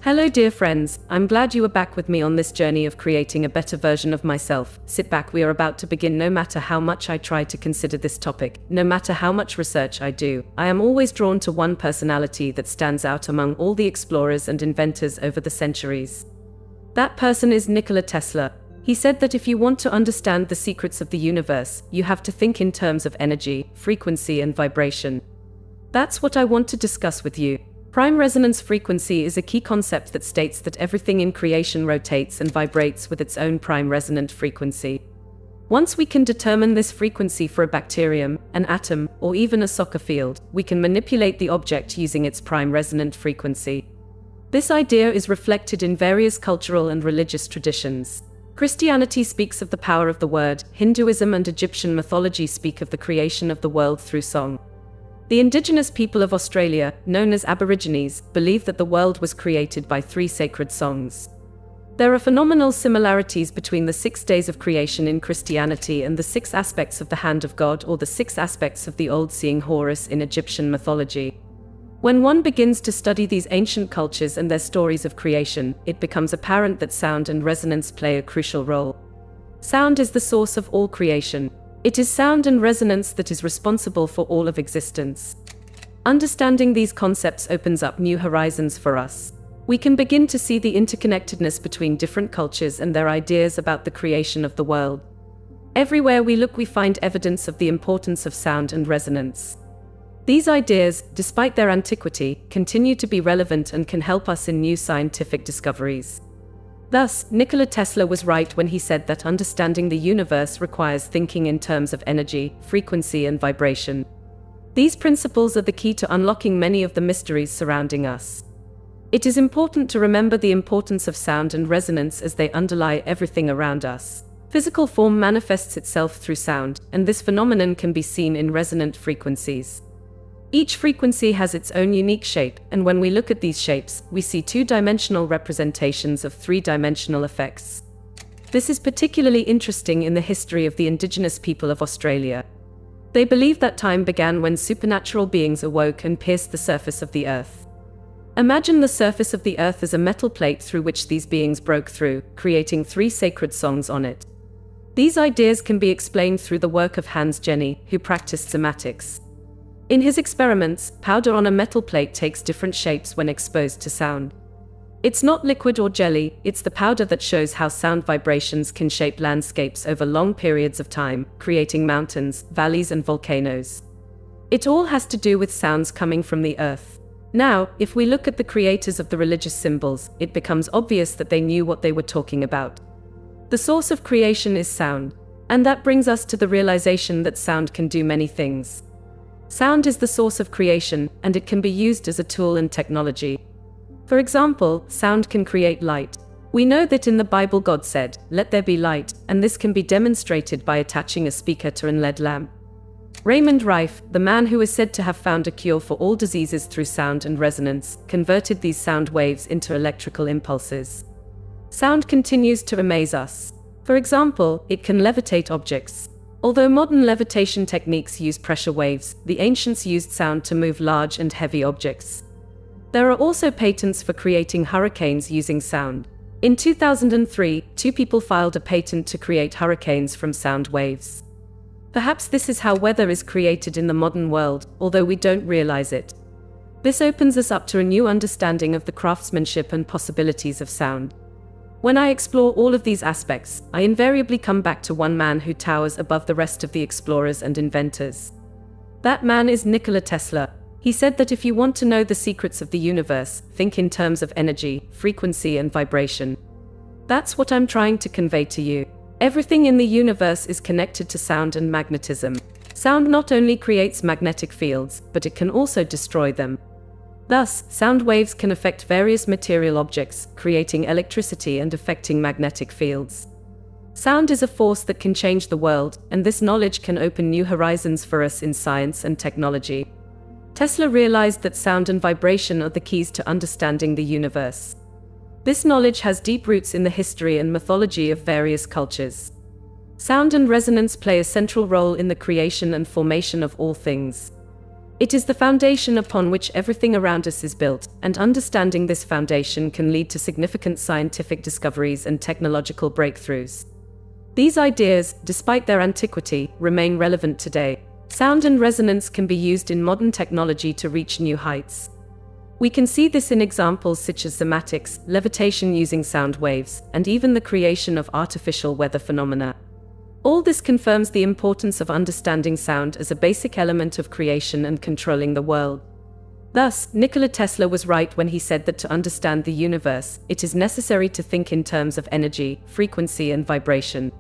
Hello dear friends, I'm glad you are back with me on this journey of creating a better version of myself. Sit back, we are about to begin. No matter how much I try to consider this topic, no matter how much research I do, I am always drawn to one personality that stands out among all the explorers and inventors over the centuries. That person is Nikola Tesla. He said that if you want to understand the secrets of the universe, you have to think in terms of energy, frequency and vibration. That's what I want to discuss with you. Prime resonance frequency is a key concept that states that everything in creation rotates and vibrates with its own prime resonant frequency. Once we can determine this frequency for a bacterium, an atom, or even a soccer field, we can manipulate the object using its prime resonant frequency. This idea is reflected in various cultural and religious traditions. Christianity speaks of the power of the word, Hinduism and Egyptian mythology speak of the creation of the world through song. The indigenous people of Australia, known as Aborigines, believe that the world was created by 3 sacred songs. There are phenomenal similarities between the 6 days of creation in Christianity and the 6 aspects of the hand of God, or the 6 aspects of the old seeing Horus in Egyptian mythology. When one begins to study these ancient cultures and their stories of creation, it becomes apparent that sound and resonance play a crucial role. Sound is the source of all creation. It is sound and resonance that is responsible for all of existence. Understanding these concepts opens up new horizons for us. We can begin to see the interconnectedness between different cultures and their ideas about the creation of the world. Everywhere we look, we find evidence of the importance of sound and resonance. These ideas, despite their antiquity, continue to be relevant and can help us in new scientific discoveries. Thus, Nikola Tesla was right when he said that understanding the universe requires thinking in terms of energy, frequency and vibration. These principles are the key to unlocking many of the mysteries surrounding us. It is important to remember the importance of sound and resonance as they underlie everything around us. Physical form manifests itself through sound, and this phenomenon can be seen in resonant frequencies. Each frequency has its own unique shape, and when we look at these shapes, we see 2-dimensional representations of 3-dimensional effects. This is particularly interesting in the history of the indigenous people of Australia. They believe that time began when supernatural beings awoke and pierced the surface of the earth. Imagine the surface of the earth as a metal plate through which these beings broke through, creating 3 sacred songs on it. These ideas can be explained through the work of Hans Jenny, who practiced cymatics. In his experiments, powder on a metal plate takes different shapes when exposed to sound. It's not liquid or jelly, it's the powder that shows how sound vibrations can shape landscapes over long periods of time, creating mountains, valleys and volcanoes. It all has to do with sounds coming from the earth. Now, if we look at the creators of the religious symbols, it becomes obvious that they knew what they were talking about. The source of creation is sound. And that brings us to the realization that sound can do many things. Sound is the source of creation, and it can be used as a tool in technology. For example, sound can create light. We know that in the Bible God said, "Let there be light," and this can be demonstrated by attaching a speaker to an LED lamp. Raymond Rife, the man who is said to have found a cure for all diseases through sound and resonance, converted these sound waves into electrical impulses. Sound continues to amaze us. For example, it can levitate objects. Although modern levitation techniques use pressure waves, the ancients used sound to move large and heavy objects. There are also patents for creating hurricanes using sound. In 2003, 2 people filed a patent to create hurricanes from sound waves. Perhaps this is how weather is created in the modern world, although we don't realize it. This opens us up to a new understanding of the craftsmanship and possibilities of sound. When I explore all of these aspects, I invariably come back to one man who towers above the rest of the explorers and inventors. That man is Nikola Tesla. He said that if you want to know the secrets of the universe, think in terms of energy, frequency and vibration. That's what I'm trying to convey to you. Everything in the universe is connected to sound and magnetism. Sound not only creates magnetic fields, but it can also destroy them. Thus, sound waves can affect various material objects, creating electricity and affecting magnetic fields. Sound is a force that can change the world, and this knowledge can open new horizons for us in science and technology. Tesla realized that sound and vibration are the keys to understanding the universe. This knowledge has deep roots in the history and mythology of various cultures. Sound and resonance play a central role in the creation and formation of all things. It is the foundation upon which everything around us is built, and understanding this foundation can lead to significant scientific discoveries and technological breakthroughs. These ideas, despite their antiquity, remain relevant today. Sound and resonance can be used in modern technology to reach new heights. We can see this in examples such as cymatics, levitation using sound waves, and even the creation of artificial weather phenomena. All this confirms the importance of understanding sound as a basic element of creation and controlling the world. Thus, Nikola Tesla was right when he said that to understand the universe, it is necessary to think in terms of energy, frequency, and vibration.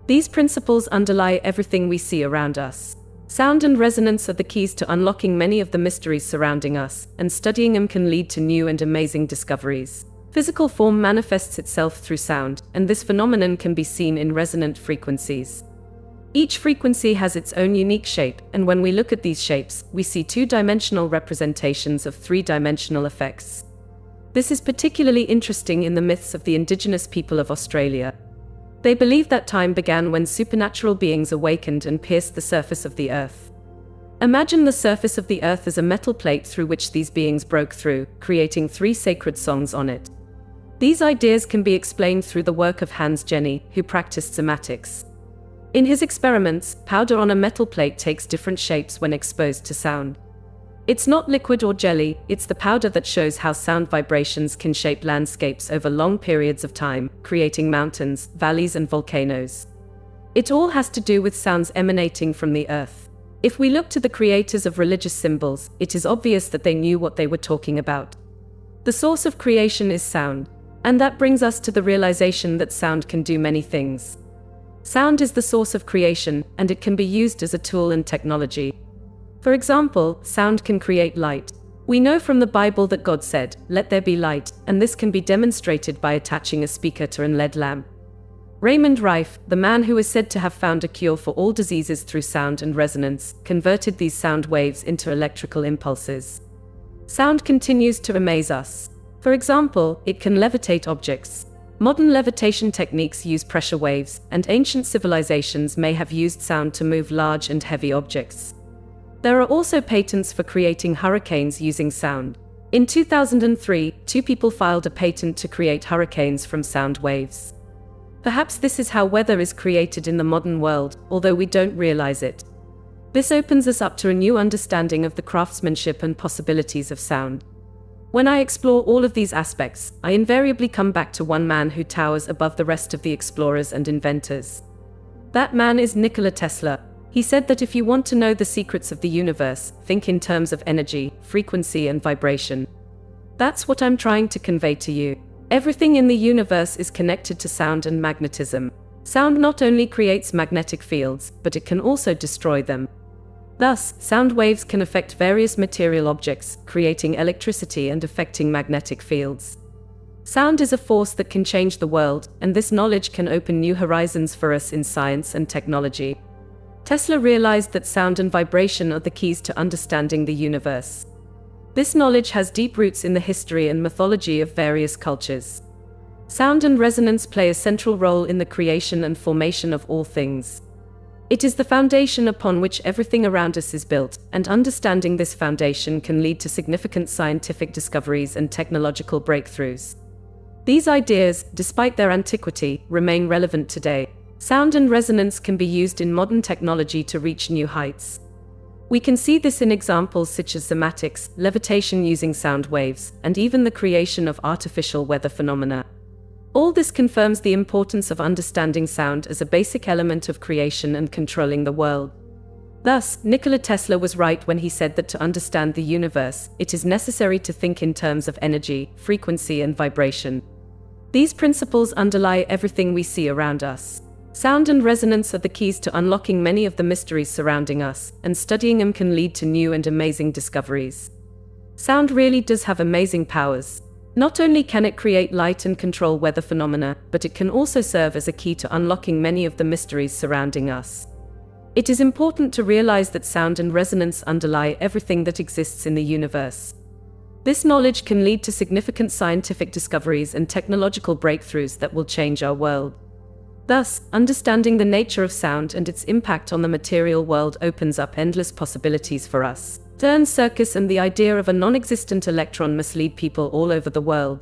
These principles underlie everything we see around us. Sound and resonance are the keys to unlocking many of the mysteries surrounding us, and studying them can lead to new and amazing discoveries. Physical form manifests itself through sound, and this phenomenon can be seen in resonant frequencies. Each frequency has its own unique shape, and when we look at these shapes, we see two-dimensional representations of three-dimensional effects. This is particularly interesting in the myths of the indigenous people of Australia. They believe that time began when supernatural beings awakened and pierced the surface of the earth. Imagine the surface of the earth as a metal plate through which these beings broke through, creating three sacred songs on it. These ideas can be explained through the work of Hans Jenny, who practiced cymatics. In his experiments, powder on a metal plate takes different shapes when exposed to sound. It's not liquid or jelly, it's the powder that shows how sound vibrations can shape landscapes over long periods of time, creating mountains, valleys, and volcanoes. It all has to do with sounds emanating from the earth. If we look to the creators of religious symbols, it is obvious that they knew what they were talking about. The source of creation is sound. And that brings us to the realization that sound can do many things. Sound is the source of creation, and it can be used as a tool in technology. For example, sound can create light. We know from the Bible that God said, "Let there be light," and this can be demonstrated by attaching a speaker to an LED lamp. Raymond Rife, the man who is said to have found a cure for all diseases through sound and resonance, converted these sound waves into electrical impulses. Sound continues to amaze us. For example, it can levitate objects. Modern levitation techniques use pressure waves, and ancient civilizations may have used sound to move large and heavy objects. There are also patents for creating hurricanes using sound. In 2003, two people filed a patent to create hurricanes from sound waves. Perhaps this is how weather is created in the modern world, although we don't realize it. This opens us up to a new understanding of the craftsmanship and possibilities of sound. When I explore all of these aspects, I invariably come back to one man who towers above the rest of the explorers and inventors. That man is Nikola Tesla. He said that if you want to know the secrets of the universe, think in terms of energy, frequency, and vibration. That's what I'm trying to convey to you. Everything in the universe is connected to sound and magnetism. Sound not only creates magnetic fields, but it can also destroy them. Thus, sound waves can affect various material objects, creating electricity and affecting magnetic fields. Sound is a force that can change the world, and this knowledge can open new horizons for us in science and technology. Tesla realized that sound and vibration are the keys to understanding the universe. This knowledge has deep roots in the history and mythology of various cultures. Sound and resonance play a central role in the creation and formation of all things. It is the foundation upon which everything around us is built, and understanding this foundation can lead to significant scientific discoveries and technological breakthroughs. These ideas, despite their antiquity, remain relevant today. Sound and resonance can be used in modern technology to reach new heights. We can see this in examples such as cymatics, levitation using sound waves, and even the creation of artificial weather phenomena. All this confirms the importance of understanding sound as a basic element of creation and controlling the world. Thus, Nikola Tesla was right when he said that to understand the universe, it is necessary to think in terms of energy, frequency, and vibration. These principles underlie everything we see around us. Sound and resonance are the keys to unlocking many of the mysteries surrounding us, and studying them can lead to new and amazing discoveries. Sound really does have amazing powers. Not only can it create light and control weather phenomena, but it can also serve as a key to unlocking many of the mysteries surrounding us. It is important to realize that sound and resonance underlie everything that exists in the universe. This knowledge can lead to significant scientific discoveries and technological breakthroughs that will change our world. Thus, understanding the nature of sound and its impact on the material world opens up endless possibilities for us. Stern circus and the idea of a non-existent electron mislead people all over the world.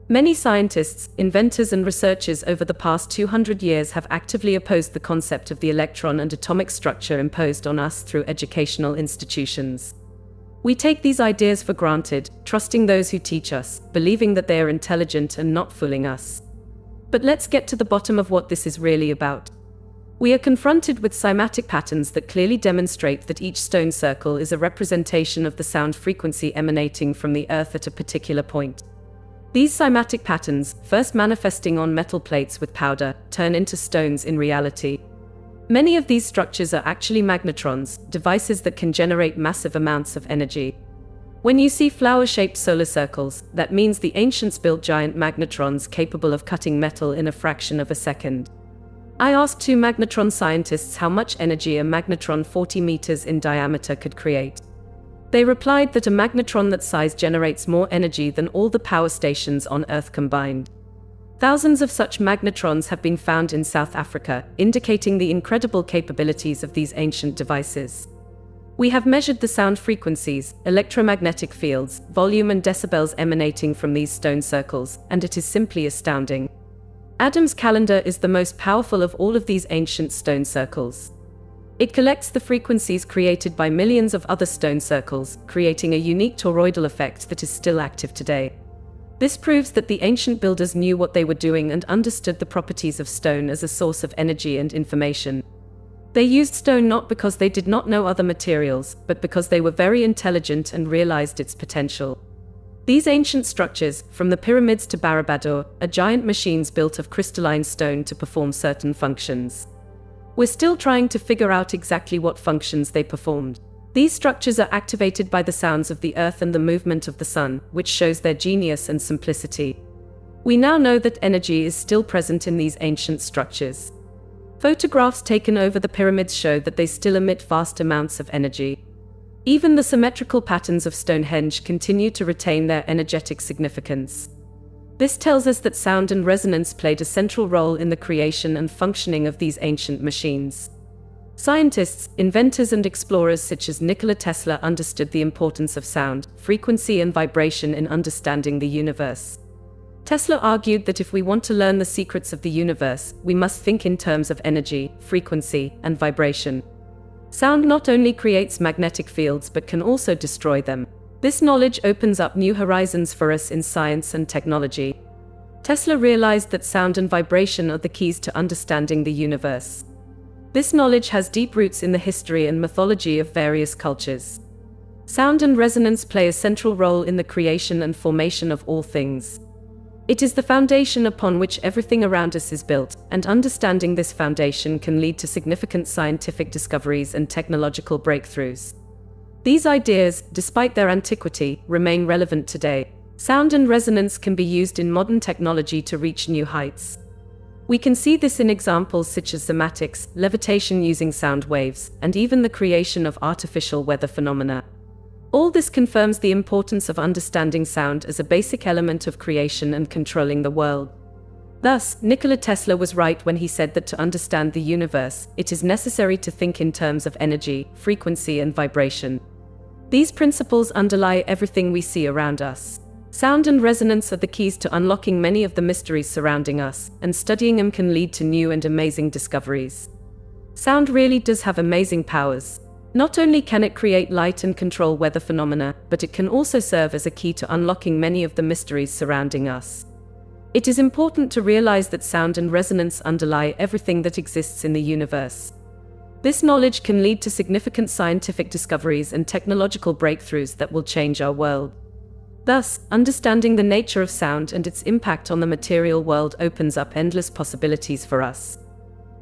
Many scientists, inventors and researchers over the past 200 years have actively opposed the concept of the electron and atomic structure imposed on us through educational institutions. We take these ideas for granted, trusting those who teach us, believing that they are intelligent and not fooling us. But let's get to the bottom of what this is really about. We are confronted with cymatic patterns that clearly demonstrate that each stone circle is a representation of the sound frequency emanating from the Earth at a particular point. These cymatic patterns, first manifesting on metal plates with powder, turn into stones in reality. Many of these structures are actually magnetrons, devices that can generate massive amounts of energy. When you see flower-shaped solar circles, that means the ancients built giant magnetrons capable of cutting metal in a fraction of a second. I asked two magnetron scientists how much energy a magnetron 40 meters in diameter could create. They replied that a magnetron that size generates more energy than all the power stations on Earth combined. Thousands of such magnetrons have been found in South Africa, indicating the incredible capabilities of these ancient devices. We have measured the sound frequencies, electromagnetic fields, volume and decibels emanating from these stone circles, and it is simply astounding. Adam's calendar is the most powerful of all of these ancient stone circles. It collects the frequencies created by millions of other stone circles, creating a unique toroidal effect that is still active today. This proves that the ancient builders knew what they were doing and understood the properties of stone as a source of energy and information. They used stone not because they did not know other materials, but because they were very intelligent and realized its potential. These ancient structures, from the pyramids to Barabador, are giant machines built of crystalline stone to perform certain functions. We're still trying to figure out exactly what functions they performed. These structures are activated by the sounds of the earth and the movement of the sun, which shows their genius and simplicity. We now know that energy is still present in these ancient structures. Photographs taken over the pyramids show that they still emit vast amounts of energy. Even the symmetrical patterns of Stonehenge continue to retain their energetic significance. This tells us that sound and resonance played a central role in the creation and functioning of these ancient machines. Scientists, inventors and explorers such as Nikola Tesla understood the importance of sound, frequency and vibration in understanding the universe. Tesla argued that if we want to learn the secrets of the universe, we must think in terms of energy, frequency, and vibration. Sound not only creates magnetic fields but can also destroy them. This knowledge opens up new horizons for us in science and technology. Tesla realized that sound and vibration are the keys to understanding the universe. This knowledge has deep roots in the history and mythology of various cultures. Sound and resonance play a central role in the creation and formation of all things. It is the foundation upon which everything around us is built, and understanding this foundation can lead to significant scientific discoveries and technological breakthroughs. These ideas, despite their antiquity, remain relevant today. Sound and resonance can be used in modern technology to reach new heights. We can see this in examples such as cymatics, levitation using sound waves, and even the creation of artificial weather phenomena. All this confirms the importance of understanding sound as a basic element of creation and controlling the world. Thus, Nikola Tesla was right when he said that to understand the universe, it is necessary to think in terms of energy, frequency, and vibration. These principles underlie everything we see around us. Sound and resonance are the keys to unlocking many of the mysteries surrounding us, and studying them can lead to new and amazing discoveries. Sound really does have amazing powers. Not only can it create light and control weather phenomena, but it can also serve as a key to unlocking many of the mysteries surrounding us. It is important to realize that sound and resonance underlie everything that exists in the universe. This knowledge can lead to significant scientific discoveries and technological breakthroughs that will change our world. Thus, understanding the nature of sound and its impact on the material world opens up endless possibilities for us.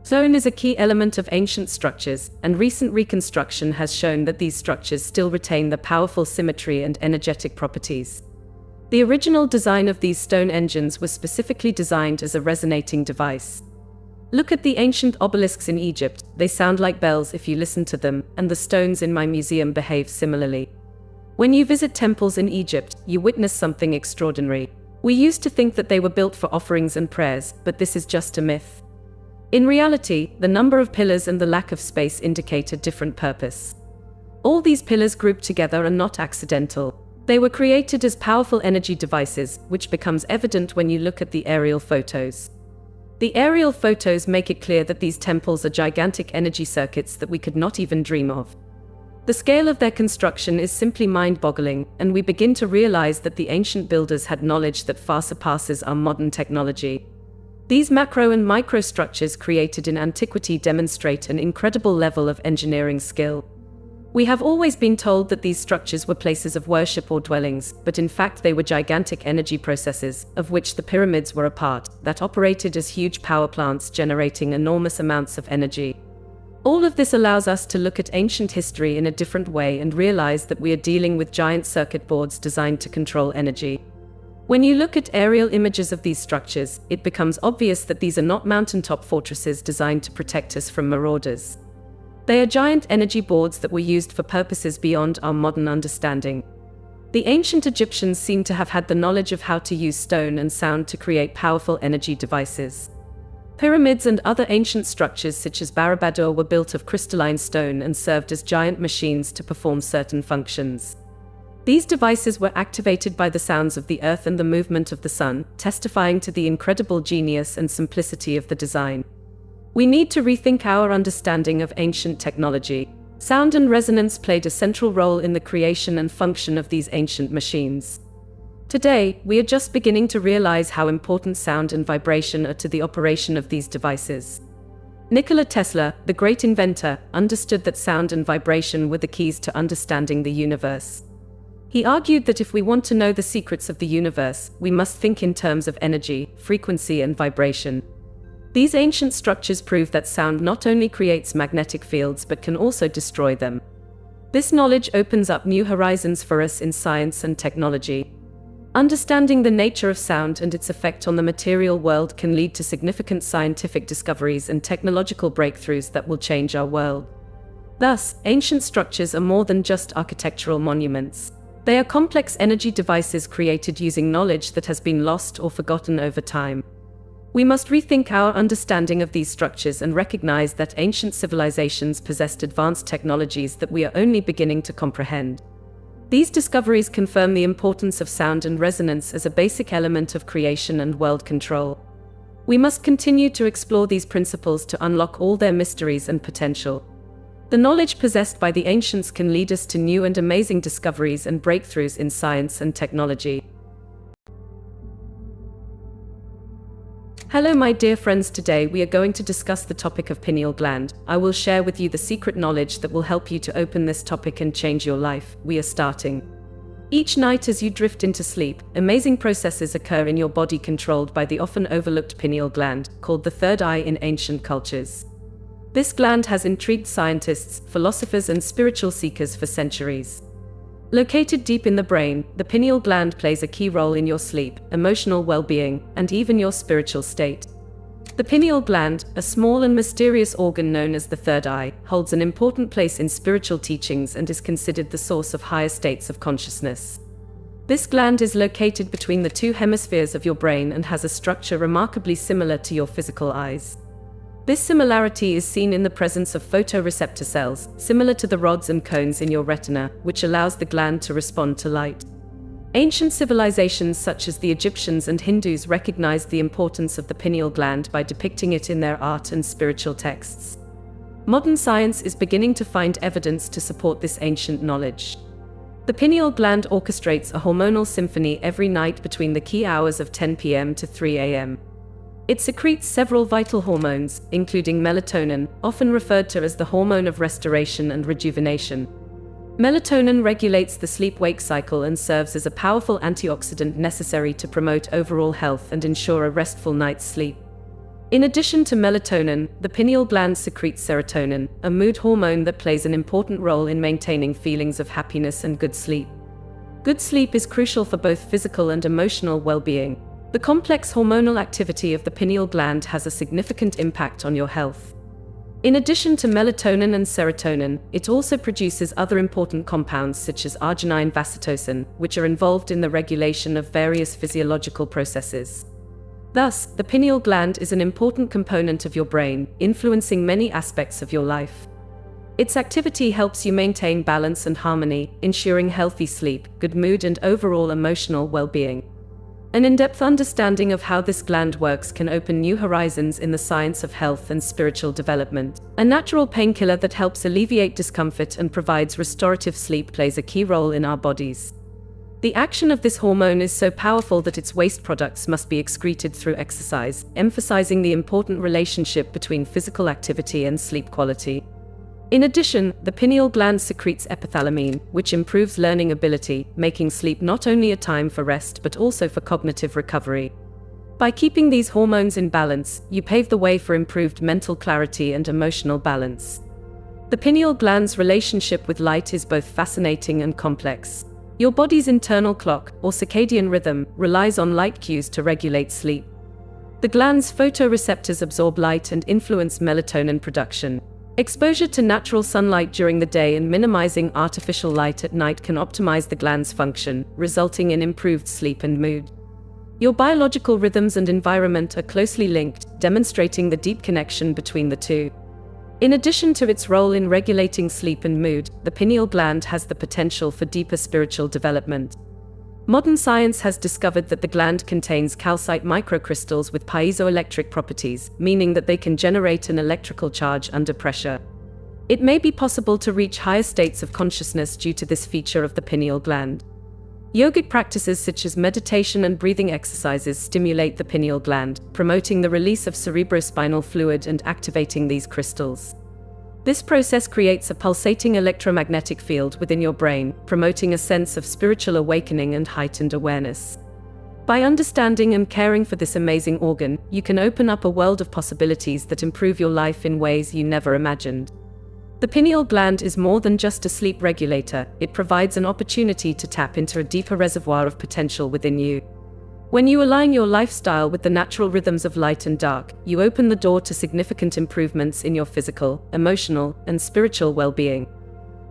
Sound is a key element of ancient structures, and recent reconstruction has shown that these structures still retain the powerful symmetry and energetic properties. The original design of these stone engines was specifically designed as a resonating device. Look at the ancient obelisks in Egypt, they sound like bells if you listen to them, and the stones in my museum behave similarly. When you visit temples in Egypt, you witness something extraordinary. We used to think that they were built for offerings and prayers, but this is just a myth. In reality, the number of pillars and the lack of space indicate a different purpose. All these pillars grouped together are not accidental. They were created as powerful energy devices, which becomes evident when you look at the aerial photos. The aerial photos make it clear that these temples are gigantic energy circuits that we could not even dream of. The scale of their construction is simply mind-boggling, and we begin to realize that the ancient builders had knowledge that far surpasses our modern technology. These macro and microstructures created in antiquity demonstrate an incredible level of engineering skill. We have always been told that these structures were places of worship or dwellings, but in fact they were gigantic energy processes, of which the pyramids were a part, that operated as huge power plants generating enormous amounts of energy. All of this allows us to look at ancient history in a different way and realize that we are dealing with giant circuit boards designed to control energy. When you look at aerial images of these structures, it becomes obvious that these are not mountaintop fortresses designed to protect us from marauders. They are giant energy boards that were used for purposes beyond our modern understanding. The ancient Egyptians seem to have had the knowledge of how to use stone and sound to create powerful energy devices. Pyramids and other ancient structures such as Barabadur were built of crystalline stone and served as giant machines to perform certain functions. These devices were activated by the sounds of the earth and the movement of the sun, testifying to the incredible genius and simplicity of the design. We need to rethink our understanding of ancient technology. Sound and resonance played a central role in the creation and function of these ancient machines. Today, we are just beginning to realize how important sound and vibration are to the operation of these devices. Nikola Tesla, the great inventor, understood that sound and vibration were the keys to understanding the universe. He argued that if we want to know the secrets of the universe, we must think in terms of energy, frequency, and vibration. These ancient structures prove that sound not only creates magnetic fields but can also destroy them. This knowledge opens up new horizons for us in science and technology. Understanding the nature of sound and its effect on the material world can lead to significant scientific discoveries and technological breakthroughs that will change our world. Thus, ancient structures are more than just architectural monuments. They are complex energy devices created using knowledge that has been lost or forgotten over time. We must rethink our understanding of these structures and recognize that ancient civilizations possessed advanced technologies that we are only beginning to comprehend. These discoveries confirm the importance of sound and resonance as a basic element of creation and world control. We must continue to explore these principles to unlock all their mysteries and potential. The knowledge possessed by the ancients can lead us to new and amazing discoveries and breakthroughs in science and technology. Hello my dear friends, today we are going to discuss the topic of pineal gland. I will share with you the secret knowledge that will help you to open this topic and change your life. We are starting. Each night as you drift into sleep, amazing processes occur in your body controlled by the often overlooked pineal gland, called the third eye in ancient cultures. This gland has intrigued scientists, philosophers and spiritual seekers for centuries. Located deep in the brain, the pineal gland plays a key role in your sleep, emotional well-being, and even your spiritual state. The pineal gland, a small and mysterious organ known as the third eye, holds an important place in spiritual teachings and is considered the source of higher states of consciousness. This gland is located between the two hemispheres of your brain and has a structure remarkably similar to your physical eyes. This similarity is seen in the presence of photoreceptor cells, similar to the rods and cones in your retina, which allows the gland to respond to light. Ancient civilizations such as the Egyptians and Hindus recognized the importance of the pineal gland by depicting it in their art and spiritual texts. Modern science is beginning to find evidence to support this ancient knowledge. The pineal gland orchestrates a hormonal symphony every night between the key hours of 10 p.m. to 3 a.m. It secretes several vital hormones, including melatonin, often referred to as the hormone of restoration and rejuvenation. Melatonin regulates the sleep-wake cycle and serves as a powerful antioxidant necessary to promote overall health and ensure a restful night's sleep. In addition to melatonin, the pineal gland secretes serotonin, a mood hormone that plays an important role in maintaining feelings of happiness and good sleep. Good sleep is crucial for both physical and emotional well-being. The complex hormonal activity of the pineal gland has a significant impact on your health. In addition to melatonin and serotonin, it also produces other important compounds such as arginine vasotosin, which are involved in the regulation of various physiological processes. Thus, the pineal gland is an important component of your brain, influencing many aspects of your life. Its activity helps you maintain balance and harmony, ensuring healthy sleep, good mood, and overall emotional well-being. An in-depth understanding of how this gland works can open new horizons in the science of health and spiritual development. A natural painkiller that helps alleviate discomfort and provides restorative sleep plays a key role in our bodies. The action of this hormone is so powerful that its waste products must be excreted through exercise, emphasizing the important relationship between physical activity and sleep quality. In addition, the pineal gland secretes epithalamine, which improves learning ability, making sleep not only a time for rest but also for cognitive recovery. By keeping these hormones in balance, you pave the way for improved mental clarity and emotional balance. The pineal gland's relationship with light is both fascinating and complex. Your body's internal clock, or circadian rhythm, relies on light cues to regulate sleep. The gland's photoreceptors absorb light and influence melatonin production. Exposure to natural sunlight during the day and minimizing artificial light at night can optimize the gland's function, resulting in improved sleep and mood. Your biological rhythms and environment are closely linked, demonstrating the deep connection between the two. In addition to its role in regulating sleep and mood, the pineal gland has the potential for deeper spiritual development. Modern science has discovered that the gland contains calcite microcrystals with piezoelectric properties, meaning that they can generate an electrical charge under pressure. It may be possible to reach higher states of consciousness due to this feature of the pineal gland. Yogic practices such as meditation and breathing exercises stimulate the pineal gland, promoting the release of cerebrospinal fluid and activating these crystals. This process creates a pulsating electromagnetic field within your brain, promoting a sense of spiritual awakening and heightened awareness. By understanding and caring for this amazing organ, you can open up a world of possibilities that improve your life in ways you never imagined. The pineal gland is more than just a sleep regulator, it provides an opportunity to tap into a deeper reservoir of potential within you. When you align your lifestyle with the natural rhythms of light and dark, you open the door to significant improvements in your physical, emotional, and spiritual well-being.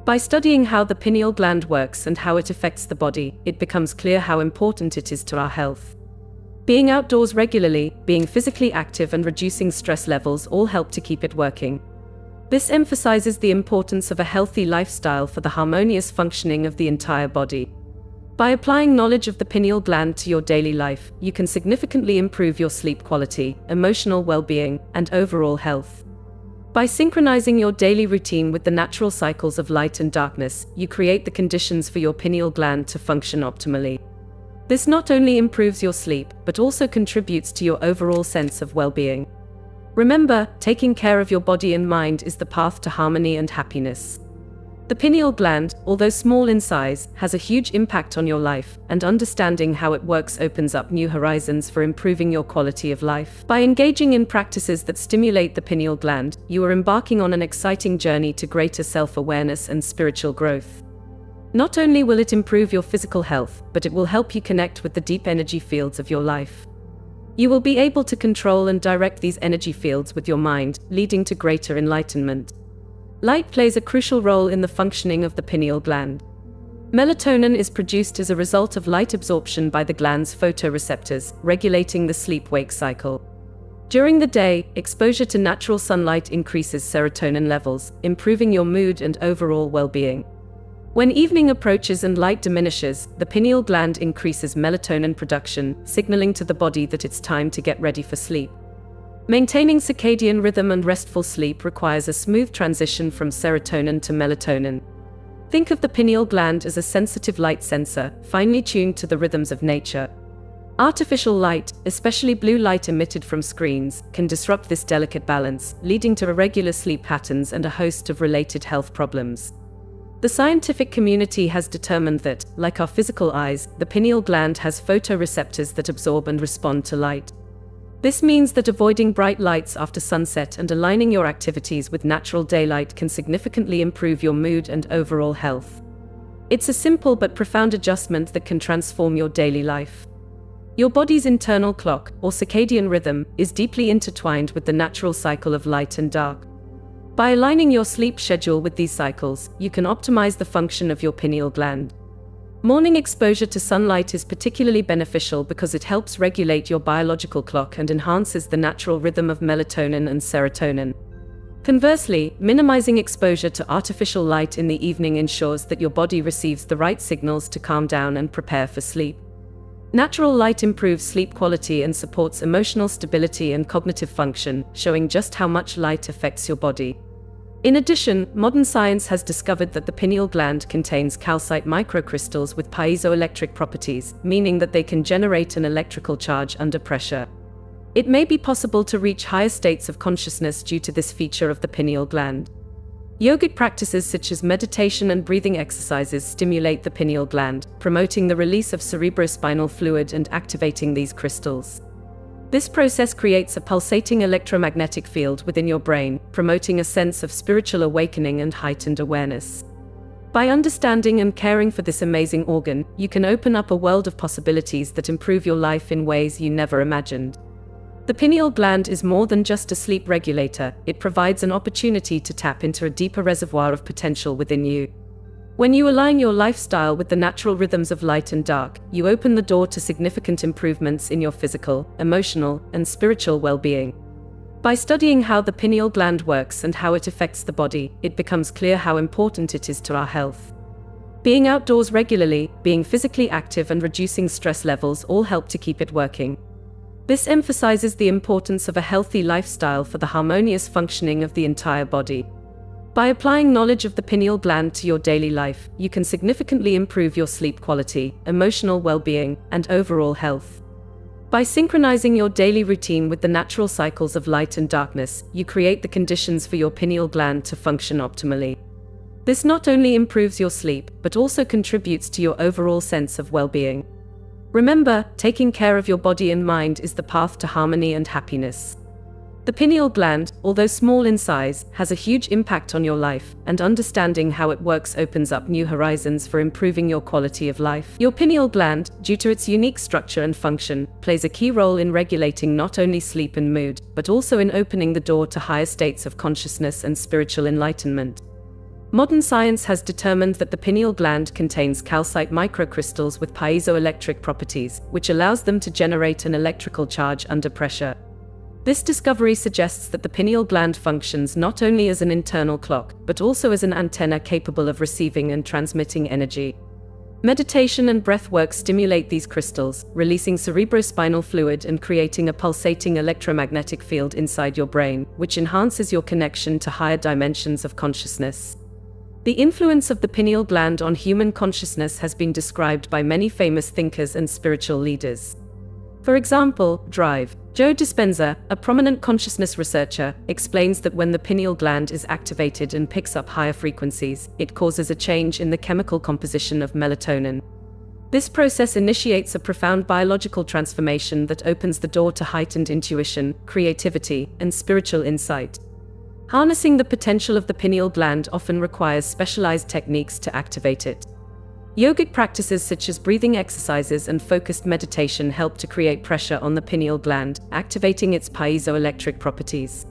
By studying how the pineal gland works and how it affects the body, it becomes clear how important it is to our health. Being outdoors regularly, being physically active, and reducing stress levels all help to keep it working. This emphasizes the importance of a healthy lifestyle for the harmonious functioning of the entire body. By applying knowledge of the pineal gland to your daily life, you can significantly improve your sleep quality, emotional well-being, and overall health. By synchronizing your daily routine with the natural cycles of light and darkness, you create the conditions for your pineal gland to function optimally. This not only improves your sleep, but also contributes to your overall sense of well-being. Remember, taking care of your body and mind is the path to harmony and happiness. The pineal gland, although small in size, has a huge impact on your life, and understanding how it works opens up new horizons for improving your quality of life. By engaging in practices that stimulate the pineal gland, you are embarking on an exciting journey to greater self-awareness and spiritual growth. Not only will it improve your physical health, but it will help you connect with the deep energy fields of your life. You will be able to control and direct these energy fields with your mind, leading to greater enlightenment. Light plays a crucial role in the functioning of the pineal gland. Melatonin is produced as a result of light absorption by the gland's photoreceptors, regulating the sleep-wake cycle. During the day, exposure to natural sunlight increases serotonin levels, improving your mood and overall well-being. When evening approaches and light diminishes, the pineal gland increases melatonin production, signaling to the body that it's time to get ready for sleep. Maintaining circadian rhythm and restful sleep requires a smooth transition from serotonin to melatonin. Think of the pineal gland as a sensitive light sensor, finely tuned to the rhythms of nature. Artificial light, especially blue light emitted from screens, can disrupt this delicate balance, leading to irregular sleep patterns and a host of related health problems. The scientific community has determined that, like our physical eyes, the pineal gland has photoreceptors that absorb and respond to light. This means that avoiding bright lights after sunset and aligning your activities with natural daylight can significantly improve your mood and overall health. It's a simple but profound adjustment that can transform your daily life. Your body's internal clock, or circadian rhythm, is deeply intertwined with the natural cycle of light and dark. By aligning your sleep schedule with these cycles, you can optimize the function of your pineal gland. Morning exposure to sunlight is particularly beneficial because it helps regulate your biological clock and enhances the natural rhythm of melatonin and serotonin. Conversely, minimizing exposure to artificial light in the evening ensures that your body receives the right signals to calm down and prepare for sleep. Natural light improves sleep quality and supports emotional stability and cognitive function, showing just how much light affects your body. In addition, modern science has discovered that the pineal gland contains calcite microcrystals with piezoelectric properties, meaning that they can generate an electrical charge under pressure. It may be possible to reach higher states of consciousness due to this feature of the pineal gland. Yogic practices such as meditation and breathing exercises stimulate the pineal gland, promoting the release of cerebrospinal fluid and activating these crystals. This process creates a pulsating electromagnetic field within your brain, promoting a sense of spiritual awakening and heightened awareness. By understanding and caring for this amazing organ, you can open up a world of possibilities that improve your life in ways you never imagined. The pineal gland is more than just a sleep regulator, it provides an opportunity to tap into a deeper reservoir of potential within you. When you align your lifestyle with the natural rhythms of light and dark, you open the door to significant improvements in your physical, emotional, and spiritual well-being. By studying how the pineal gland works and how it affects the body, it becomes clear how important it is to our health. Being outdoors regularly, being physically active, and reducing stress levels all help to keep it working. This emphasizes the importance of a healthy lifestyle for the harmonious functioning of the entire body. By applying knowledge of the pineal gland to your daily life, you can significantly improve your sleep quality, emotional well-being, and overall health. By synchronizing your daily routine with the natural cycles of light and darkness, you create the conditions for your pineal gland to function optimally. This not only improves your sleep, but also contributes to your overall sense of well-being. Remember, taking care of your body and mind is the path to harmony and happiness. The pineal gland, although small in size, has a huge impact on your life, and understanding how it works opens up new horizons for improving your quality of life. Your pineal gland, due to its unique structure and function, plays a key role in regulating not only sleep and mood, but also in opening the door to higher states of consciousness and spiritual enlightenment. Modern science has determined that the pineal gland contains calcite microcrystals with piezoelectric properties, which allows them to generate an electrical charge under pressure. This discovery suggests that the pineal gland functions not only as an internal clock, but also as an antenna capable of receiving and transmitting energy. Meditation and breath work stimulate these crystals, releasing cerebrospinal fluid and creating a pulsating electromagnetic field inside your brain, which enhances your connection to higher dimensions of consciousness. The influence of the pineal gland on human consciousness has been described by many famous thinkers and spiritual leaders. For example, Joe Dispenza, a prominent consciousness researcher, explains that when the pineal gland is activated and picks up higher frequencies, it causes a change in the chemical composition of melatonin. This process initiates a profound biological transformation that opens the door to heightened intuition, creativity, and spiritual insight. Harnessing the potential of the pineal gland often requires specialized techniques to activate it. Yogic practices such as breathing exercises and focused meditation help to create pressure on the pineal gland, activating its piezoelectric properties.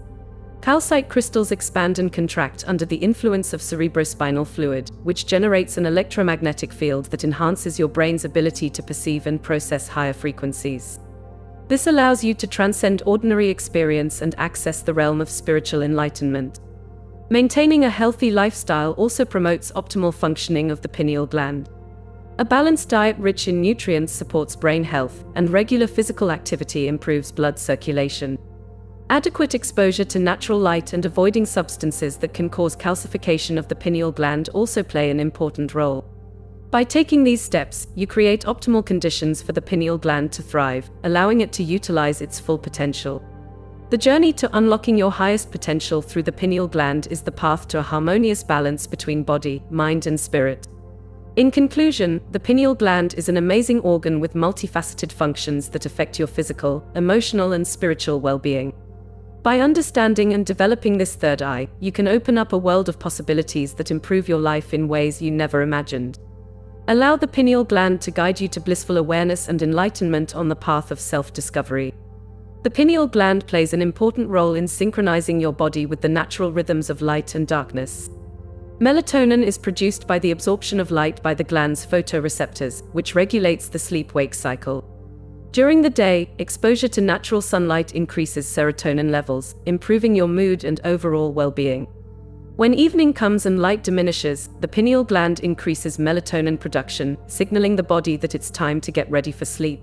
Calcite crystals expand and contract under the influence of cerebrospinal fluid, which generates an electromagnetic field that enhances your brain's ability to perceive and process higher frequencies. This allows you to transcend ordinary experience and access the realm of spiritual enlightenment. Maintaining a healthy lifestyle also promotes optimal functioning of the pineal gland. A balanced diet rich in nutrients supports brain health, and regular physical activity improves blood circulation. Adequate exposure to natural light and avoiding substances that can cause calcification of the pineal gland also play an important role. By taking these steps, you create optimal conditions for the pineal gland to thrive, allowing it to utilize its full potential. The journey to unlocking your highest potential through the pineal gland is the path to a harmonious balance between body, mind, and spirit. In conclusion, the pineal gland is an amazing organ with multifaceted functions that affect your physical, emotional, and spiritual well-being. By understanding and developing this third eye, you can open up a world of possibilities that improve your life in ways you never imagined. Allow the pineal gland to guide you to blissful awareness and enlightenment on the path of self-discovery. The pineal gland plays an important role in synchronizing your body with the natural rhythms of light and darkness. Melatonin is produced by the absorption of light by the gland's photoreceptors, which regulates the sleep-wake cycle. During the day, exposure to natural sunlight increases serotonin levels, improving your mood and overall well-being. When evening comes and light diminishes, the pineal gland increases melatonin production, signaling the body that it's time to get ready for sleep.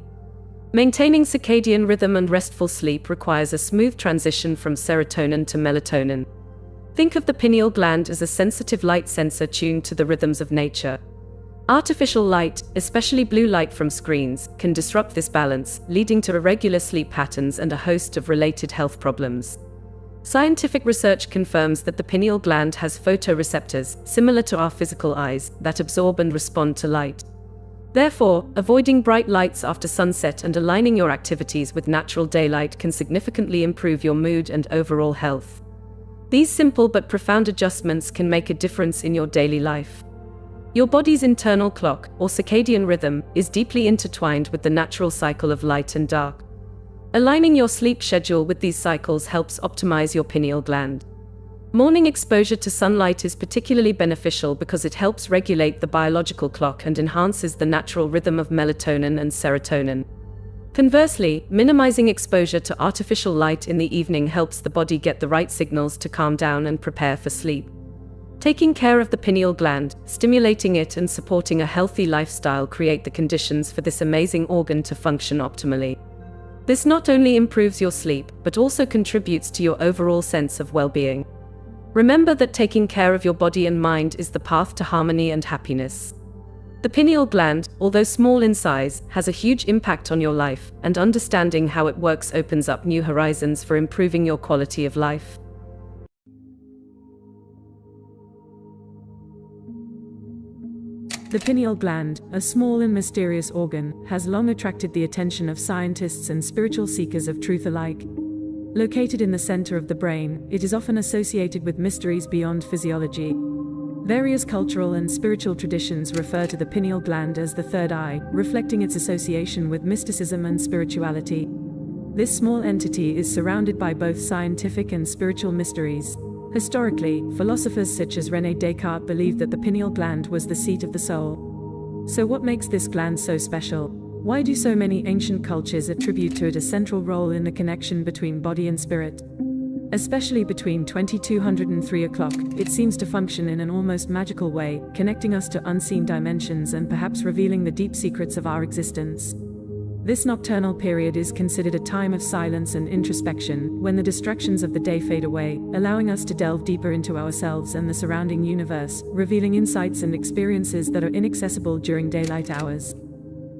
Maintaining circadian rhythm and restful sleep requires a smooth transition from serotonin to melatonin. Think of the pineal gland as a sensitive light sensor tuned to the rhythms of nature. Artificial light, especially blue light from screens, can disrupt this balance, leading to irregular sleep patterns and a host of related health problems. Scientific research confirms that the pineal gland has photoreceptors, similar to our physical eyes, that absorb and respond to light. Therefore, avoiding bright lights after sunset and aligning your activities with natural daylight can significantly improve your mood and overall health. These simple but profound adjustments can make a difference in your daily life. Your body's internal clock, or circadian rhythm, is deeply intertwined with the natural cycle of light and dark. Aligning your sleep schedule with these cycles helps optimize your pineal gland. Morning exposure to sunlight is particularly beneficial because it helps regulate the biological clock and enhances the natural rhythm of melatonin and serotonin. Conversely, minimizing exposure to artificial light in the evening helps the body get the right signals to calm down and prepare for sleep. Taking care of the pineal gland, stimulating it and supporting a healthy lifestyle create the conditions for this amazing organ to function optimally. This not only improves your sleep, but also contributes to your overall sense of well-being. Remember that taking care of your body and mind is the path to harmony and happiness. The pineal gland, although small in size, has a huge impact on your life, and understanding how it works opens up new horizons for improving your quality of life. The pineal gland, a small and mysterious organ, has long attracted the attention of scientists and spiritual seekers of truth alike. Located in the center of the brain, it is often associated with mysteries beyond physiology. Various cultural and spiritual traditions refer to the pineal gland as the third eye, reflecting its association with mysticism and spirituality. This small entity is surrounded by both scientific and spiritual mysteries. Historically, philosophers such as René Descartes believed that the pineal gland was the seat of the soul. So what makes this gland so special? Why do so many ancient cultures attribute to it a central role in the connection between body and spirit? Especially between 2200 and 3 o'clock, it seems to function in an almost magical way, connecting us to unseen dimensions and perhaps revealing the deep secrets of our existence. This nocturnal period is considered a time of silence and introspection, when the distractions of the day fade away, allowing us to delve deeper into ourselves and the surrounding universe, revealing insights and experiences that are inaccessible during daylight hours.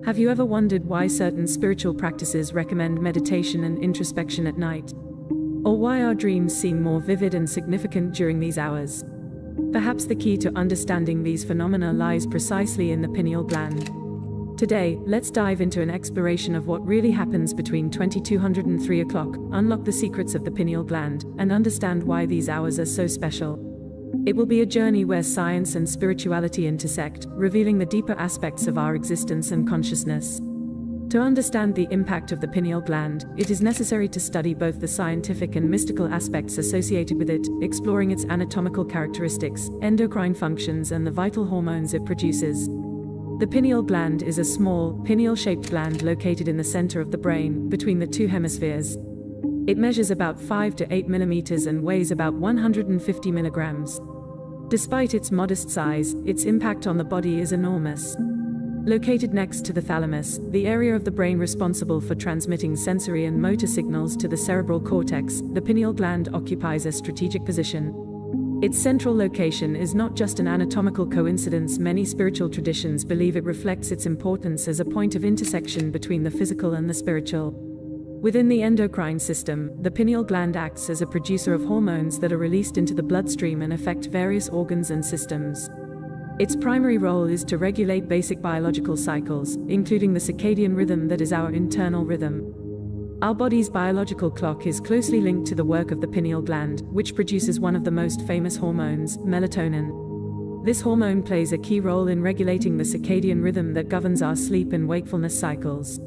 Have you ever wondered why certain spiritual practices recommend meditation and introspection at night? Or why our dreams seem more vivid and significant during these hours? Perhaps the key to understanding these phenomena lies precisely in the pineal gland. Today, let's dive into an exploration of what really happens between 2200 and 3 o'clock, unlock the secrets of the pineal gland, and understand why these hours are so special. It will be a journey where science and spirituality intersect, revealing the deeper aspects of our existence and consciousness. To understand the impact of the pineal gland, it is necessary to study both the scientific and mystical aspects associated with it, exploring its anatomical characteristics, endocrine functions, and the vital hormones it produces. The pineal gland is a small, pineal-shaped gland located in the center of the brain, between the two hemispheres. It measures about 5 to 8 millimeters and weighs about 150 milligrams. Despite its modest size, its impact on the body is enormous. Located next to the thalamus, the area of the brain responsible for transmitting sensory and motor signals to the cerebral cortex, the pineal gland occupies a strategic position. Its central location is not just an anatomical coincidence. Many spiritual traditions believe it reflects its importance as a point of intersection between the physical and the spiritual. Within the endocrine system, the pineal gland acts as a producer of hormones that are released into the bloodstream and affect various organs and systems. Its primary role is to regulate basic biological cycles, including the circadian rhythm that is our internal rhythm. Our body's biological clock is closely linked to the work of the pineal gland, which produces one of the most famous hormones, melatonin. This hormone plays a key role in regulating the circadian rhythm that governs our sleep and wakefulness cycles.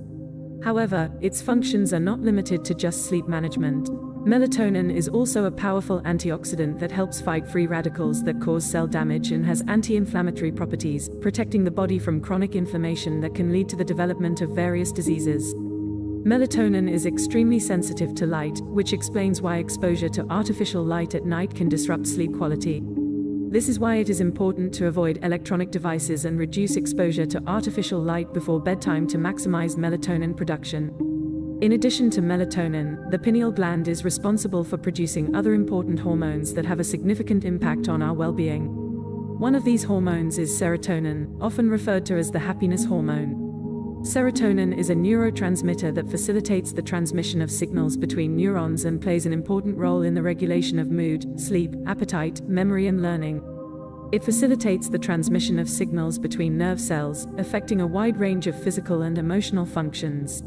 However, its functions are not limited to just sleep management. Melatonin is also a powerful antioxidant that helps fight free radicals that cause cell damage and has anti-inflammatory properties, protecting the body from chronic inflammation that can lead to the development of various diseases. Melatonin is extremely sensitive to light, which explains why exposure to artificial light at night can disrupt sleep quality. This is why it is important to avoid electronic devices and reduce exposure to artificial light before bedtime to maximize melatonin production. In addition to melatonin, the pineal gland is responsible for producing other important hormones that have a significant impact on our well-being. One of these hormones is serotonin, often referred to as the happiness hormone. Serotonin is a neurotransmitter that facilitates the transmission of signals between neurons and plays an important role in the regulation of mood, sleep, appetite, memory, and learning. It facilitates the transmission of signals between nerve cells, affecting a wide range of physical and emotional functions.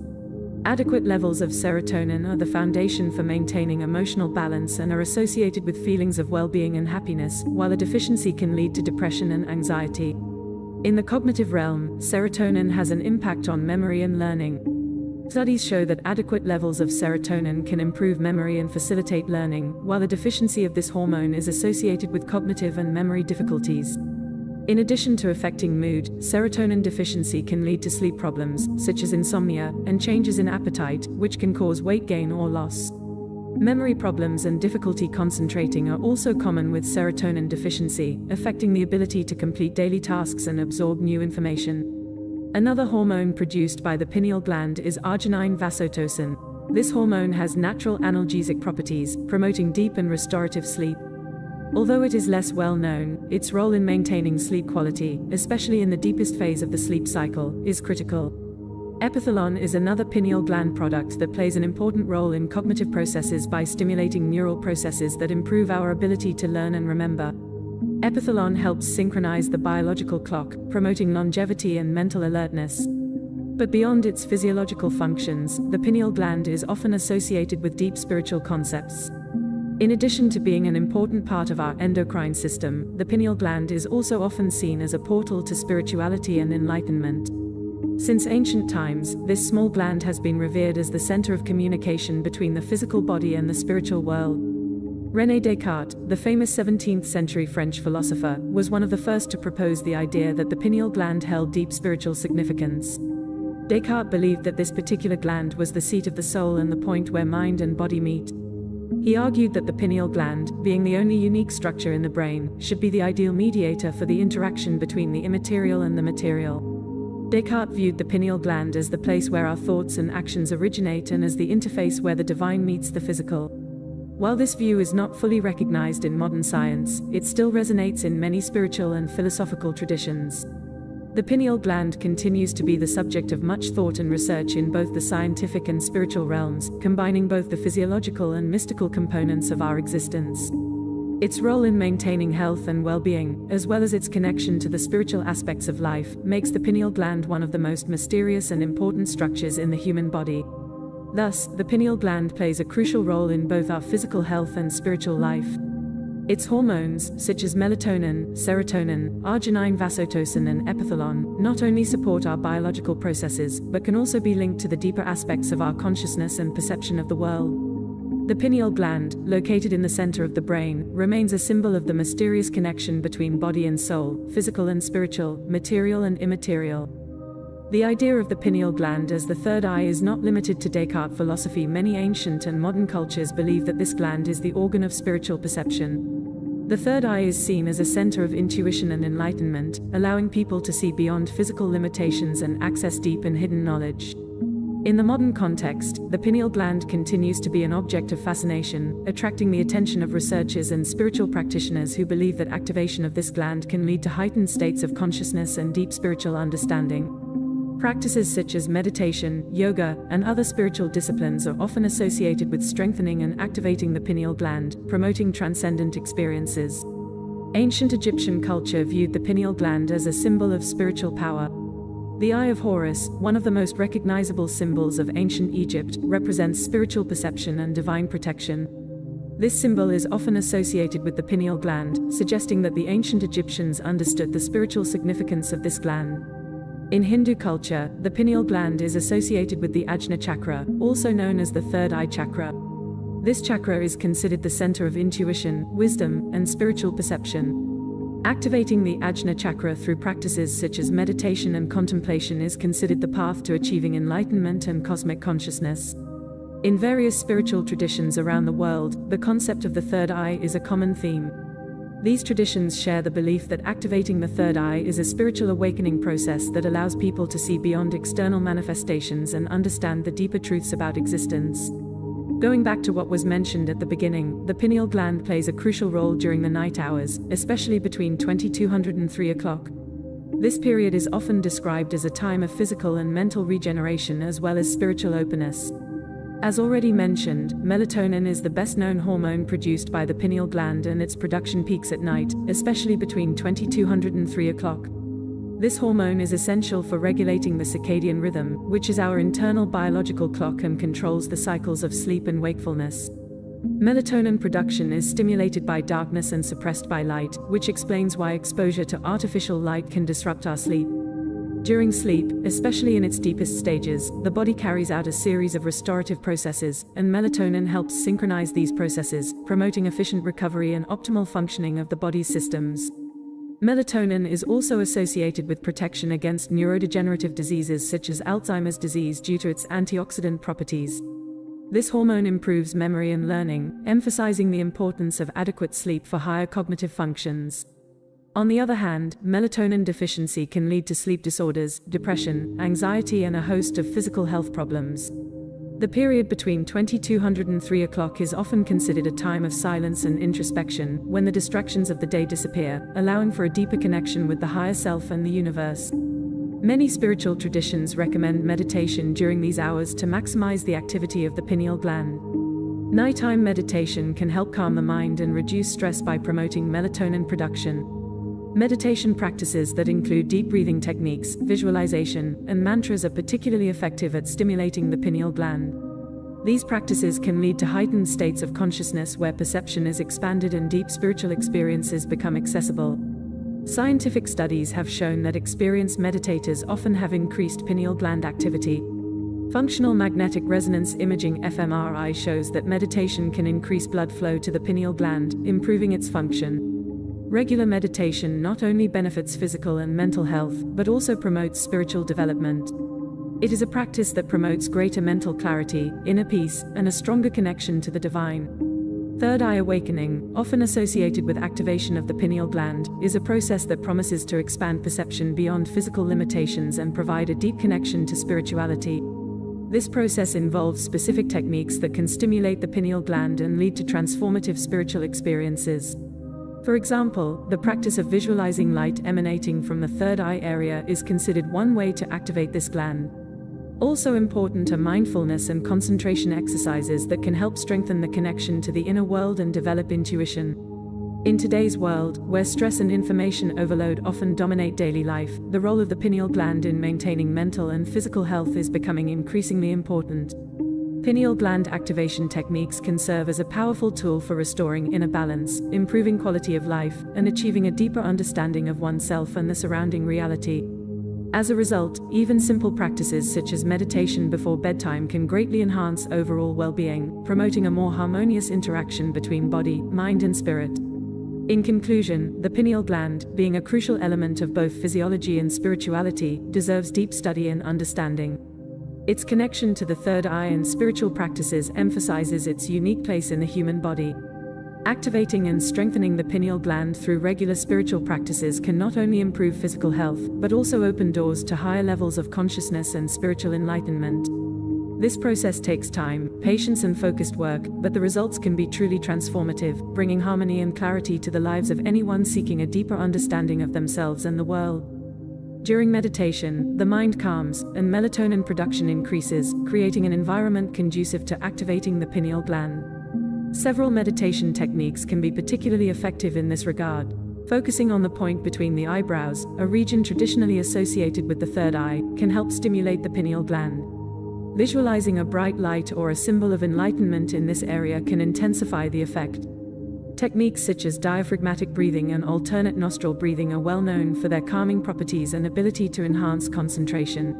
Adequate levels of serotonin are the foundation for maintaining emotional balance and are associated with feelings of well-being and happiness, while a deficiency can lead to depression and anxiety. In the cognitive realm, serotonin has an impact on memory and learning. Studies show that adequate levels of serotonin can improve memory and facilitate learning, while a deficiency of this hormone is associated with cognitive and memory difficulties. In addition to affecting mood, serotonin deficiency can lead to sleep problems, such as insomnia, and changes in appetite, which can cause weight gain or loss. Memory problems and difficulty concentrating are also common with serotonin deficiency, affecting the ability to complete daily tasks and absorb new information. Another hormone produced by the pineal gland is arginine vasopressin. This hormone has natural analgesic properties, promoting deep and restorative sleep. Although it is less well known, its role in maintaining sleep quality, especially in the deepest phase of the sleep cycle, is critical. Epithalon is another pineal gland product that plays an important role in cognitive processes by stimulating neural processes that improve our ability to learn and remember. Epithalon helps synchronize the biological clock, promoting longevity and mental alertness. But beyond its physiological functions, the pineal gland is often associated with deep spiritual concepts. In addition to being an important part of our endocrine system, the pineal gland is also often seen as a portal to spirituality and enlightenment. Since ancient times, this small gland has been revered as the center of communication between the physical body and the spiritual world. René Descartes, the famous 17th-century French philosopher, was one of the first to propose the idea that the pineal gland held deep spiritual significance. Descartes believed that this particular gland was the seat of the soul and the point where mind and body meet. He argued that the pineal gland, being the only unique structure in the brain, should be the ideal mediator for the interaction between the immaterial and the material. Descartes viewed the pineal gland as the place where our thoughts and actions originate and as the interface where the divine meets the physical. While this view is not fully recognized in modern science, it still resonates in many spiritual and philosophical traditions. The pineal gland continues to be the subject of much thought and research in both the scientific and spiritual realms, combining both the physiological and mystical components of our existence. Its role in maintaining health and well-being, as well as its connection to the spiritual aspects of life, makes the pineal gland one of the most mysterious and important structures in the human body. Thus, the pineal gland plays a crucial role in both our physical health and spiritual life. Its hormones, such as melatonin, serotonin, arginine vasopressin, and epithalon, not only support our biological processes, but can also be linked to the deeper aspects of our consciousness and perception of the world. The pineal gland, located in the center of the brain, remains a symbol of the mysterious connection between body and soul, physical and spiritual, material and immaterial. The idea of the pineal gland as the third eye is not limited to Descartes' philosophy. Many ancient and modern cultures believe that this gland is the organ of spiritual perception. The third eye is seen as a center of intuition and enlightenment, allowing people to see beyond physical limitations and access deep and hidden knowledge. In the modern context, the pineal gland continues to be an object of fascination, attracting the attention of researchers and spiritual practitioners who believe that activation of this gland can lead to heightened states of consciousness and deep spiritual understanding. Practices such as meditation, yoga, and other spiritual disciplines are often associated with strengthening and activating the pineal gland, promoting transcendent experiences. Ancient Egyptian culture viewed the pineal gland as a symbol of spiritual power. The Eye of Horus, one of the most recognizable symbols of ancient Egypt, represents spiritual perception and divine protection. This symbol is often associated with the pineal gland, suggesting that the ancient Egyptians understood the spiritual significance of this gland. In Hindu culture, the pineal gland is associated with the Ajna chakra, also known as the third eye chakra. This chakra is considered the center of intuition, wisdom, and spiritual perception. Activating the Ajna chakra through practices such as meditation and contemplation is considered the path to achieving enlightenment and cosmic consciousness. In various spiritual traditions around the world, the concept of the third eye is a common theme. These traditions share the belief that activating the third eye is a spiritual awakening process that allows people to see beyond external manifestations and understand the deeper truths about existence. Going back to what was mentioned at the beginning, the pineal gland plays a crucial role during the night hours, especially between 2200 and 3 o'clock. This period is often described as a time of physical and mental regeneration as well as spiritual openness. As already mentioned, melatonin is the best-known hormone produced by the pineal gland, and its production peaks at night, especially between 2200 and 3 o'clock. This hormone is essential for regulating the circadian rhythm, which is our internal biological clock and controls the cycles of sleep and wakefulness. Melatonin production is stimulated by darkness and suppressed by light, which explains why exposure to artificial light can disrupt our sleep. During sleep, especially in its deepest stages, the body carries out a series of restorative processes, and melatonin helps synchronize these processes, promoting efficient recovery and optimal functioning of the body's systems. Melatonin is also associated with protection against neurodegenerative diseases such as Alzheimer's disease due to its antioxidant properties. This hormone improves memory and learning, emphasizing the importance of adequate sleep for higher cognitive functions. On the other hand, melatonin deficiency can lead to sleep disorders, depression, anxiety, and a host of physical health problems. The period between 2200 and 3 o'clock is often considered a time of silence and introspection, when the distractions of the day disappear, allowing for a deeper connection with the higher self and the universe. Many spiritual traditions recommend meditation during these hours to maximize the activity of the pineal gland. Nighttime meditation can help calm the mind and reduce stress by promoting melatonin production. Meditation practices that include deep breathing techniques, visualization, and mantras are particularly effective at stimulating the pineal gland. These practices can lead to heightened states of consciousness where perception is expanded and deep spiritual experiences become accessible. Scientific studies have shown that experienced meditators often have increased pineal gland activity. Functional magnetic resonance imaging (fMRI) shows that meditation can increase blood flow to the pineal gland, improving its function. Regular meditation not only benefits physical and mental health, but also promotes spiritual development. It is a practice that promotes greater mental clarity, inner peace, and a stronger connection to the divine. Third eye awakening, often associated with activation of the pineal gland, is a process that promises to expand perception beyond physical limitations and provide a deep connection to spirituality. This process involves specific techniques that can stimulate the pineal gland and lead to transformative spiritual experiences. For example, the practice of visualizing light emanating from the third eye area is considered one way to activate this gland. Also important are mindfulness and concentration exercises that can help strengthen the connection to the inner world and develop intuition. In today's world, where stress and information overload often dominate daily life, the role of the pineal gland in maintaining mental and physical health is becoming increasingly important. Pineal gland activation techniques can serve as a powerful tool for restoring inner balance, improving quality of life, and achieving a deeper understanding of oneself and the surrounding reality. As a result, even simple practices such as meditation before bedtime can greatly enhance overall well-being, promoting a more harmonious interaction between body, mind, and spirit. In conclusion, the pineal gland, being a crucial element of both physiology and spirituality, deserves deep study and understanding. Its connection to the third eye and spiritual practices emphasizes its unique place in the human body. Activating and strengthening the pineal gland through regular spiritual practices can not only improve physical health, but also open doors to higher levels of consciousness and spiritual enlightenment. This process takes time, patience, and focused work, but the results can be truly transformative, bringing harmony and clarity to the lives of anyone seeking a deeper understanding of themselves and the world. During meditation, the mind calms, and melatonin production increases, creating an environment conducive to activating the pineal gland. Several meditation techniques can be particularly effective in this regard. Focusing on the point between the eyebrows, a region traditionally associated with the third eye, can help stimulate the pineal gland. Visualizing a bright light or a symbol of enlightenment in this area can intensify the effect. Techniques such as diaphragmatic breathing and alternate nostril breathing are well known for their calming properties and ability to enhance concentration.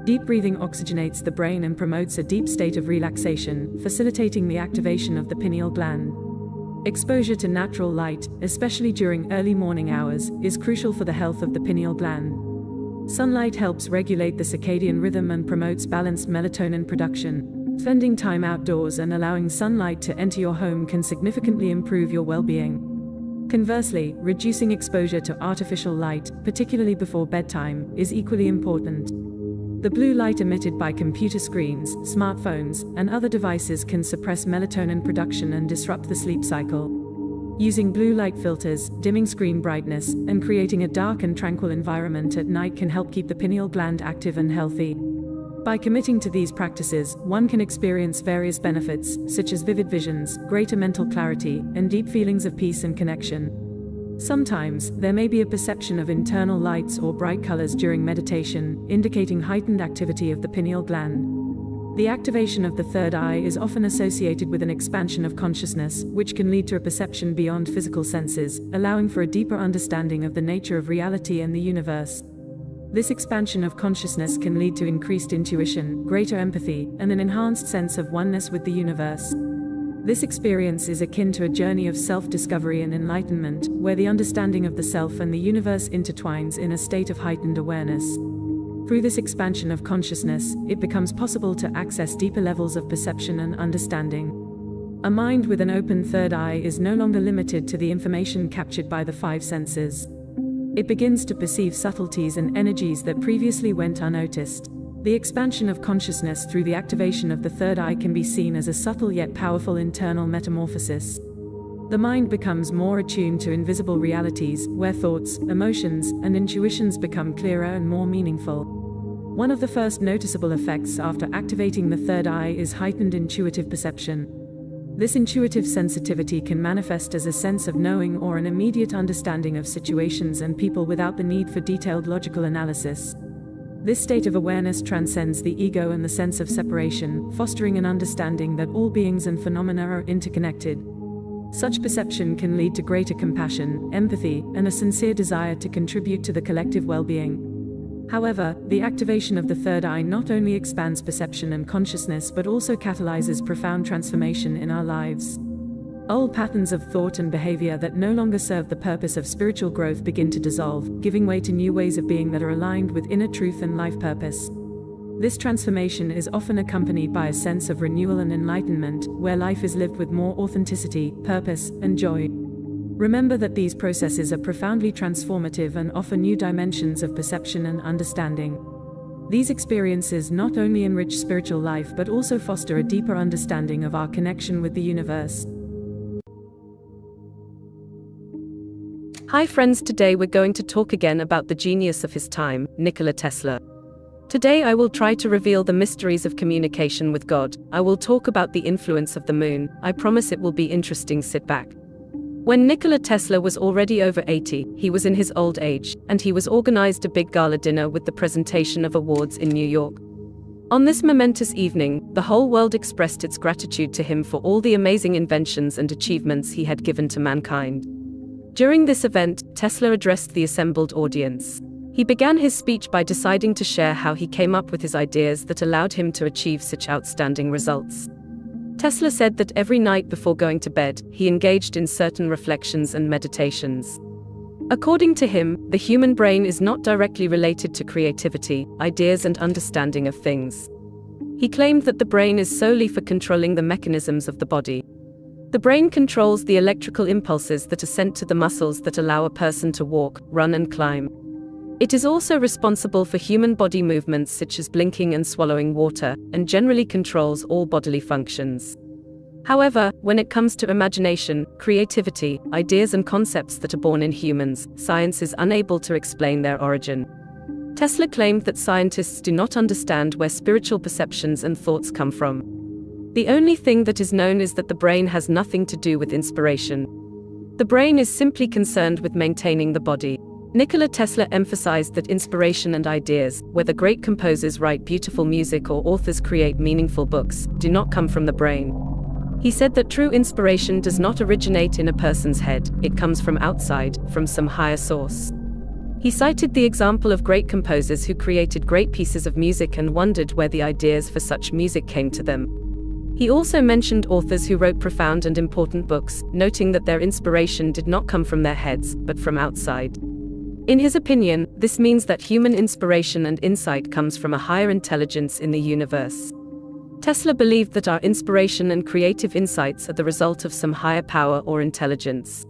Deep breathing oxygenates the brain and promotes a deep state of relaxation, facilitating the activation of the pineal gland. Exposure to natural light, especially during early morning hours, is crucial for the health of the pineal gland. Sunlight helps regulate the circadian rhythm and promotes balanced melatonin production. Spending time outdoors and allowing sunlight to enter your home can significantly improve your well-being. Conversely, reducing exposure to artificial light, particularly before bedtime, is equally important. The blue light emitted by computer screens, smartphones, and other devices can suppress melatonin production and disrupt the sleep cycle. Using blue light filters, dimming screen brightness, and creating a dark and tranquil environment at night can help keep the pineal gland active and healthy. By committing to these practices, one can experience various benefits, such as vivid visions, greater mental clarity, and deep feelings of peace and connection. Sometimes, there may be a perception of internal lights or bright colors during meditation, indicating heightened activity of the pineal gland. The activation of the third eye is often associated with an expansion of consciousness, which can lead to a perception beyond physical senses, allowing for a deeper understanding of the nature of reality and the universe. This expansion of consciousness can lead to increased intuition, greater empathy, and an enhanced sense of oneness with the universe. This experience is akin to a journey of self-discovery and enlightenment, where the understanding of the self and the universe intertwines in a state of heightened awareness. Through this expansion of consciousness, it becomes possible to access deeper levels of perception and understanding. A mind with an open third eye is no longer limited to the information captured by the five senses. It begins to perceive subtleties and energies that previously went unnoticed. The expansion of consciousness through the activation of the third eye can be seen as a subtle yet powerful internal metamorphosis. The mind becomes more attuned to invisible realities, where thoughts, emotions, and intuitions become clearer and more meaningful. One of the first noticeable effects after activating the third eye is heightened intuitive perception. This intuitive sensitivity can manifest as a sense of knowing or an immediate understanding of situations and people without the need for detailed logical analysis. This state of awareness transcends the ego and the sense of separation, fostering an understanding that all beings and phenomena are interconnected. Such perception can lead to greater compassion, empathy, and a sincere desire to contribute to the collective well-being. However, the activation of the third eye not only expands perception and consciousness but also catalyzes profound transformation in our lives. Old patterns of thought and behavior that no longer serve the purpose of spiritual growth begin to dissolve, giving way to new ways of being that are aligned with inner truth and life purpose. This transformation is often accompanied by a sense of renewal and enlightenment, where life is lived with more authenticity, purpose, and joy. Remember that these processes are profoundly transformative and offer new dimensions of perception and understanding. These experiences not only enrich spiritual life but also foster a deeper understanding of our connection with the universe. Hi friends, today we're going to talk again about the genius of his time, Nikola Tesla. Today I will try to reveal the mysteries of communication with God. I will talk about the influence of the moon. I promise it will be interesting. Sit back. When Nikola Tesla was already over 80, he was in his old age, and he was organized a big gala dinner with the presentation of awards in New York. On this momentous evening, the whole world expressed its gratitude to him for all the amazing inventions and achievements he had given to mankind. During this event, Tesla addressed the assembled audience. He began his speech by deciding to share how he came up with his ideas that allowed him to achieve such outstanding results. Tesla said that every night before going to bed, he engaged in certain reflections and meditations. According to him, the human brain is not directly related to creativity, ideas, and understanding of things. He claimed that the brain is solely for controlling the mechanisms of the body. The brain controls the electrical impulses that are sent to the muscles that allow a person to walk, run, and climb. It is also responsible for human body movements such as blinking and swallowing water, and generally controls all bodily functions. However, when it comes to imagination, creativity, ideas and concepts that are born in humans, science is unable to explain their origin. Tesla claimed that scientists do not understand where spiritual perceptions and thoughts come from. The only thing that is known is that the brain has nothing to do with inspiration. The brain is simply concerned with maintaining the body. Nikola Tesla emphasized that inspiration and ideas, whether great composers write beautiful music or authors create meaningful books, do not come from the brain. He said that true inspiration does not originate in a person's head, it comes from outside, from some higher source. He cited the example of great composers who created great pieces of music and wondered where the ideas for such music came to them. He also mentioned authors who wrote profound and important books, noting that their inspiration did not come from their heads, but from outside. In his opinion, this means that human inspiration and insight comes from a higher intelligence in the universe. Tesla believed that our inspiration and creative insights are the result of some higher power or intelligence.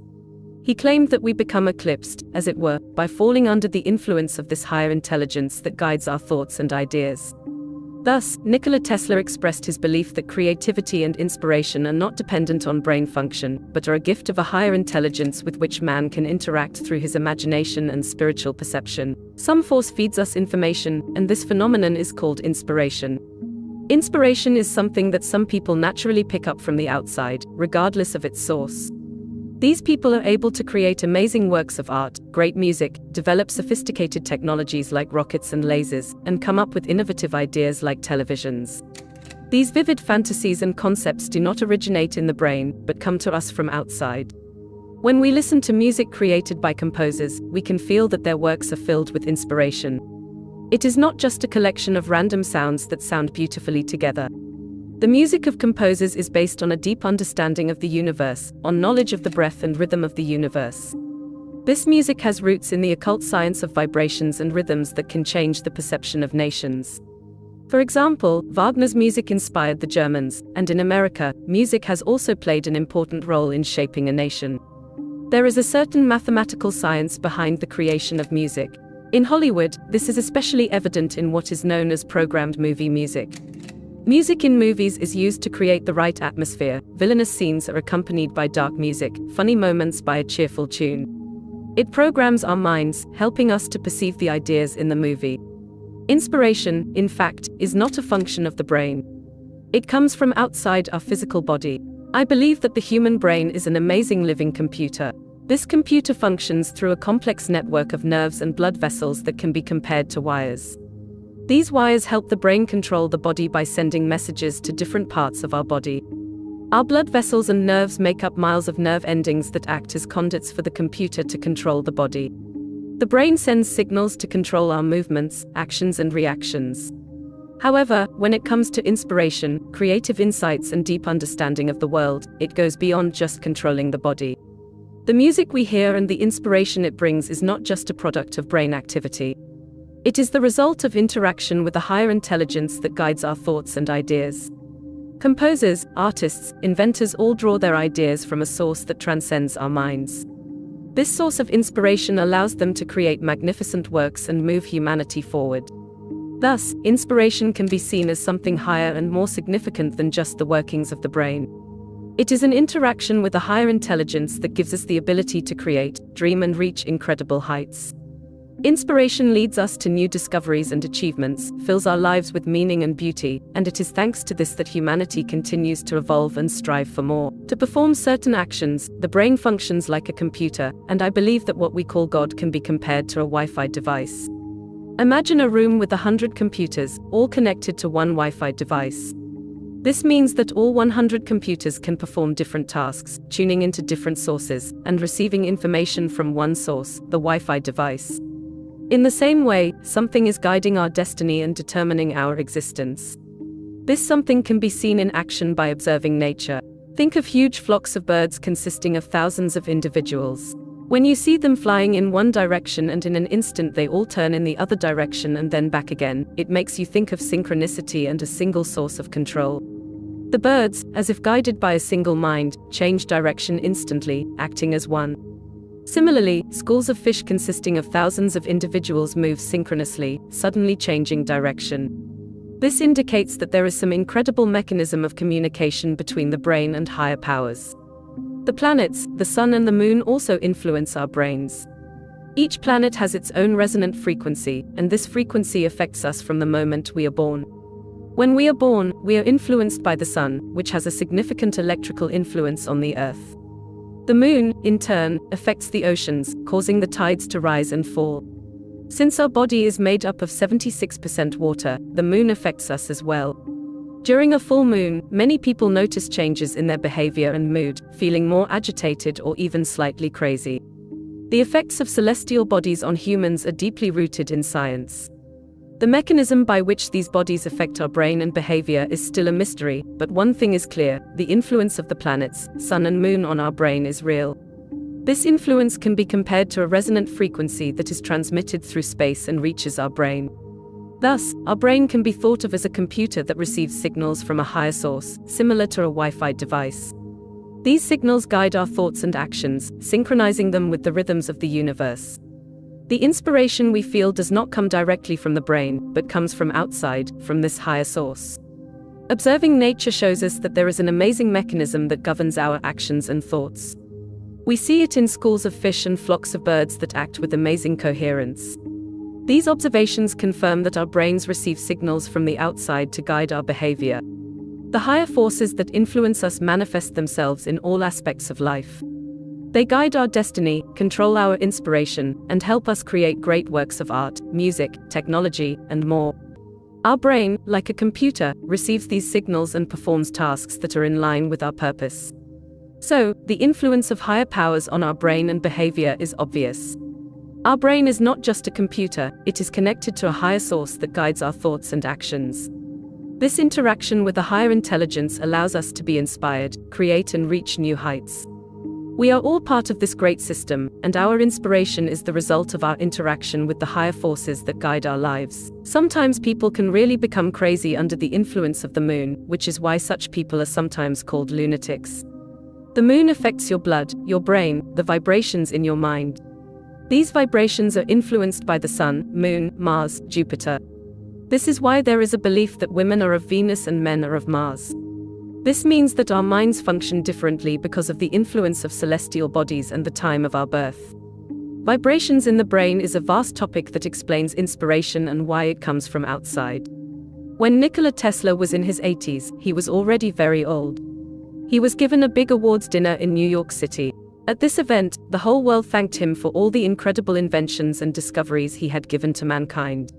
He claimed that we become eclipsed, as it were, by falling under the influence of this higher intelligence that guides our thoughts and ideas. Thus, Nikola Tesla expressed his belief that creativity and inspiration are not dependent on brain function, but are a gift of a higher intelligence with which man can interact through his imagination and spiritual perception. Some force feeds us information, and this phenomenon is called inspiration. Inspiration is something that some people naturally pick up from the outside, regardless of its source. These people are able to create amazing works of art, great music, develop sophisticated technologies like rockets and lasers, and come up with innovative ideas like televisions. These vivid fantasies and concepts do not originate in the brain, but come to us from outside. When we listen to music created by composers, we can feel that their works are filled with inspiration. It is not just a collection of random sounds that sound beautifully together. The music of composers is based on a deep understanding of the universe, on knowledge of the breath and rhythm of the universe. This music has roots in the occult science of vibrations and rhythms that can change the perception of nations. For example, Wagner's music inspired the Germans, and in America, music has also played an important role in shaping a nation. There is a certain mathematical science behind the creation of music. In Hollywood, this is especially evident in what is known as programmed movie music. Music in movies is used to create the right atmosphere. Villainous scenes are accompanied by dark music, funny moments by a cheerful tune. It programs our minds, helping us to perceive the ideas in the movie. Inspiration, in fact, is not a function of the brain. It comes from outside our physical body. I believe that the human brain is an amazing living computer. This computer functions through a complex network of nerves and blood vessels that can be compared to wires. These wires help the brain control the body by sending messages to different parts of our body. Our blood vessels and nerves make up miles of nerve endings that act as conduits for the computer to control the body. The brain sends signals to control our movements, actions, and reactions. However, when it comes to inspiration, creative insights, and deep understanding of the world, it goes beyond just controlling the body. The music we hear and the inspiration it brings is not just a product of brain activity. It is the result of interaction with a higher intelligence that guides our thoughts and ideas. Composers, artists, inventors all draw their ideas from a source that transcends our minds. This source of inspiration allows them to create magnificent works and move humanity forward. Thus, inspiration can be seen as something higher and more significant than just the workings of the brain. It is an interaction with a higher intelligence that gives us the ability to create, dream, and reach incredible heights. Inspiration leads us to new discoveries and achievements, fills our lives with meaning and beauty, and it is thanks to this that humanity continues to evolve and strive for more. To perform certain actions, the brain functions like a computer, and I believe that what we call God can be compared to a Wi-Fi device. Imagine a room with 100 computers, all connected to one Wi-Fi device. This means that all 100 computers can perform different tasks, tuning into different sources, and receiving information from one source, the Wi-Fi device. In the same way, something is guiding our destiny and determining our existence. This something can be seen in action by observing nature. Think of huge flocks of birds consisting of thousands of individuals. When you see them flying in one direction and in an instant they all turn in the other direction and then back again, it makes you think of synchronicity and a single source of control. The birds, as if guided by a single mind, change direction instantly, acting as one. Similarly, schools of fish consisting of thousands of individuals move synchronously, suddenly changing direction. This indicates that there is some incredible mechanism of communication between the brain and higher powers. The planets, the sun and the moon also influence our brains. Each planet has its own resonant frequency, and this frequency affects us from the moment we are born. When we are born, we are influenced by the sun, which has a significant electrical influence on the Earth. The moon, in turn, affects the oceans, causing the tides to rise and fall. Since our body is made up of 76% water, the moon affects us as well. During a full moon, many people notice changes in their behavior and mood, feeling more agitated or even slightly crazy. The effects of celestial bodies on humans are deeply rooted in science. The mechanism by which these bodies affect our brain and behavior is still a mystery, but one thing is clear: the influence of the planets, sun and moon on our brain is real. This influence can be compared to a resonant frequency that is transmitted through space and reaches our brain. Thus, our brain can be thought of as a computer that receives signals from a higher source, similar to a Wi-Fi device. These signals guide our thoughts and actions, synchronizing them with the rhythms of the universe. The inspiration we feel does not come directly from the brain, but comes from outside, from this higher source. Observing nature shows us that there is an amazing mechanism that governs our actions and thoughts. We see it in schools of fish and flocks of birds that act with amazing coherence. These observations confirm that our brains receive signals from the outside to guide our behavior. The higher forces that influence us manifest themselves in all aspects of life. They guide our destiny, control our inspiration, and help us create great works of art, music, technology, and more. Our brain, like a computer, receives these signals and performs tasks that are in line with our purpose. So, the influence of higher powers on our brain and behavior is obvious. Our brain is not just a computer, it is connected to a higher source that guides our thoughts and actions. This interaction with a higher intelligence allows us to be inspired, create and reach new heights. We are all part of this great system, and our inspiration is the result of our interaction with the higher forces that guide our lives. Sometimes people can really become crazy under the influence of the moon, which is why such people are sometimes called lunatics. The moon affects your blood, your brain, the vibrations in your mind. These vibrations are influenced by the sun, moon, Mars, Jupiter. This is why there is a belief that women are of Venus and men are of Mars. This means that our minds function differently because of the influence of celestial bodies and the time of our birth. Vibrations in the brain is a vast topic that explains inspiration and why it comes from outside. When Nikola Tesla was in his 80s, he was already very old. He was given a big awards dinner in New York City. At this event, the whole world thanked him for all the incredible inventions and discoveries he had given to mankind.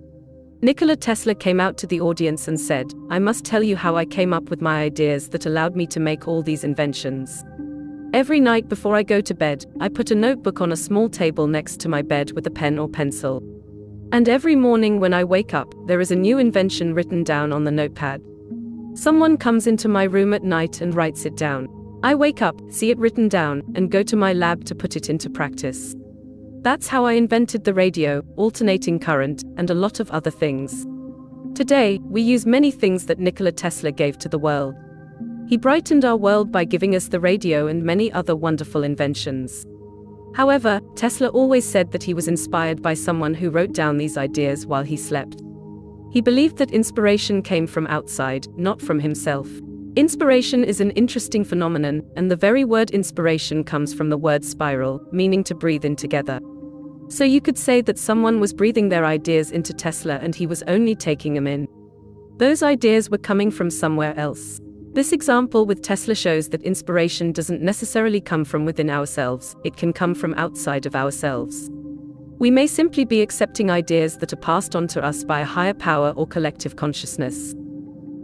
Nikola Tesla came out to the audience and said, "I must tell you how I came up with my ideas that allowed me to make all these inventions. Every night before I go to bed, I put a notebook on a small table next to my bed with a pen or pencil. And every morning when I wake up, there is a new invention written down on the notepad. Someone comes into my room at night and writes it down. I wake up, see it written down, and go to my lab to put it into practice. That's how I invented the radio, alternating current, and a lot of other things." Today, we use many things that Nikola Tesla gave to the world. He brightened our world by giving us the radio and many other wonderful inventions. However, Tesla always said that he was inspired by someone who wrote down these ideas while he slept. He believed that inspiration came from outside, not from himself. Inspiration is an interesting phenomenon, and the very word inspiration comes from the word spiral, meaning to breathe in together. So you could say that someone was breathing their ideas into Tesla and he was only taking them in. Those ideas were coming from somewhere else. This example with Tesla shows that inspiration doesn't necessarily come from within ourselves, it can come from outside of ourselves. We may simply be accepting ideas that are passed on to us by a higher power or collective consciousness.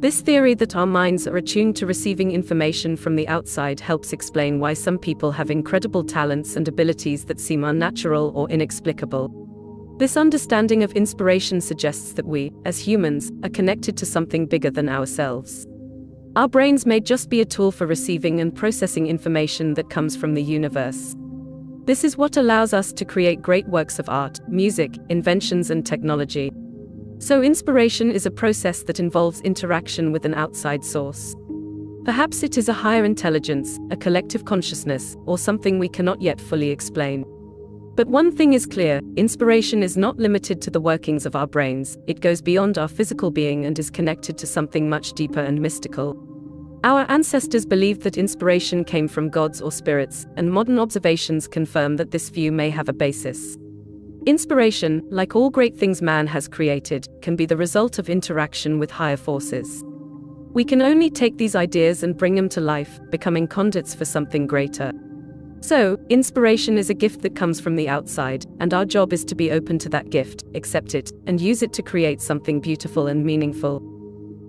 This theory that our minds are attuned to receiving information from the outside helps explain why some people have incredible talents and abilities that seem unnatural or inexplicable. This understanding of inspiration suggests that we, as humans, are connected to something bigger than ourselves. Our brains may just be a tool for receiving and processing information that comes from the universe. This is what allows us to create great works of art, music, inventions and technology. So inspiration is a process that involves interaction with an outside source. Perhaps it is a higher intelligence, a collective consciousness, or something we cannot yet fully explain. But one thing is clear, inspiration is not limited to the workings of our brains, it goes beyond our physical being and is connected to something much deeper and mystical. Our ancestors believed that inspiration came from gods or spirits, and modern observations confirm that this view may have a basis. Inspiration, like all great things man has created, can be the result of interaction with higher forces. We can only take these ideas and bring them to life, becoming conduits for something greater. So, inspiration is a gift that comes from the outside, and our job is to be open to that gift, accept it, and use it to create something beautiful and meaningful.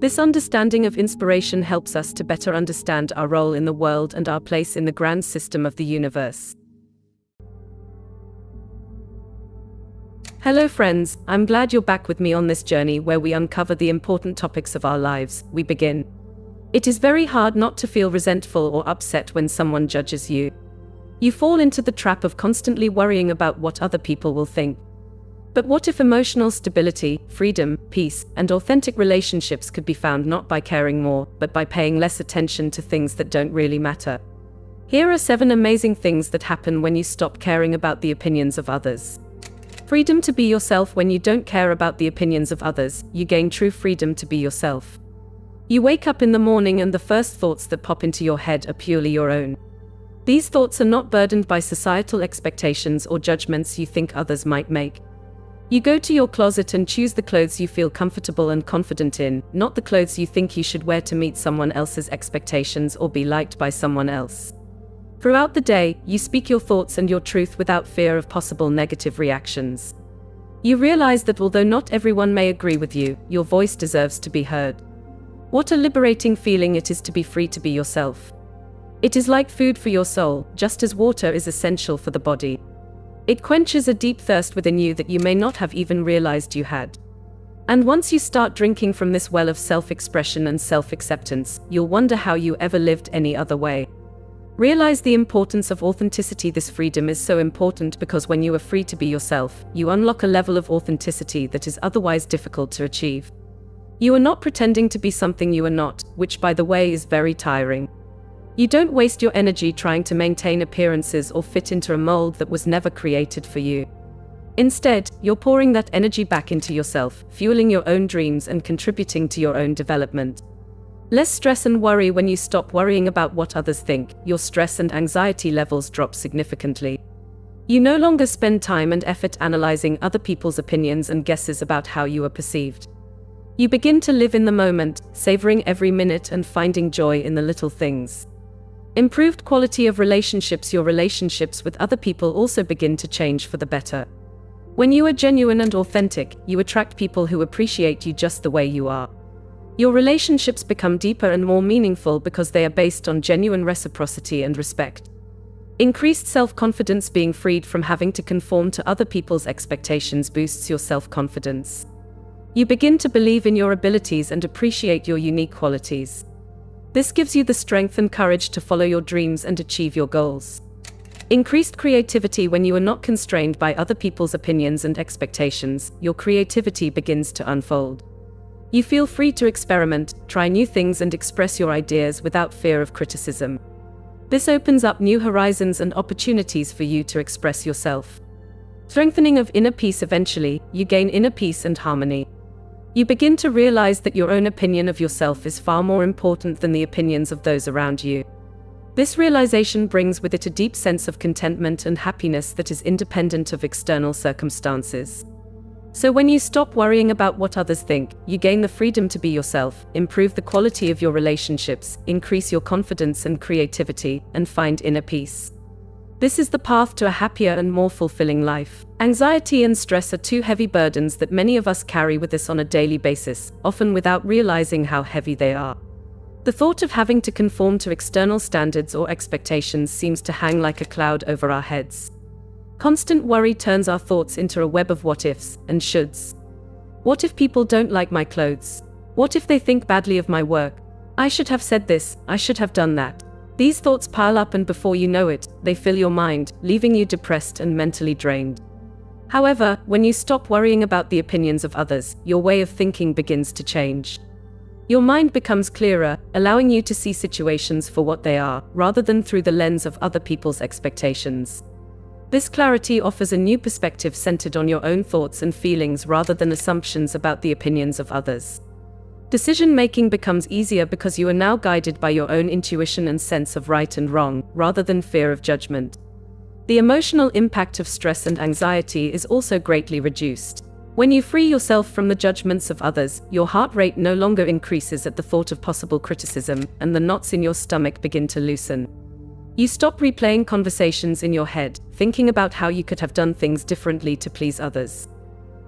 This understanding of inspiration helps us to better understand our role in the world and our place in the grand system of the universe. Hello friends, I'm glad you're back with me on this journey where we uncover the important topics of our lives. We begin. It is very hard not to feel resentful or upset when someone judges you. You fall into the trap of constantly worrying about what other people will think. But what if emotional stability, freedom, peace, and authentic relationships could be found not by caring more, but by paying less attention to things that don't really matter? Here are 7 amazing things that happen when you stop caring about the opinions of others. Freedom to be yourself. When you don't care about the opinions of others, you gain true freedom to be yourself. You wake up in the morning and the first thoughts that pop into your head are purely your own. These thoughts are not burdened by societal expectations or judgments you think others might make. You go to your closet and choose the clothes you feel comfortable and confident in, not the clothes you think you should wear to meet someone else's expectations or be liked by someone else. Throughout the day, you speak your thoughts and your truth without fear of possible negative reactions. You realize that although not everyone may agree with you, your voice deserves to be heard. What a liberating feeling it is to be free to be yourself. It is like food for your soul, just as water is essential for the body. It quenches a deep thirst within you that you may not have even realized you had. And once you start drinking from this well of self-expression and self-acceptance, you'll wonder how you ever lived any other way. Realize the importance of authenticity. This freedom is so important because when you are free to be yourself, you unlock a level of authenticity that is otherwise difficult to achieve. You are not pretending to be something you are not, which by the way is very tiring. You don't waste your energy trying to maintain appearances or fit into a mold that was never created for you. Instead, you're pouring that energy back into yourself, fueling your own dreams and contributing to your own development. Less stress and worry. When you stop worrying about what others think, your stress and anxiety levels drop significantly. You no longer spend time and effort analyzing other people's opinions and guesses about how you are perceived. You begin to live in the moment, savoring every minute and finding joy in the little things. Improved quality of relationships. Your relationships with other people also begin to change for the better. When you are genuine and authentic, you attract people who appreciate you just the way you are. Your relationships become deeper and more meaningful because they are based on genuine reciprocity and respect. Increased self-confidence. Being freed from having to conform to other people's expectations boosts your self-confidence. You begin to believe in your abilities and appreciate your unique qualities. This gives you the strength and courage to follow your dreams and achieve your goals. Increased creativity. When you are not constrained by other people's opinions and expectations, your creativity begins to unfold. You feel free to experiment, try new things and express your ideas without fear of criticism. This opens up new horizons and opportunities for you to express yourself. Strengthening of inner peace. Eventually, you gain inner peace and harmony. You begin to realize that your own opinion of yourself is far more important than the opinions of those around you. This realization brings with it a deep sense of contentment and happiness that is independent of external circumstances. So when you stop worrying about what others think, you gain the freedom to be yourself, improve the quality of your relationships, increase your confidence and creativity, and find inner peace. This is the path to a happier and more fulfilling life. Anxiety and stress are 2 heavy burdens that many of us carry with us on a daily basis, often without realizing how heavy they are. The thought of having to conform to external standards or expectations seems to hang like a cloud over our heads. Constant worry turns our thoughts into a web of what-ifs and shoulds. What if people don't like my clothes? What if they think badly of my work? I should have said this, I should have done that. These thoughts pile up and before you know it, they fill your mind, leaving you depressed and mentally drained. However, when you stop worrying about the opinions of others, your way of thinking begins to change. Your mind becomes clearer, allowing you to see situations for what they are, rather than through the lens of other people's expectations. This clarity offers a new perspective centered on your own thoughts and feelings rather than assumptions about the opinions of others. Decision-making becomes easier because you are now guided by your own intuition and sense of right and wrong, rather than fear of judgment. The emotional impact of stress and anxiety is also greatly reduced. When you free yourself from the judgments of others, your heart rate no longer increases at the thought of possible criticism, and the knots in your stomach begin to loosen. You stop replaying conversations in your head, thinking about how you could have done things differently to please others.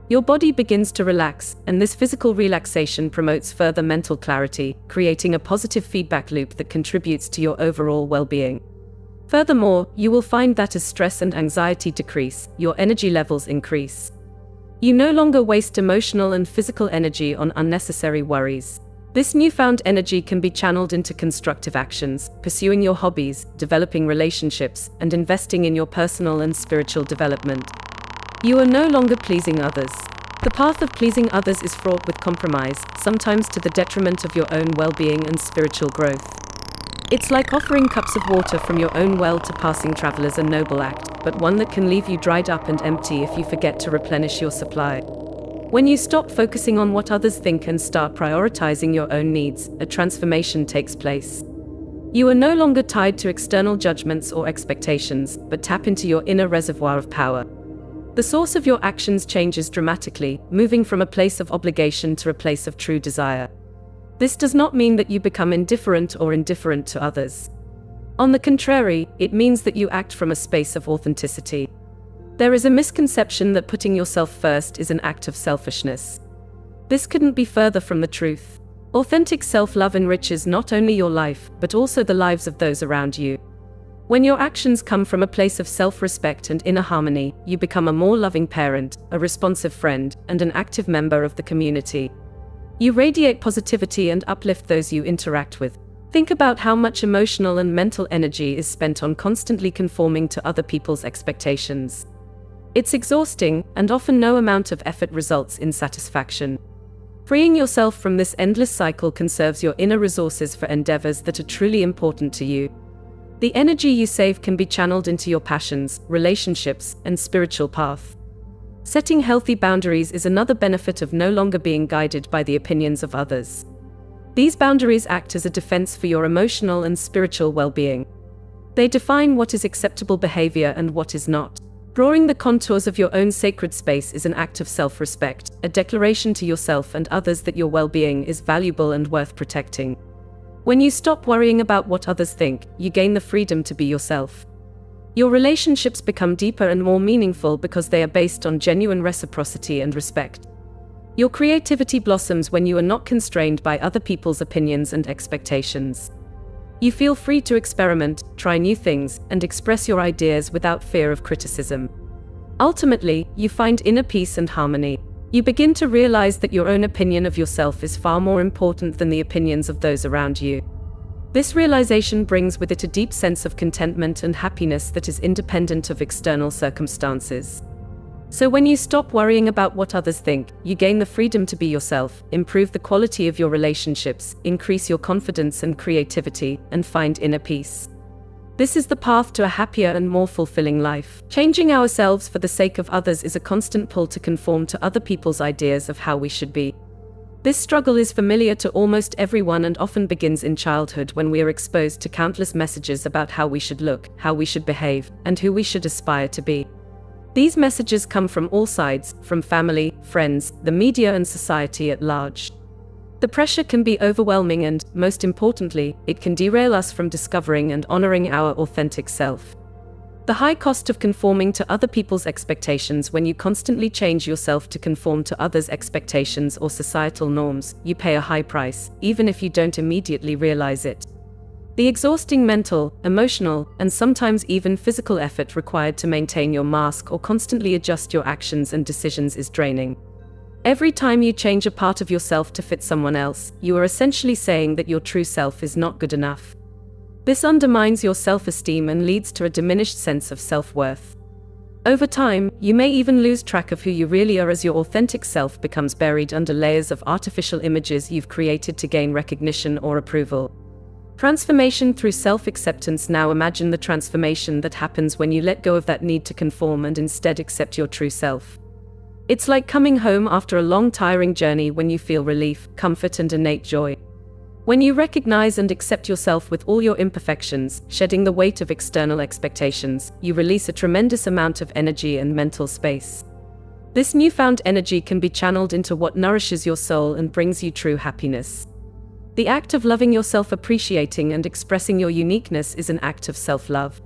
Your body begins to relax, and this physical relaxation promotes further mental clarity, creating a positive feedback loop that contributes to your overall well-being. Furthermore, you will find that as stress and anxiety decrease, your energy levels increase. You no longer waste emotional and physical energy on unnecessary worries. This newfound energy can be channeled into constructive actions, pursuing your hobbies, developing relationships, and investing in your personal and spiritual development. You are no longer pleasing others. The path of pleasing others is fraught with compromise, sometimes to the detriment of your own well-being and spiritual growth. It's like offering cups of water from your own well to passing travelers, a noble act, but one that can leave you dried up and empty if you forget to replenish your supply. When you stop focusing on what others think and start prioritizing your own needs, a transformation takes place. You are no longer tied to external judgments or expectations, but tap into your inner reservoir of power. The source of your actions changes dramatically, moving from a place of obligation to a place of true desire. This does not mean that you become indifferent or indifferent to others. On the contrary, it means that you act from a space of authenticity. There is a misconception that putting yourself first is an act of selfishness. This couldn't be further from the truth. Authentic self-love enriches not only your life, but also the lives of those around you. When your actions come from a place of self-respect and inner harmony, you become a more loving parent, a responsive friend, and an active member of the community. You radiate positivity and uplift those you interact with. Think about how much emotional and mental energy is spent on constantly conforming to other people's expectations. It's exhausting, and often no amount of effort results in satisfaction. Freeing yourself from this endless cycle conserves your inner resources for endeavors that are truly important to you. The energy you save can be channeled into your passions, relationships, and spiritual path. Setting healthy boundaries is another benefit of no longer being guided by the opinions of others. These boundaries act as a defense for your emotional and spiritual well-being. They define what is acceptable behavior and what is not. Drawing the contours of your own sacred space is an act of self-respect, a declaration to yourself and others that your well-being is valuable and worth protecting. When you stop worrying about what others think, you gain the freedom to be yourself. Your relationships become deeper and more meaningful because they are based on genuine reciprocity and respect. Your creativity blossoms when you are not constrained by other people's opinions and expectations. You feel free to experiment, try new things, and express your ideas without fear of criticism. Ultimately, you find inner peace and harmony. You begin to realize that your own opinion of yourself is far more important than the opinions of those around you. This realization brings with it a deep sense of contentment and happiness that is independent of external circumstances. So when you stop worrying about what others think, you gain the freedom to be yourself, improve the quality of your relationships, increase your confidence and creativity, and find inner peace. This is the path to a happier and more fulfilling life. Changing ourselves for the sake of others is a constant pull to conform to other people's ideas of how we should be. This struggle is familiar to almost everyone and often begins in childhood when we are exposed to countless messages about how we should look, how we should behave, and who we should aspire to be. These messages come from all sides, from family, friends, the media, and society at large. The pressure can be overwhelming and, most importantly, it can derail us from discovering and honoring our authentic self. The high cost of conforming to other people's expectations. When you constantly change yourself to conform to others' expectations or societal norms, you pay a high price, even if you don't immediately realize it. The exhausting mental, emotional, and sometimes even physical effort required to maintain your mask or constantly adjust your actions and decisions is draining. Every time you change a part of yourself to fit someone else, you are essentially saying that your true self is not good enough. This undermines your self-esteem and leads to a diminished sense of self-worth. Over time, you may even lose track of who you really are as your authentic self becomes buried under layers of artificial images you've created to gain recognition or approval. Transformation through self-acceptance. Now imagine the transformation that happens when you let go of that need to conform and instead accept your true self. It's like coming home after a long, tiring journey when you feel relief, comfort, and innate joy. When you recognize and accept yourself with all your imperfections, shedding the weight of external expectations, you release a tremendous amount of energy and mental space. This newfound energy can be channeled into what nourishes your soul and brings you true happiness. The act of loving yourself, appreciating and expressing your uniqueness is an act of self-love.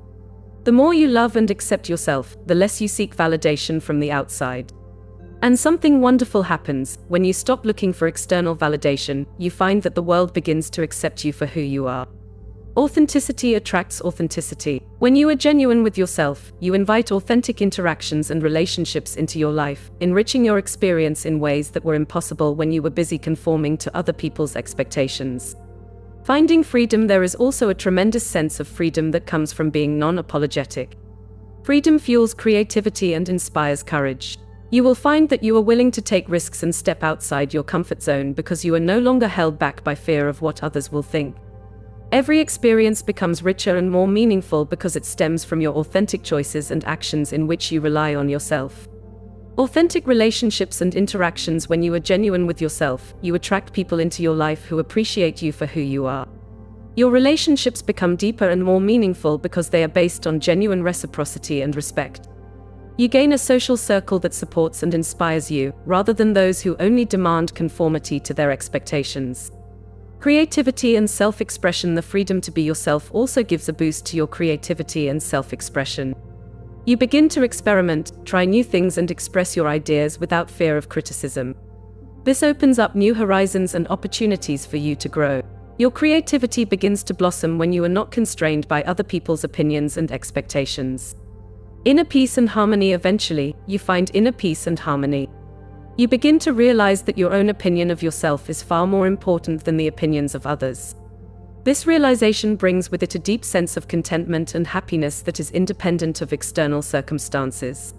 The more you love and accept yourself, the less you seek validation from the outside. And something wonderful happens. When you stop looking for external validation, you find that the world begins to accept you for who you are. Authenticity attracts authenticity. When you are genuine with yourself, you invite authentic interactions and relationships into your life, enriching your experience in ways that were impossible when you were busy conforming to other people's expectations. Finding freedom. There is also a tremendous sense of freedom that comes from being non-apologetic. Freedom fuels creativity and inspires courage. You will find that you are willing to take risks and step outside your comfort zone because you are no longer held back by fear of what others will think. Every experience becomes richer and more meaningful because it stems from your authentic choices and actions in which you rely on yourself. Authentic relationships and interactions. When you are genuine with yourself, you attract people into your life who appreciate you for who you are. Your relationships become deeper and more meaningful because they are based on genuine reciprocity and respect. You gain a social circle that supports and inspires you, rather than those who only demand conformity to their expectations. Creativity and self-expression. The freedom to be yourself also gives a boost to your creativity and self-expression. You begin to experiment, try new things and express your ideas without fear of criticism. This opens up new horizons and opportunities for you to grow. Your creativity begins to blossom when you are not constrained by other people's opinions and expectations. Inner peace and harmony. Eventually, you find inner peace and harmony. You begin to realize that your own opinion of yourself is far more important than the opinions of others. This realization brings with it a deep sense of contentment and happiness that is independent of external circumstances.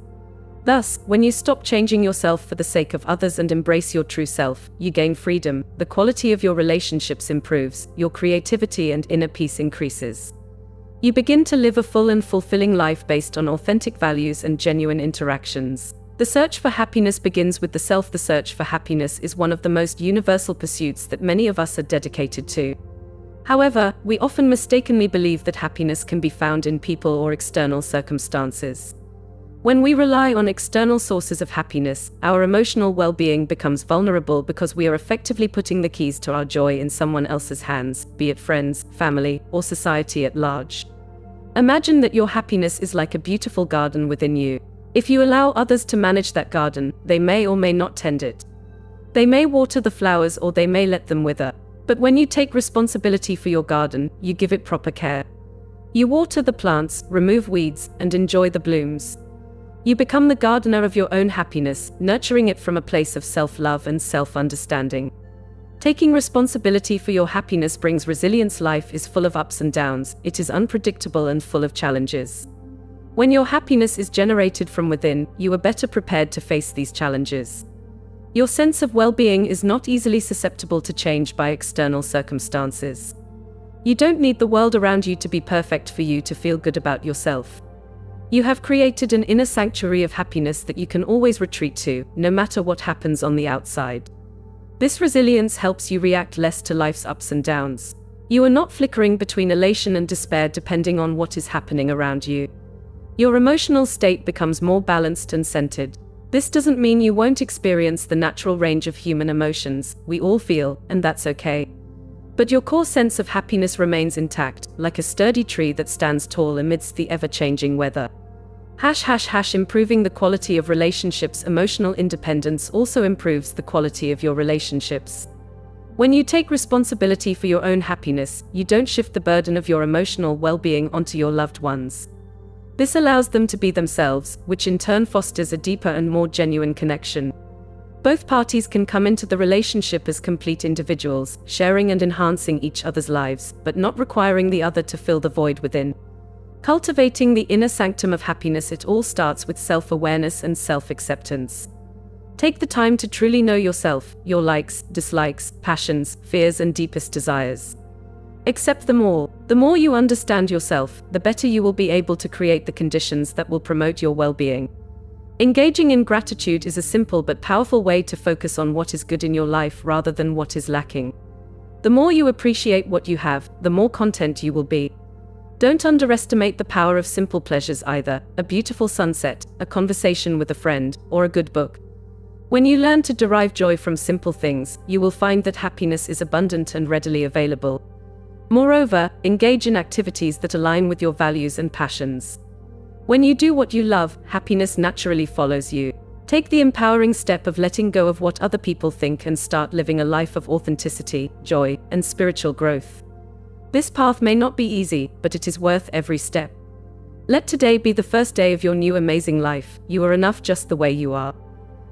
Thus, when you stop changing yourself for the sake of others and embrace your true self, you gain freedom, the quality of your relationships improves, your creativity and inner peace increases. You begin to live a full and fulfilling life based on authentic values and genuine interactions. The search for happiness begins with the self. The search for happiness is one of the most universal pursuits that many of us are dedicated to. However, we often mistakenly believe that happiness can be found in people or external circumstances. When we rely on external sources of happiness, our emotional well-being becomes vulnerable because we are effectively putting the keys to our joy in someone else's hands, be it friends, family, or society at large. Imagine that your happiness is like a beautiful garden within you. If you allow others to manage that garden, they may or may not tend it. They may water the flowers or they may let them wither. But when you take responsibility for your garden, you give it proper care. You water the plants, remove weeds, and enjoy the blooms. You become the gardener of your own happiness, nurturing it from a place of self-love and self-understanding. Taking responsibility for your happiness brings resilience. Life is full of ups and downs, it is unpredictable and full of challenges. When your happiness is generated from within, you are better prepared to face these challenges. Your sense of well-being is not easily susceptible to change by external circumstances. You don't need the world around you to be perfect for you to feel good about yourself. You have created an inner sanctuary of happiness that you can always retreat to, no matter what happens on the outside. This resilience helps you react less to life's ups and downs. You are not flickering between elation and despair depending on what is happening around you. Your emotional state becomes more balanced and centered. This doesn't mean you won't experience the natural range of human emotions. We all feel, and that's okay. But your core sense of happiness remains intact, like a sturdy tree that stands tall amidst the ever-changing weather. Improving the quality of relationships. Emotional independence also improves the quality of your relationships. When you take responsibility for your own happiness, you don't shift the burden of your emotional well-being onto your loved ones. This allows them to be themselves, which in turn fosters a deeper and more genuine connection. Both parties can come into the relationship as complete individuals, sharing and enhancing each other's lives, but not requiring the other to fill the void within. Cultivating the inner sanctum of happiness. It all starts with self-awareness and self-acceptance. Take the time to truly know yourself, your likes, dislikes, passions, fears, and deepest desires. Accept them all. The more you understand yourself, the better you will be able to create the conditions that will promote your well-being. Engaging in gratitude is a simple but powerful way to focus on what is good in your life rather than what is lacking. The more you appreciate what you have, the more content you will be. Don't underestimate the power of simple pleasures either, a beautiful sunset, a conversation with a friend, or a good book. When you learn to derive joy from simple things, you will find that happiness is abundant and readily available. Moreover, engage in activities that align with your values and passions. When you do what you love, happiness naturally follows you. Take the empowering step of letting go of what other people think and start living a life of authenticity, joy, and spiritual growth. This path may not be easy, but it is worth every step. Let today be the first day of your new amazing life. You are enough just the way you are.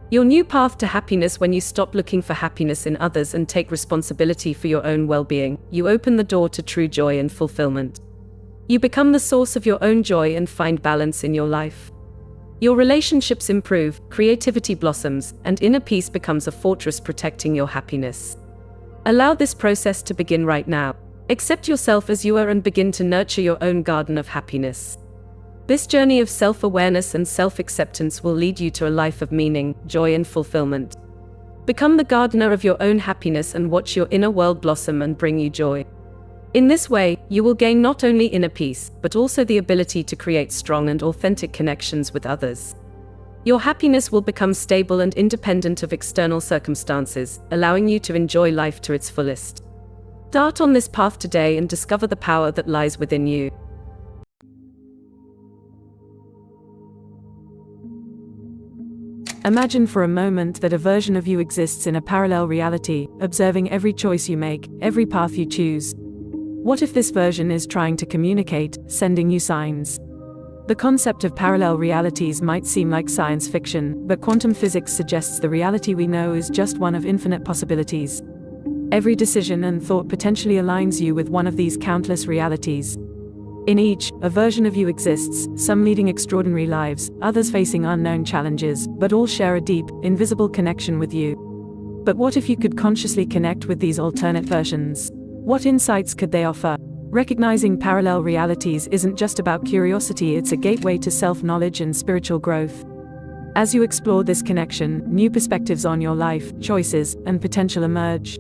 Your new path to happiness. When you stop looking for happiness in others and take responsibility for your own well-being, you open the door to true joy and fulfillment. You become the source of your own joy and find balance in your life. Your relationships improve, creativity blossoms, and inner peace becomes a fortress protecting your happiness. Allow this process to begin right now. Accept yourself as you are and begin to nurture your own garden of happiness. This journey of self-awareness and self-acceptance will lead you to a life of meaning, joy, and fulfillment. Become the gardener of your own happiness and watch your inner world blossom and bring you joy. In this way, you will gain not only inner peace, but also the ability to create strong and authentic connections with others. Your happiness will become stable and independent of external circumstances, allowing you to enjoy life to its fullest. Start on this path today and discover the power that lies within you. Imagine for a moment that a version of you exists in a parallel reality, observing every choice you make, every path you choose. What if this version is trying to communicate, sending you signs? The concept of parallel realities might seem like science fiction, but quantum physics suggests the reality we know is just one of infinite possibilities. Every decision and thought potentially aligns you with one of these countless realities. In each, a version of you exists, some leading extraordinary lives, others facing unknown challenges, but all share a deep, invisible connection with you. But what if you could consciously connect with these alternate versions? What insights could they offer? Recognizing parallel realities isn't just about curiosity, it's a gateway to self-knowledge and spiritual growth. As you explore this connection, new perspectives on your life, choices, and potential emerge.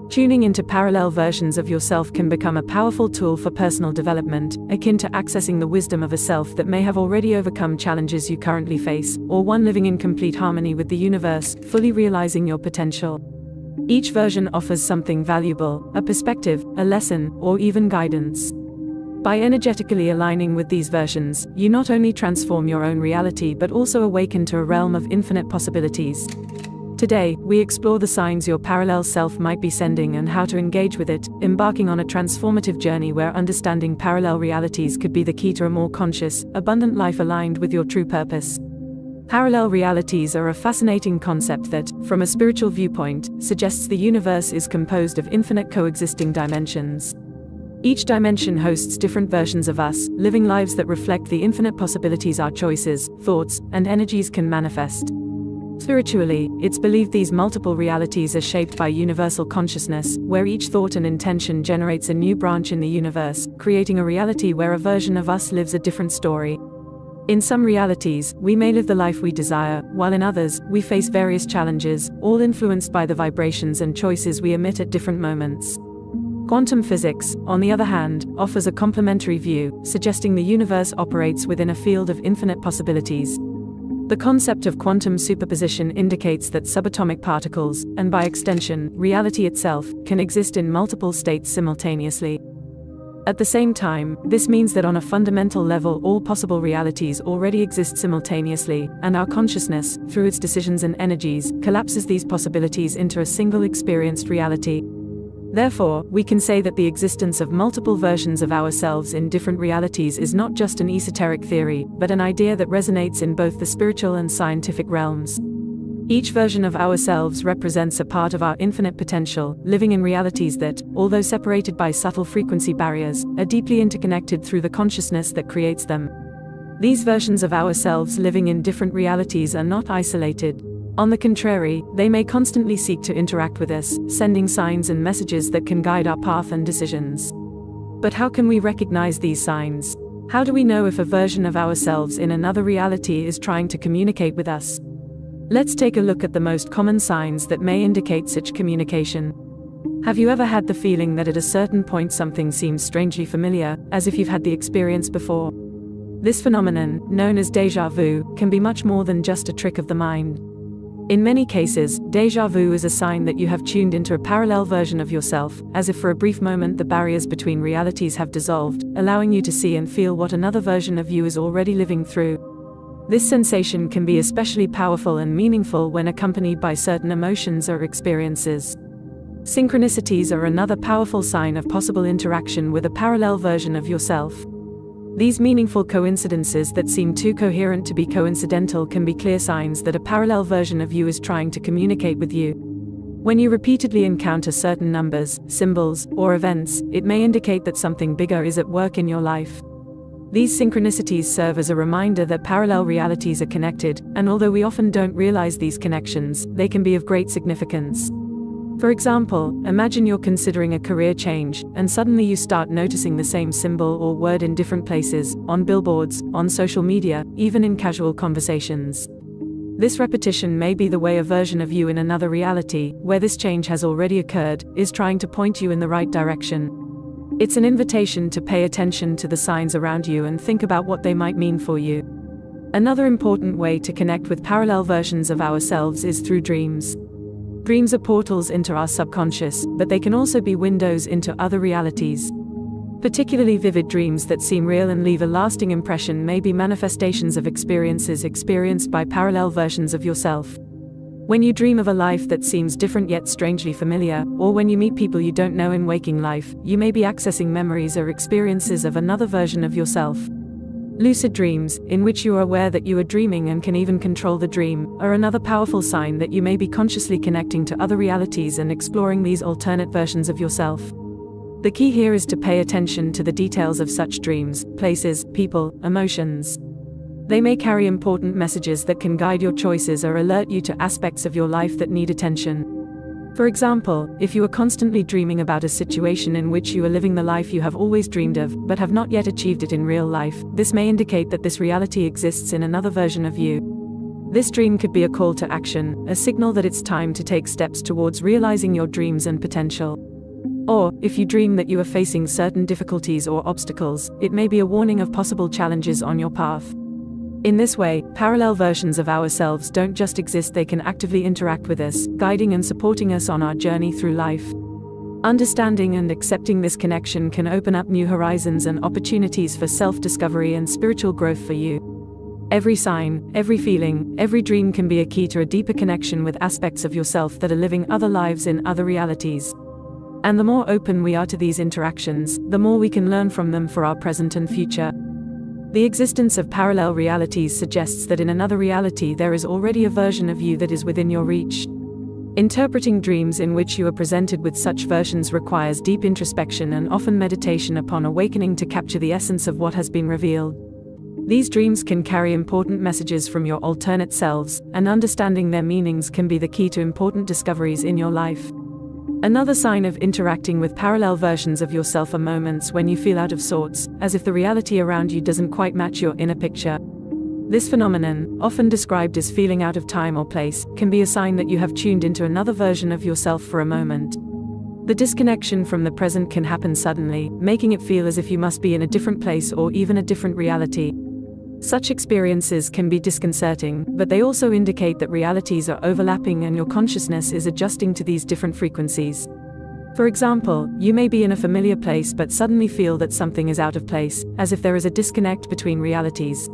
Tuning into parallel versions of yourself can become a powerful tool for personal development, akin to accessing the wisdom of a self that may have already overcome challenges you currently face, or one living in complete harmony with the universe, fully realizing your potential. Each version offers something valuable, a perspective, a lesson, or even guidance. By energetically aligning with these versions, you not only transform your own reality but also awaken to a realm of infinite possibilities. Today, we explore the signs your parallel self might be sending and how to engage with it, embarking on a transformative journey where understanding parallel realities could be the key to a more conscious, abundant life aligned with your true purpose. Parallel realities are a fascinating concept that, from a spiritual viewpoint, suggests the universe is composed of infinite coexisting dimensions. Each dimension hosts different versions of us, living lives that reflect the infinite possibilities our choices, thoughts, and energies can manifest. Spiritually, it's believed these multiple realities are shaped by universal consciousness, where each thought and intention generates a new branch in the universe, creating a reality where a version of us lives a different story. In some realities, we may live the life we desire, while in others, we face various challenges, all influenced by the vibrations and choices we emit at different moments. Quantum physics, on the other hand, offers a complementary view, suggesting the universe operates within a field of infinite possibilities. The concept of quantum superposition indicates that subatomic particles, and by extension, reality itself, can exist in multiple states simultaneously. At the same time, this means that on a fundamental level all possible realities already exist simultaneously, and our consciousness, through its decisions and energies, collapses these possibilities into a single experienced reality. Therefore, we can say that the existence of multiple versions of ourselves in different realities is not just an esoteric theory, but an idea that resonates in both the spiritual and scientific realms. Each version of ourselves represents a part of our infinite potential, living in realities that, although separated by subtle frequency barriers, are deeply interconnected through the consciousness that creates them. These versions of ourselves living in different realities are not isolated. On the contrary, they may constantly seek to interact with us, sending signs and messages that can guide our path and decisions. But how can we recognize these signs? How do we know if a version of ourselves in another reality is trying to communicate with us? Let's take a look at the most common signs that may indicate such communication. Have you ever had the feeling that at a certain point something seems strangely familiar, as if you've had the experience before? This phenomenon, known as déjà vu, can be much more than just a trick of the mind. In many cases, déjà vu is a sign that you have tuned into a parallel version of yourself, as if for a brief moment the barriers between realities have dissolved, allowing you to see and feel what another version of you is already living through. This sensation can be especially powerful and meaningful when accompanied by certain emotions or experiences. Synchronicities are another powerful sign of possible interaction with a parallel version of yourself. These meaningful coincidences that seem too coherent to be coincidental can be clear signs that a parallel version of you is trying to communicate with you. When you repeatedly encounter certain numbers, symbols, or events, it may indicate that something bigger is at work in your life. These synchronicities serve as a reminder that parallel realities are connected, and although we often don't realize these connections, they can be of great significance. For example, imagine you're considering a career change, and suddenly you start noticing the same symbol or word in different places, on billboards, on social media, even in casual conversations. This repetition may be the way a version of you in another reality, where this change has already occurred, is trying to point you in the right direction. It's an invitation to pay attention to the signs around you and think about what they might mean for you. Another important way to connect with parallel versions of ourselves is through dreams. Dreams are portals into our subconscious, but they can also be windows into other realities. Particularly vivid dreams that seem real and leave a lasting impression may be manifestations of experiences experienced by parallel versions of yourself. When you dream of a life that seems different yet strangely familiar, or when you meet people you don't know in waking life, you may be accessing memories or experiences of another version of yourself. Lucid dreams, in which you are aware that you are dreaming and can even control the dream, are another powerful sign that you may be consciously connecting to other realities and exploring these alternate versions of yourself. The key here is to pay attention to the details of such dreams, places, people, emotions. They may carry important messages that can guide your choices or alert you to aspects of your life that need attention. For example, if you are constantly dreaming about a situation in which you are living the life you have always dreamed of, but have not yet achieved it in real life, this may indicate that this reality exists in another version of you. This dream could be a call to action, a signal that it's time to take steps towards realizing your dreams and potential. Or, if you dream that you are facing certain difficulties or obstacles, it may be a warning of possible challenges on your path. In this way, parallel versions of ourselves don't just exist, they can actively interact with us, guiding and supporting us on our journey through life. Understanding and accepting this connection can open up new horizons and opportunities for self-discovery and spiritual growth for you. Every sign, every feeling, every dream can be a key to a deeper connection with aspects of yourself that are living other lives in other realities. And the more open we are to these interactions, the more we can learn from them for our present and future. The existence of parallel realities suggests that in another reality there is already a version of you that is within your reach. Interpreting dreams in which you are presented with such versions requires deep introspection and often meditation upon awakening to capture the essence of what has been revealed. These dreams can carry important messages from your alternate selves, and understanding their meanings can be the key to important discoveries in your life. Another sign of interacting with parallel versions of yourself are moments when you feel out of sorts, as if the reality around you doesn't quite match your inner picture. This phenomenon, often described as feeling out of time or place, can be a sign that you have tuned into another version of yourself for a moment. The disconnection from the present can happen suddenly, making it feel as if you must be in a different place or even a different reality. Such experiences can be disconcerting, but they also indicate that realities are overlapping and your consciousness is adjusting to these different frequencies. For example, you may be in a familiar place but suddenly feel that something is out of place, as if there is a disconnect between realities.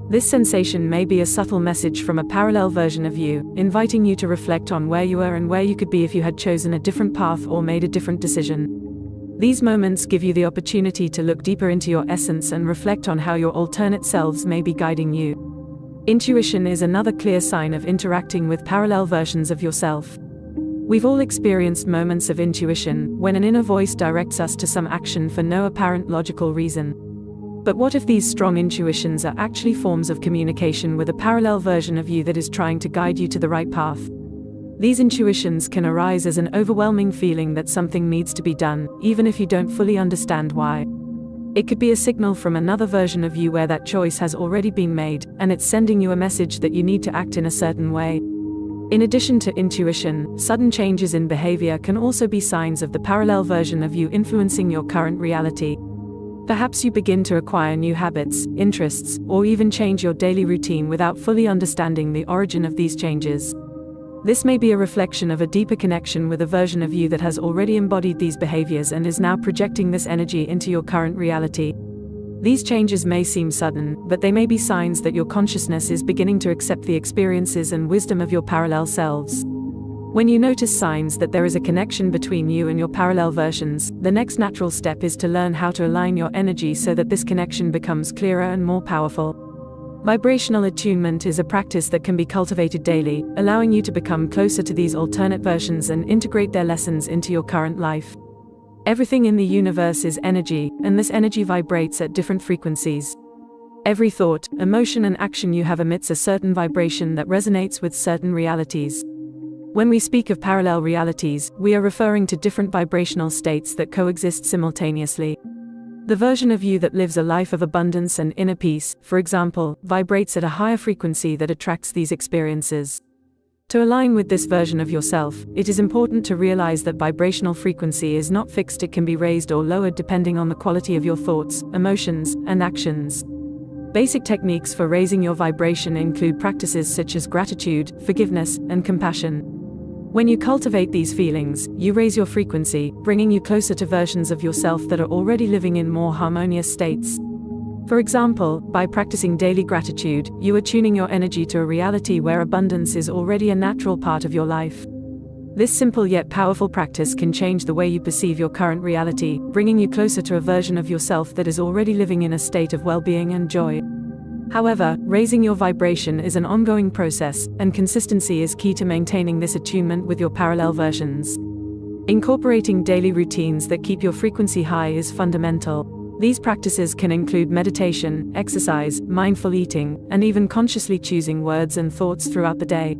This sensation may be a subtle message from a parallel version of you, inviting you to reflect on where you are and where you could be if you had chosen a different path or made a different decision. These moments give you the opportunity to look deeper into your essence and reflect on how your alternate selves may be guiding you. Intuition is another clear sign of interacting with parallel versions of yourself. We've all experienced moments of intuition, when an inner voice directs us to some action for no apparent logical reason. But what if these strong intuitions are actually forms of communication with a parallel version of you that is trying to guide you to the right path? These intuitions can arise as an overwhelming feeling that something needs to be done, even if you don't fully understand why. It could be a signal from another version of you where that choice has already been made, and it's sending you a message that you need to act in a certain way. In addition to intuition, sudden changes in behavior can also be signs of the parallel version of you influencing your current reality. Perhaps you begin to acquire new habits, interests, or even change your daily routine without fully understanding the origin of these changes. This may be a reflection of a deeper connection with a version of you that has already embodied these behaviors and is now projecting this energy into your current reality. These changes may seem sudden, but they may be signs that your consciousness is beginning to accept the experiences and wisdom of your parallel selves. When you notice signs that there is a connection between you and your parallel versions, the next natural step is to learn how to align your energy so that this connection becomes clearer and more powerful. Vibrational attunement is a practice that can be cultivated daily, allowing you to become closer to these alternate versions and integrate their lessons into your current life. Everything in the universe is energy, and this energy vibrates at different frequencies. Every thought, emotion, and action you have emits a certain vibration that resonates with certain realities. When we speak of parallel realities, we are referring to different vibrational states that coexist simultaneously. The version of you that lives a life of abundance and inner peace, for example, vibrates at a higher frequency that attracts these experiences. To align with this version of yourself, it is important to realize that vibrational frequency is not fixed. It can be raised or lowered depending on the quality of your thoughts, emotions, and actions. Basic techniques for raising your vibration include practices such as gratitude, forgiveness, and compassion. When you cultivate these feelings, you raise your frequency, bringing you closer to versions of yourself that are already living in more harmonious states. For example, by practicing daily gratitude, you are tuning your energy to a reality where abundance is already a natural part of your life. This simple yet powerful practice can change the way you perceive your current reality, bringing you closer to a version of yourself that is already living in a state of well-being and joy. However, raising your vibration is an ongoing process, and consistency is key to maintaining this attunement with your parallel versions. Incorporating daily routines that keep your frequency high is fundamental. These practices can include meditation, exercise, mindful eating, and even consciously choosing words and thoughts throughout the day.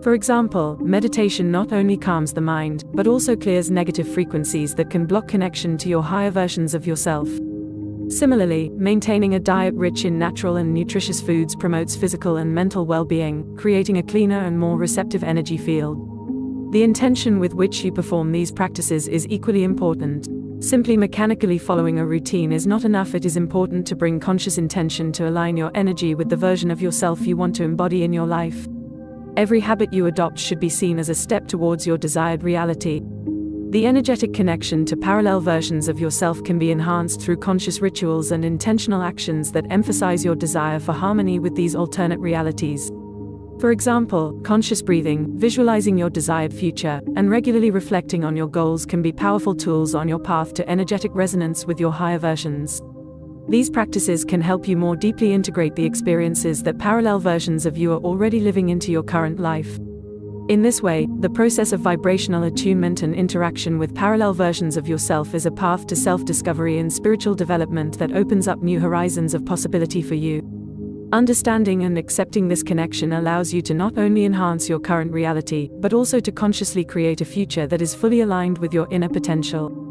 For example, meditation not only calms the mind, but also clears negative frequencies that can block connection to your higher versions of yourself. Similarly, maintaining a diet rich in natural and nutritious foods promotes physical and mental well-being, creating a cleaner and more receptive energy field. The intention with which you perform these practices is equally important. Simply mechanically following a routine is not enough. It is important to bring conscious intention to align your energy with the version of yourself you want to embody in your life. Every habit you adopt should be seen as a step towards your desired reality. The energetic connection to parallel versions of yourself can be enhanced through conscious rituals and intentional actions that emphasize your desire for harmony with these alternate realities. For example, conscious breathing, visualizing your desired future, and regularly reflecting on your goals can be powerful tools on your path to energetic resonance with your higher versions. These practices can help you more deeply integrate the experiences that parallel versions of you are already living into your current life. In this way, the process of vibrational attunement and interaction with parallel versions of yourself is a path to self-discovery and spiritual development that opens up new horizons of possibility for you. Understanding and accepting this connection allows you to not only enhance your current reality, but also to consciously create a future that is fully aligned with your inner potential.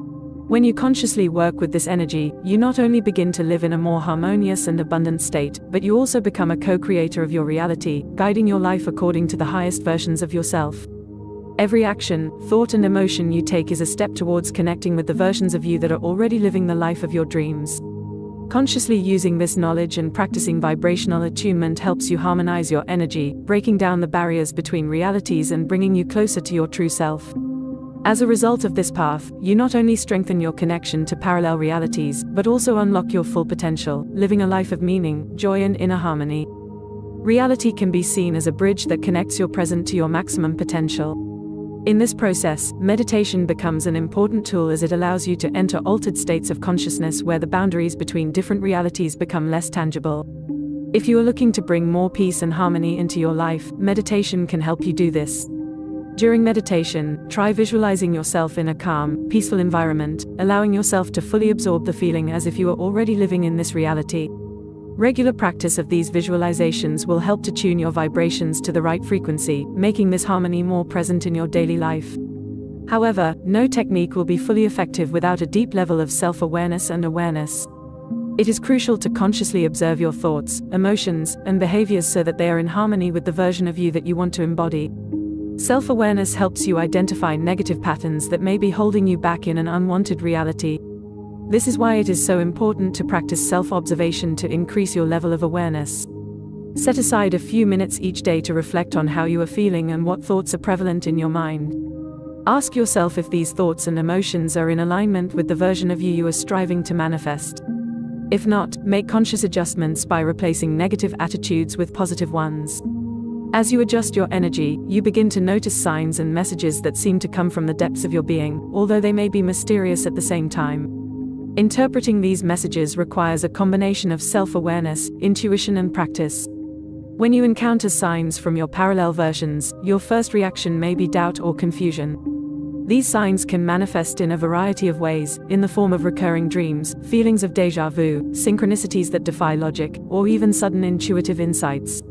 When you consciously work with this energy, you not only begin to live in a more harmonious and abundant state, but you also become a co-creator of your reality, guiding your life according to the highest versions of yourself. Every action, thought, and emotion you take is a step towards connecting with the versions of you that are already living the life of your dreams. Consciously using this knowledge and practicing vibrational attunement helps you harmonize your energy, breaking down the barriers between realities and bringing you closer to your true self. As a result of this path, you not only strengthen your connection to parallel realities, but also unlock your full potential, living a life of meaning, joy, and inner harmony. Reality can be seen as a bridge that connects your present to your maximum potential. In this process, meditation becomes an important tool as it allows you to enter altered states of consciousness where the boundaries between different realities become less tangible. If you are looking to bring more peace and harmony into your life, meditation can help you do this. During meditation, try visualizing yourself in a calm, peaceful environment, allowing yourself to fully absorb the feeling as if you are already living in this reality. Regular practice of these visualizations will help to tune your vibrations to the right frequency, making this harmony more present in your daily life. However, no technique will be fully effective without a deep level of self-awareness and awareness. It is crucial to consciously observe your thoughts, emotions, and behaviors so that they are in harmony with the version of you that you want to embody. Self-awareness helps you identify negative patterns that may be holding you back in an unwanted reality. This is why it is so important to practice self-observation to increase your level of awareness. Set aside a few minutes each day to reflect on how you are feeling and what thoughts are prevalent in your mind. Ask yourself if these thoughts and emotions are in alignment with the version of you are striving to manifest. If not, make conscious adjustments by replacing negative attitudes with positive ones. As you adjust your energy, you begin to notice signs and messages that seem to come from the depths of your being, although they may be mysterious at the same time. Interpreting these messages requires a combination of self-awareness, intuition, and practice. When you encounter signs from your parallel versions, your first reaction may be doubt or confusion. These signs can manifest in a variety of ways, in the form of recurring dreams, feelings of déjà vu, synchronicities that defy logic, or even sudden intuitive insights.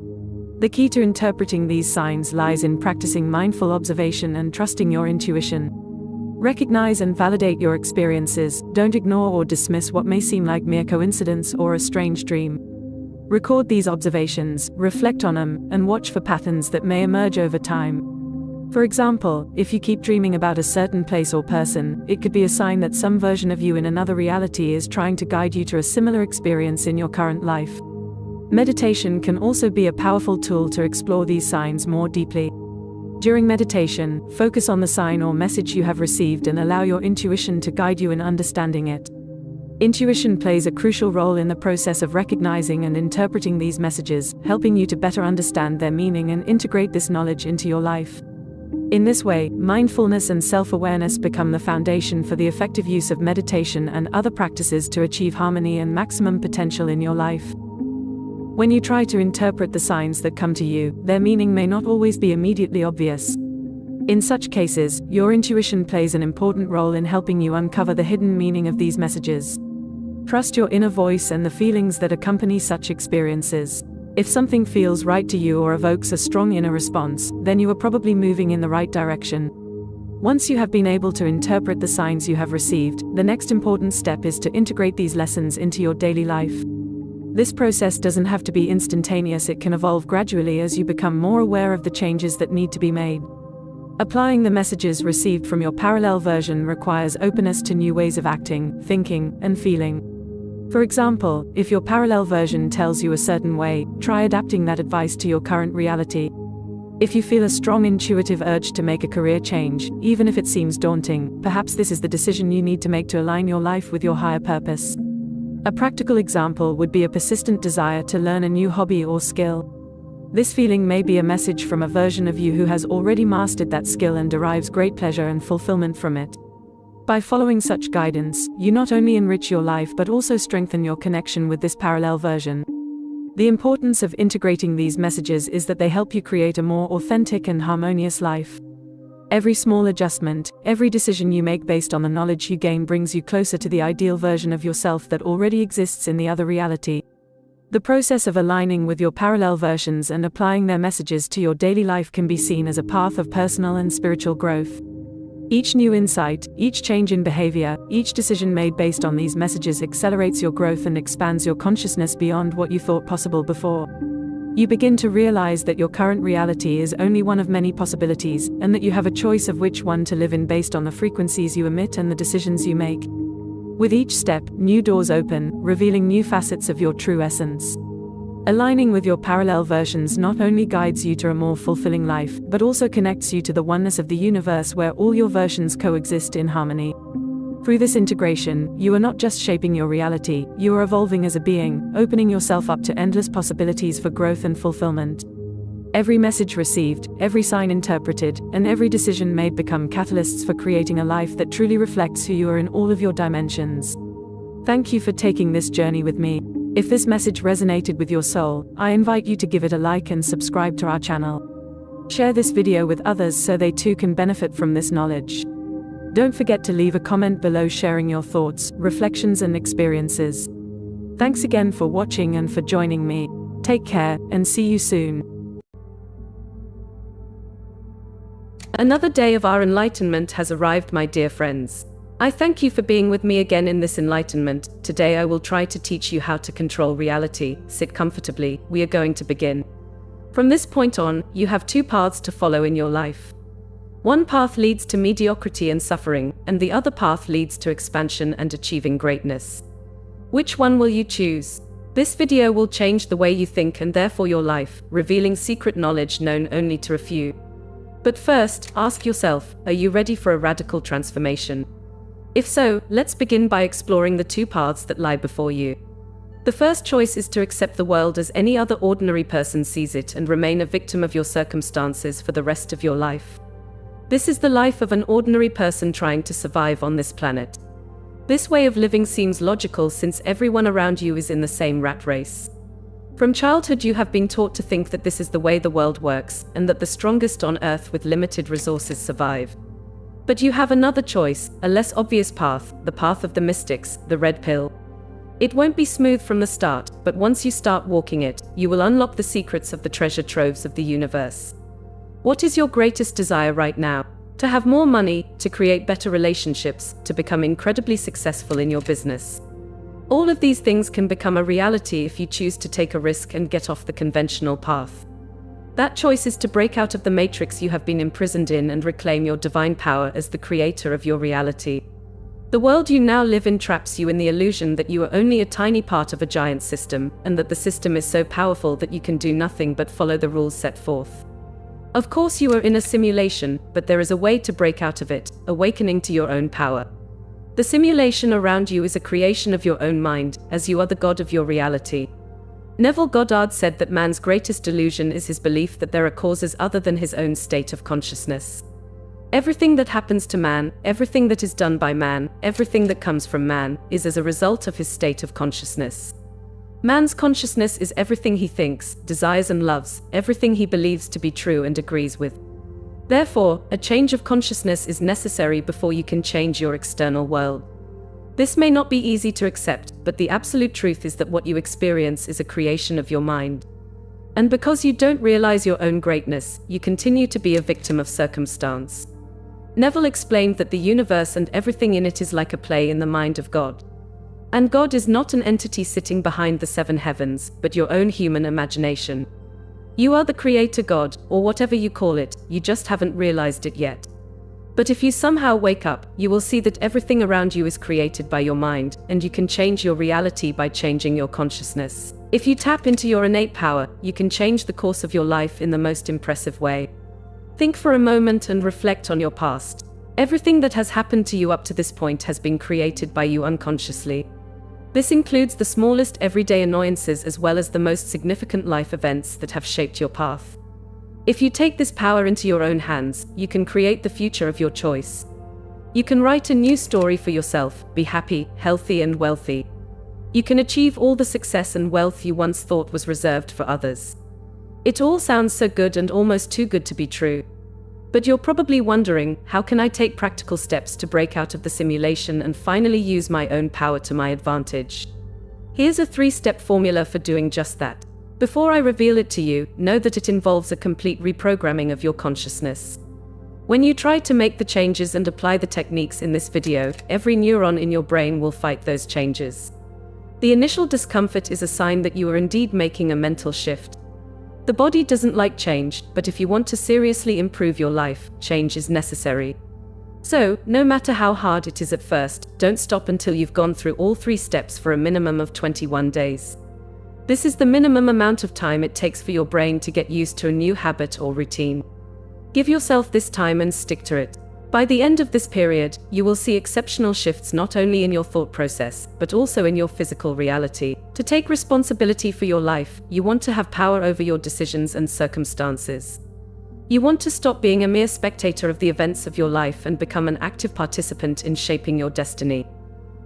The key to interpreting these signs lies in practicing mindful observation and trusting your intuition. Recognize and validate your experiences, don't ignore or dismiss what may seem like mere coincidence or a strange dream. Record these observations, reflect on them, and watch for patterns that may emerge over time. For example, if you keep dreaming about a certain place or person, it could be a sign that some version of you in another reality is trying to guide you to a similar experience in your current life. Meditation can also be a powerful tool to explore these signs more deeply. During meditation, focus on the sign or message you have received and allow your intuition to guide you in understanding it. Intuition plays a crucial role in the process of recognizing and interpreting these messages, helping you to better understand their meaning and integrate this knowledge into your life. In this way, mindfulness and self-awareness become the foundation for the effective use of meditation and other practices to achieve harmony and maximum potential in your life. When you try to interpret the signs that come to you, their meaning may not always be immediately obvious. In such cases, your intuition plays an important role in helping you uncover the hidden meaning of these messages. Trust your inner voice and the feelings that accompany such experiences. If something feels right to you or evokes a strong inner response, then you are probably moving in the right direction. Once you have been able to interpret the signs you have received, the next important step is to integrate these lessons into your daily life. This process doesn't have to be instantaneous, it can evolve gradually as you become more aware of the changes that need to be made. Applying the messages received from your parallel version requires openness to new ways of acting, thinking, and feeling. For example, if your parallel version tells you a certain way, try adapting that advice to your current reality. If you feel a strong intuitive urge to make a career change, even if it seems daunting, perhaps this is the decision you need to make to align your life with your higher purpose. A practical example would be a persistent desire to learn a new hobby or skill. This feeling may be a message from a version of you who has already mastered that skill and derives great pleasure and fulfillment from it. By following such guidance, you not only enrich your life but also strengthen your connection with this parallel version. The importance of integrating these messages is that they help you create a more authentic and harmonious life. Every small adjustment, every decision you make based on the knowledge you gain brings you closer to the ideal version of yourself that already exists in the other reality. The process of aligning with your parallel versions and applying their messages to your daily life can be seen as a path of personal and spiritual growth. Each new insight, each change in behavior, each decision made based on these messages accelerates your growth and expands your consciousness beyond what you thought possible before. You begin to realize that your current reality is only one of many possibilities, and that you have a choice of which one to live in based on the frequencies you emit and the decisions you make. With each step, new doors open, revealing new facets of your true essence. Aligning with your parallel versions not only guides you to a more fulfilling life, but also connects you to the oneness of the universe where all your versions coexist in harmony. Through this integration, you are not just shaping your reality, you are evolving as a being, opening yourself up to endless possibilities for growth and fulfillment. Every message received, every sign interpreted, and every decision made become catalysts for creating a life that truly reflects who you are in all of your dimensions. Thank you for taking this journey with me. If this message resonated with your soul, I invite you to give it a like and subscribe to our channel. Share this video with others so they too can benefit from this knowledge. Don't forget to leave a comment below sharing your thoughts, reflections, and experiences. Thanks again for watching and for joining me. Take care, and see you soon. Another day of our enlightenment has arrived, my dear friends. I thank you for being with me again in this enlightenment. Today I will try to teach you how to control reality. Sit comfortably, we are going to begin. From this point on, you have two paths to follow in your life. One path leads to mediocrity and suffering, and the other path leads to expansion and achieving greatness. Which one will you choose? This video will change the way you think and therefore your life, revealing secret knowledge known only to a few. But first, ask yourself, are you ready for a radical transformation? If so, let's begin by exploring the two paths that lie before you. The first choice is to accept the world as any other ordinary person sees it and remain a victim of your circumstances for the rest of your life. This is the life of an ordinary person trying to survive on this planet. This way of living seems logical since everyone around you is in the same rat race. From childhood you have been taught to think that this is the way the world works, and that the strongest on Earth with limited resources survive. But you have another choice, a less obvious path, the path of the mystics, the red pill. It won't be smooth from the start, but once you start walking it, you will unlock the secrets of the treasure troves of the universe. What is your greatest desire right now? To have more money, to create better relationships, to become incredibly successful in your business. All of these things can become a reality if you choose to take a risk and get off the conventional path. That choice is to break out of the matrix you have been imprisoned in and reclaim your divine power as the creator of your reality. The world you now live in traps you in the illusion that you are only a tiny part of a giant system, and that the system is so powerful that you can do nothing but follow the rules set forth. Of course you are in a simulation, but there is a way to break out of it, awakening to your own power. The simulation around you is a creation of your own mind, as you are the god of your reality. Neville Goddard said that man's greatest delusion is his belief that there are causes other than his own state of consciousness. Everything that happens to man, everything that is done by man, everything that comes from man, is as a result of his state of consciousness. Man's consciousness is everything he thinks, desires and loves, everything he believes to be true and agrees with. Therefore, a change of consciousness is necessary before you can change your external world. This may not be easy to accept, but the absolute truth is that what you experience is a creation of your mind. And because you don't realize your own greatness, you continue to be a victim of circumstance. Neville explained that the universe and everything in it is like a play in the mind of God. And God is not an entity sitting behind the seven heavens, but your own human imagination. You are the creator God, or whatever you call it, you just haven't realized it yet. But if you somehow wake up, you will see that everything around you is created by your mind, and you can change your reality by changing your consciousness. If you tap into your innate power, you can change the course of your life in the most impressive way. Think for a moment and reflect on your past. Everything that has happened to you up to this point has been created by you unconsciously. This includes the smallest everyday annoyances as well as the most significant life events that have shaped your path. If you take this power into your own hands, you can create the future of your choice. You can write a new story for yourself, be happy, healthy and wealthy. You can achieve all the success and wealth you once thought was reserved for others. It all sounds so good and almost too good to be true. But you're probably wondering, how can I take practical steps to break out of the simulation and finally use my own power to my advantage? Here's a 3-step formula for doing just that. Before I reveal it to you, know that it involves a complete reprogramming of your consciousness. When you try to make the changes and apply the techniques in this video, every neuron in your brain will fight those changes. The initial discomfort is a sign that you are indeed making a mental shift. The body doesn't like change, but if you want to seriously improve your life, change is necessary. So, no matter how hard it is at first, don't stop until you've gone through all 3 steps for a minimum of 21 days. This is the minimum amount of time it takes for your brain to get used to a new habit or routine. Give yourself this time and stick to it. By the end of this period, you will see exceptional shifts not only in your thought process, but also in your physical reality. To take responsibility for your life, you want to have power over your decisions and circumstances. You want to stop being a mere spectator of the events of your life and become an active participant in shaping your destiny.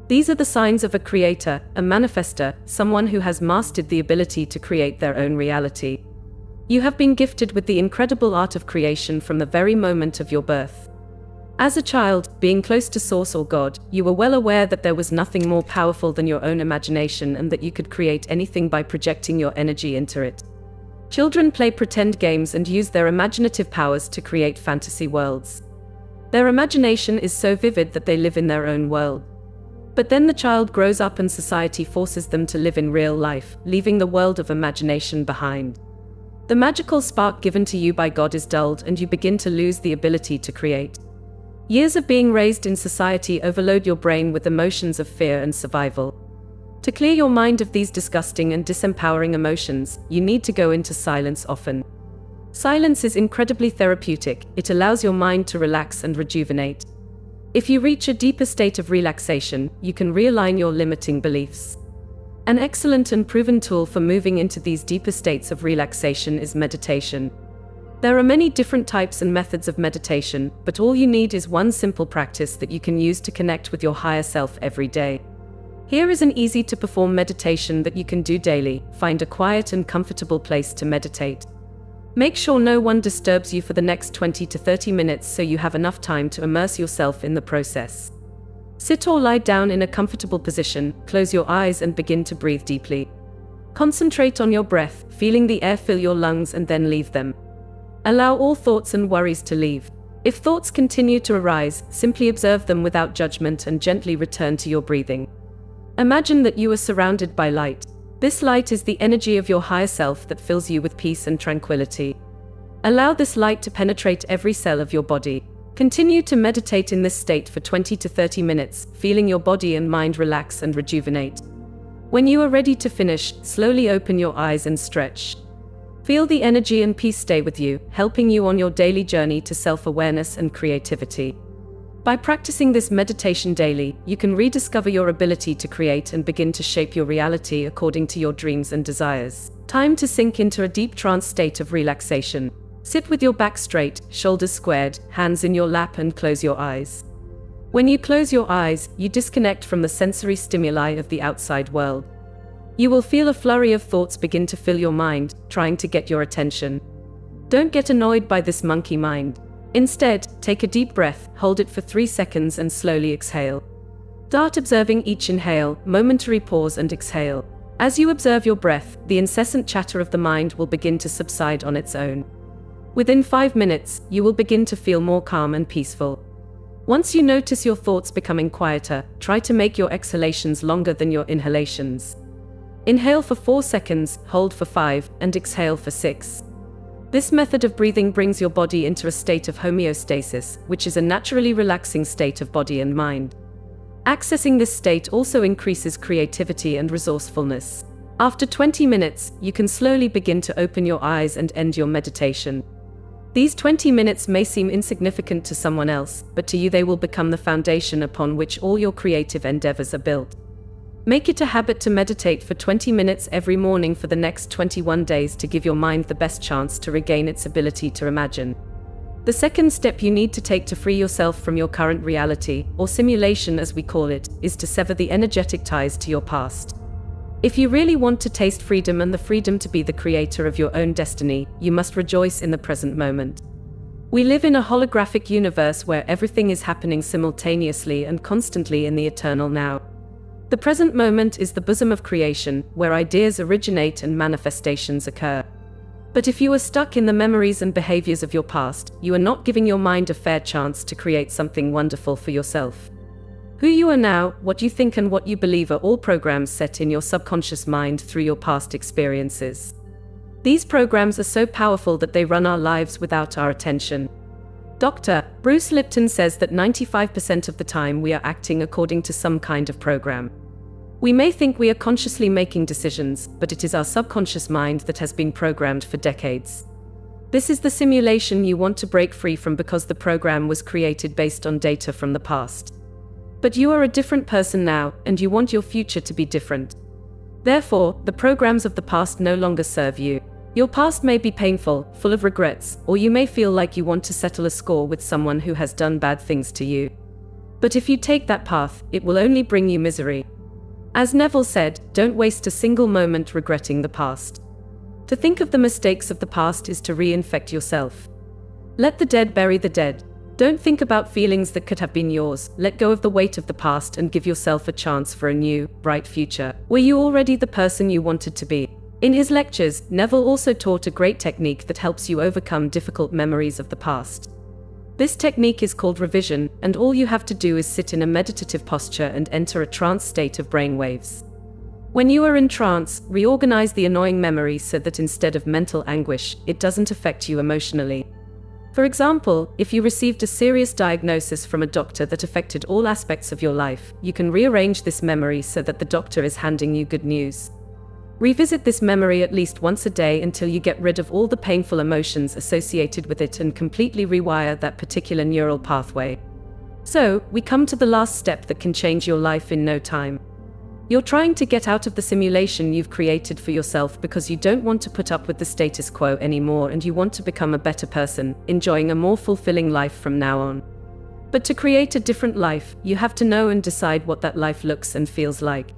These are the signs of a creator, a manifester, someone who has mastered the ability to create their own reality. You have been gifted with the incredible art of creation from the very moment of your birth. As a child, being close to Source or God, you were well aware that there was nothing more powerful than your own imagination and that you could create anything by projecting your energy into it. Children play pretend games and use their imaginative powers to create fantasy worlds. Their imagination is so vivid that they live in their own world. But then the child grows up and society forces them to live in real life, leaving the world of imagination behind. The magical spark given to you by God is dulled and you begin to lose the ability to create. Years of being raised in society overload your brain with emotions of fear and survival. To clear your mind of these disgusting and disempowering emotions, you need to go into silence often. Silence is incredibly therapeutic. It allows your mind to relax and rejuvenate. If you reach a deeper state of relaxation, you can realign your limiting beliefs. An excellent and proven tool for moving into these deeper states of relaxation is meditation. There are many different types and methods of meditation, but all you need is one simple practice that you can use to connect with your higher self every day. Here is an easy-to-perform meditation that you can do daily. Find a quiet and comfortable place to meditate. Make sure no one disturbs you for the next 20 to 30 minutes so you have enough time to immerse yourself in the process. Sit or lie down in a comfortable position, close your eyes and begin to breathe deeply. Concentrate on your breath, feeling the air fill your lungs and then leave them. Allow all thoughts and worries to leave. If thoughts continue to arise, simply observe them without judgment and gently return to your breathing. Imagine that you are surrounded by light. This light is the energy of your higher self that fills you with peace and tranquility. Allow this light to penetrate every cell of your body. Continue to meditate in this state for 20 to 30 minutes, feeling your body and mind relax and rejuvenate. When you are ready to finish, slowly open your eyes and stretch. Feel the energy and peace stay with you, helping you on your daily journey to self-awareness and creativity. By practicing this meditation daily, you can rediscover your ability to create and begin to shape your reality according to your dreams and desires. Time to sink into a deep trance state of relaxation. Sit with your back straight, shoulders squared, hands in your lap and close your eyes. When you close your eyes, you disconnect from the sensory stimuli of the outside world. You will feel a flurry of thoughts begin to fill your mind, trying to get your attention. Don't get annoyed by this monkey mind. Instead, take a deep breath, hold it for 3 seconds and slowly exhale. Start observing each inhale, momentary pause and exhale. As you observe your breath, the incessant chatter of the mind will begin to subside on its own. Within 5 minutes, you will begin to feel more calm and peaceful. Once you notice your thoughts becoming quieter, try to make your exhalations longer than your inhalations. Inhale for 4 seconds, hold for 5, and exhale for 6. This method of breathing brings your body into a state of homeostasis, which is a naturally relaxing state of body and mind. Accessing this state also increases creativity and resourcefulness. After 20 minutes, you can slowly begin to open your eyes and end your meditation. These 20 minutes may seem insignificant to someone else, but to you they will become the foundation upon which all your creative endeavors are built. Make it a habit to meditate for 20 minutes every morning for the next 21 days to give your mind the best chance to regain its ability to imagine. The second step you need to take to free yourself from your current reality, or simulation as we call it, is to sever the energetic ties to your past. If you really want to taste freedom and the freedom to be the creator of your own destiny, you must rejoice in the present moment. We live in a holographic universe where everything is happening simultaneously and constantly in the eternal now. The present moment is the bosom of creation, where ideas originate and manifestations occur. But if you are stuck in the memories and behaviors of your past, you are not giving your mind a fair chance to create something wonderful for yourself. Who you are now, what you think and what you believe are all programs set in your subconscious mind through your past experiences. These programs are so powerful that they run our lives without our attention. Dr. Bruce Lipton says that 95% of the time we are acting according to some kind of program. We may think we are consciously making decisions, but it is our subconscious mind that has been programmed for decades. This is the simulation you want to break free from because the program was created based on data from the past. But you are a different person now, and you want your future to be different. Therefore, the programs of the past no longer serve you. Your past may be painful, full of regrets, or you may feel like you want to settle a score with someone who has done bad things to you. But if you take that path, it will only bring you misery. As Neville said, don't waste a single moment regretting the past. To think of the mistakes of the past is to reinfect yourself. Let the dead bury the dead. Don't think about feelings that could have been yours. Let go of the weight of the past and give yourself a chance for a new, bright future. Were you already the person you wanted to be? In his lectures, Neville also taught a great technique that helps you overcome difficult memories of the past. This technique is called revision, and all you have to do is sit in a meditative posture and enter a trance state of brainwaves. When you are in trance, reorganize the annoying memory so that instead of mental anguish, it doesn't affect you emotionally. For example, if you received a serious diagnosis from a doctor that affected all aspects of your life, you can rearrange this memory so that the doctor is handing you good news. Revisit this memory at least once a day until you get rid of all the painful emotions associated with it and completely rewire that particular neural pathway. So, we come to the last step that can change your life in no time. You're trying to get out of the simulation you've created for yourself because you don't want to put up with the status quo anymore and you want to become a better person, enjoying a more fulfilling life from now on. But to create a different life, you have to know and decide what that life looks and feels like.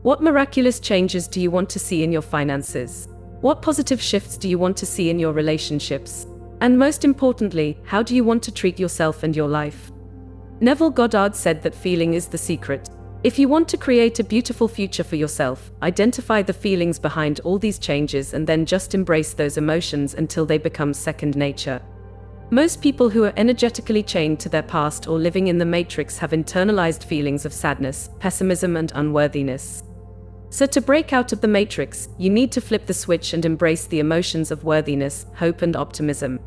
What miraculous changes do you want to see in your finances? What positive shifts do you want to see in your relationships? And most importantly, how do you want to treat yourself and your life? Neville Goddard said that feeling is the secret. If you want to create a beautiful future for yourself, identify the feelings behind all these changes and then just embrace those emotions until they become second nature. Most people who are energetically chained to their past or living in the matrix have internalized feelings of sadness, pessimism, and unworthiness. So to break out of the matrix, you need to flip the switch and embrace the emotions of worthiness, hope, and optimism.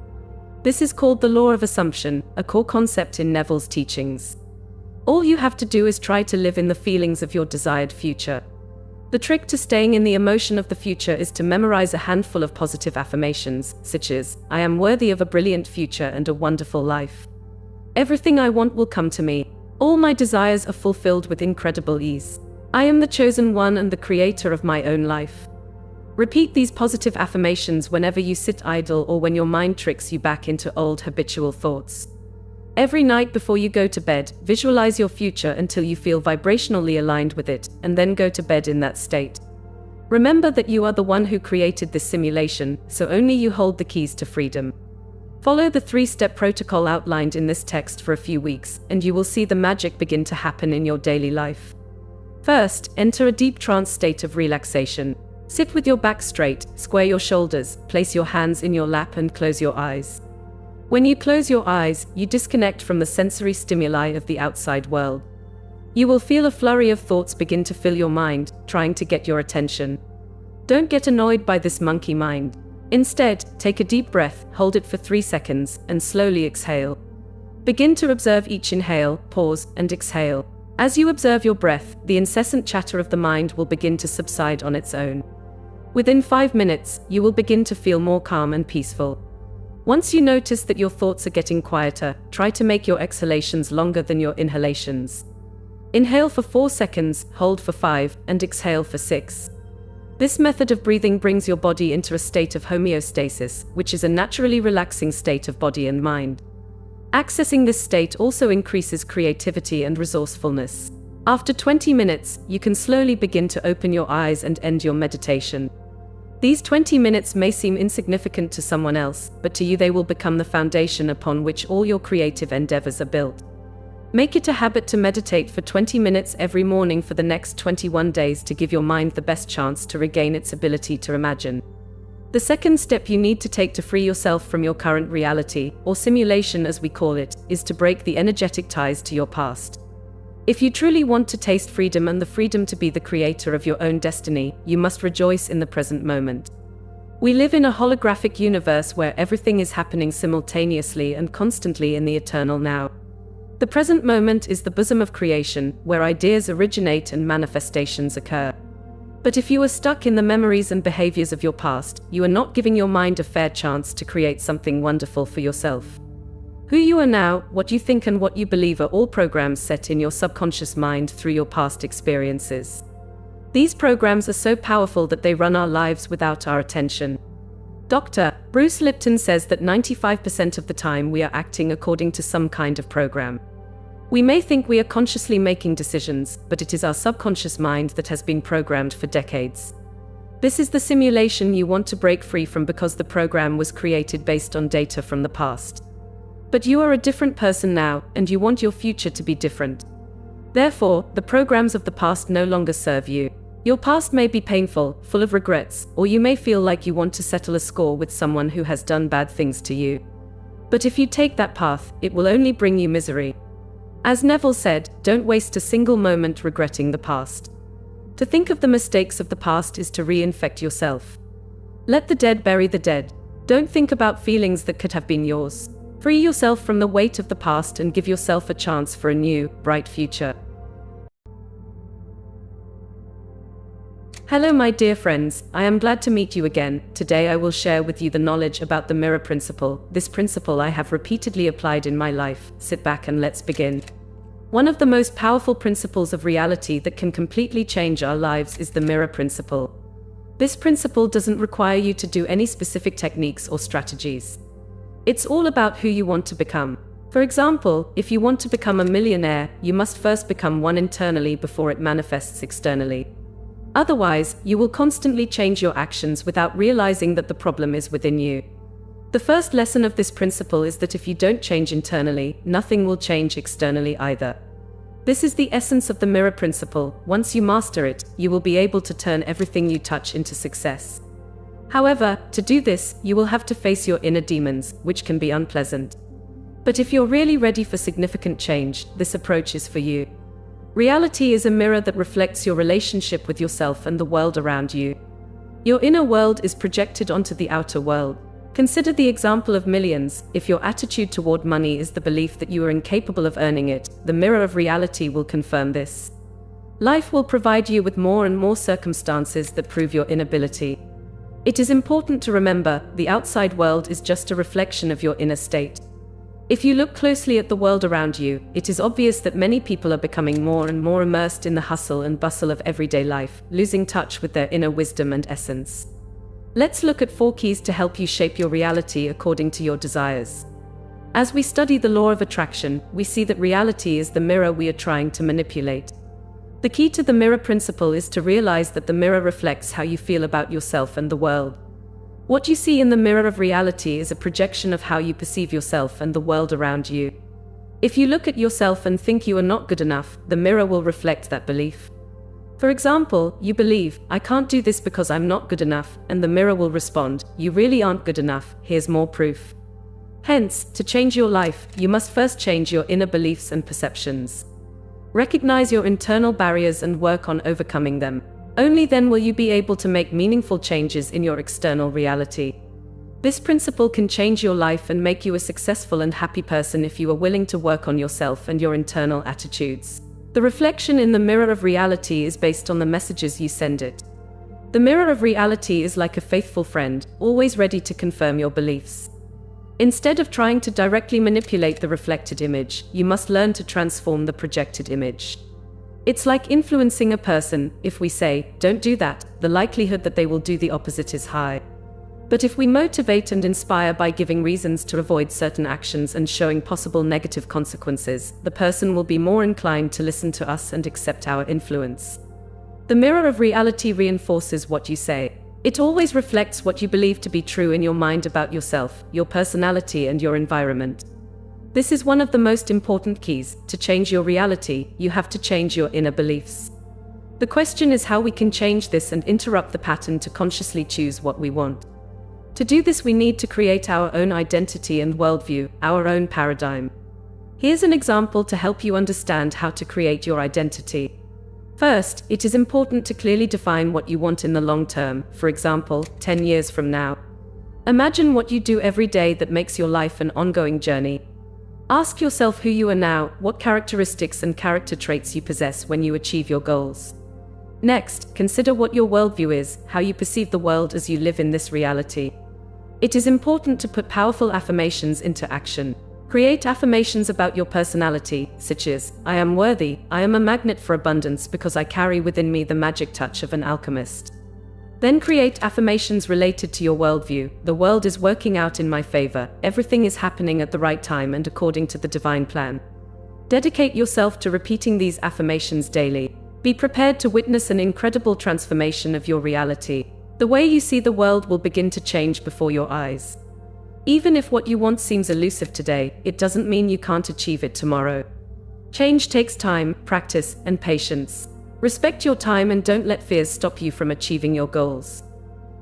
This is called the law of assumption, a core concept in Neville's teachings. All you have to do is try to live in the feelings of your desired future. The trick to staying in the emotion of the future is to memorize a handful of positive affirmations, such as, I am worthy of a brilliant future and a wonderful life. Everything I want will come to me. All my desires are fulfilled with incredible ease. I am the chosen one and the creator of my own life. Repeat these positive affirmations whenever you sit idle or when your mind tricks you back into old habitual thoughts. Every night before you go to bed, visualize your future until you feel vibrationally aligned with it, and then go to bed in that state. Remember that you are the one who created this simulation, so only you hold the keys to freedom. Follow the 3-step protocol outlined in this text for a few weeks, and you will see the magic begin to happen in your daily life. First, enter a deep trance state of relaxation. Sit with your back straight, square your shoulders, place your hands in your lap and close your eyes. When you close your eyes, you disconnect from the sensory stimuli of the outside world. You will feel a flurry of thoughts begin to fill your mind, trying to get your attention. Don't get annoyed by this monkey mind. Instead, take a deep breath, hold it for 3 seconds, and slowly exhale. Begin to observe each inhale, pause, and exhale. As you observe your breath, the incessant chatter of the mind will begin to subside on its own. Within 5 minutes, you will begin to feel more calm and peaceful. Once you notice that your thoughts are getting quieter, try to make your exhalations longer than your inhalations. Inhale for 4 seconds, hold for 5, and exhale for 6. This method of breathing brings your body into a state of homeostasis, which is a naturally relaxing state of body and mind. Accessing this state also increases creativity and resourcefulness. After 20 minutes, you can slowly begin to open your eyes and end your meditation. These 20 minutes may seem insignificant to someone else, but to you they will become the foundation upon which all your creative endeavors are built. Make it a habit to meditate for 20 minutes every morning for the next 21 days to give your mind the best chance to regain its ability to imagine. The second step you need to take to free yourself from your current reality, or simulation as we call it, is to break the energetic ties to your past. If you truly want to taste freedom and the freedom to be the creator of your own destiny, you must rejoice in the present moment. We live in a holographic universe where everything is happening simultaneously and constantly in the eternal now. The present moment is the bosom of creation, where ideas originate and manifestations occur. But if you are stuck in the memories and behaviors of your past, you are not giving your mind a fair chance to create something wonderful for yourself. Who you are now, what you think and what you believe are all programs set in your subconscious mind through your past experiences. These programs are so powerful that they run our lives without our attention. Dr. Bruce Lipton says that 95% of the time we are acting according to some kind of program. We may think we are consciously making decisions, but it is our subconscious mind that has been programmed for decades. This is the simulation you want to break free from because the program was created based on data from the past. But you are a different person now, and you want your future to be different. Therefore, the programs of the past no longer serve you. Your past may be painful, full of regrets, or you may feel like you want to settle a score with someone who has done bad things to you. But if you take that path, it will only bring you misery. As Neville said, don't waste a single moment regretting the past. To think of the mistakes of the past is to reinfect yourself. Let the dead bury the dead. Don't think about feelings that could have been yours. Free yourself from the weight of the past and give yourself a chance for a new, bright future. Hello my dear friends, I am glad to meet you again. Today I will share with you the knowledge about the mirror principle. This principle I have repeatedly applied in my life. Sit back and let's begin. One of the most powerful principles of reality that can completely change our lives is the mirror principle. This principle doesn't require you to do any specific techniques or strategies. It's all about who you want to become. For example, if you want to become a millionaire, you must first become one internally before it manifests externally. Otherwise, you will constantly change your actions without realizing that the problem is within you. The first lesson of this principle is that if you don't change internally, nothing will change externally either. This is the essence of the mirror principle. Once you master it, you will be able to turn everything you touch into success. However, to do this, you will have to face your inner demons, which can be unpleasant. But if you're really ready for significant change, this approach is for you. Reality is a mirror that reflects your relationship with yourself and the world around you. Your inner world is projected onto the outer world. Consider the example of millions. If your attitude toward money is the belief that you are incapable of earning it, the mirror of reality will confirm this. Life will provide you with more and more circumstances that prove your inability. It is important to remember, the outside world is just a reflection of your inner state. If you look closely at the world around you, it is obvious that many people are becoming more and more immersed in the hustle and bustle of everyday life, losing touch with their inner wisdom and essence. Let's look at 4 keys to help you shape your reality according to your desires. As we study the law of attraction, we see that reality is the mirror we are trying to manipulate. The key to the mirror principle is to realize that the mirror reflects how you feel about yourself and the world. What you see in the mirror of reality is a projection of how you perceive yourself and the world around you. If you look at yourself and think you are not good enough, the mirror will reflect that belief. For example, you believe, "I can't do this because I'm not good enough," and the mirror will respond, "You really aren't good enough, here's more proof." Hence, to change your life, you must first change your inner beliefs and perceptions. Recognize your internal barriers and work on overcoming them. Only then will you be able to make meaningful changes in your external reality. This principle can change your life and make you a successful and happy person if you are willing to work on yourself and your internal attitudes. The reflection in the mirror of reality is based on the messages you send it. The mirror of reality is like a faithful friend, always ready to confirm your beliefs. Instead of trying to directly manipulate the reflected image, you must learn to transform the projected image. It's like influencing a person. If we say, "Don't do that," the likelihood that they will do the opposite is high. But if we motivate and inspire by giving reasons to avoid certain actions and showing possible negative consequences, the person will be more inclined to listen to us and accept our influence. The mirror of reality reinforces what you say. It always reflects what you believe to be true in your mind about yourself, your personality, and your environment. This is one of the most important keys. To change your reality, you have to change your inner beliefs. The question is how we can change this and interrupt the pattern to consciously choose what we want. To do this, we need to create our own identity and worldview, our own paradigm. Here's an example to help you understand how to create your identity. First, it is important to clearly define what you want in the long term, for example, 10 years from now. Imagine what you do every day that makes your life an ongoing journey. Ask yourself who you are now, what characteristics and character traits you possess when you achieve your goals. Next, consider what your worldview is, how you perceive the world as you live in this reality. It is important to put powerful affirmations into action. Create affirmations about your personality, such as, "I am worthy, I am a magnet for abundance because I carry within me the magic touch of an alchemist." Then create affirmations related to your worldview. "The world is working out in my favor, everything is happening at the right time and according to the divine plan." Dedicate yourself to repeating these affirmations daily. Be prepared to witness an incredible transformation of your reality. The way you see the world will begin to change before your eyes. Even if what you want seems elusive today, it doesn't mean you can't achieve it tomorrow. Change takes time, practice, and patience. Respect your time and don't let fears stop you from achieving your goals.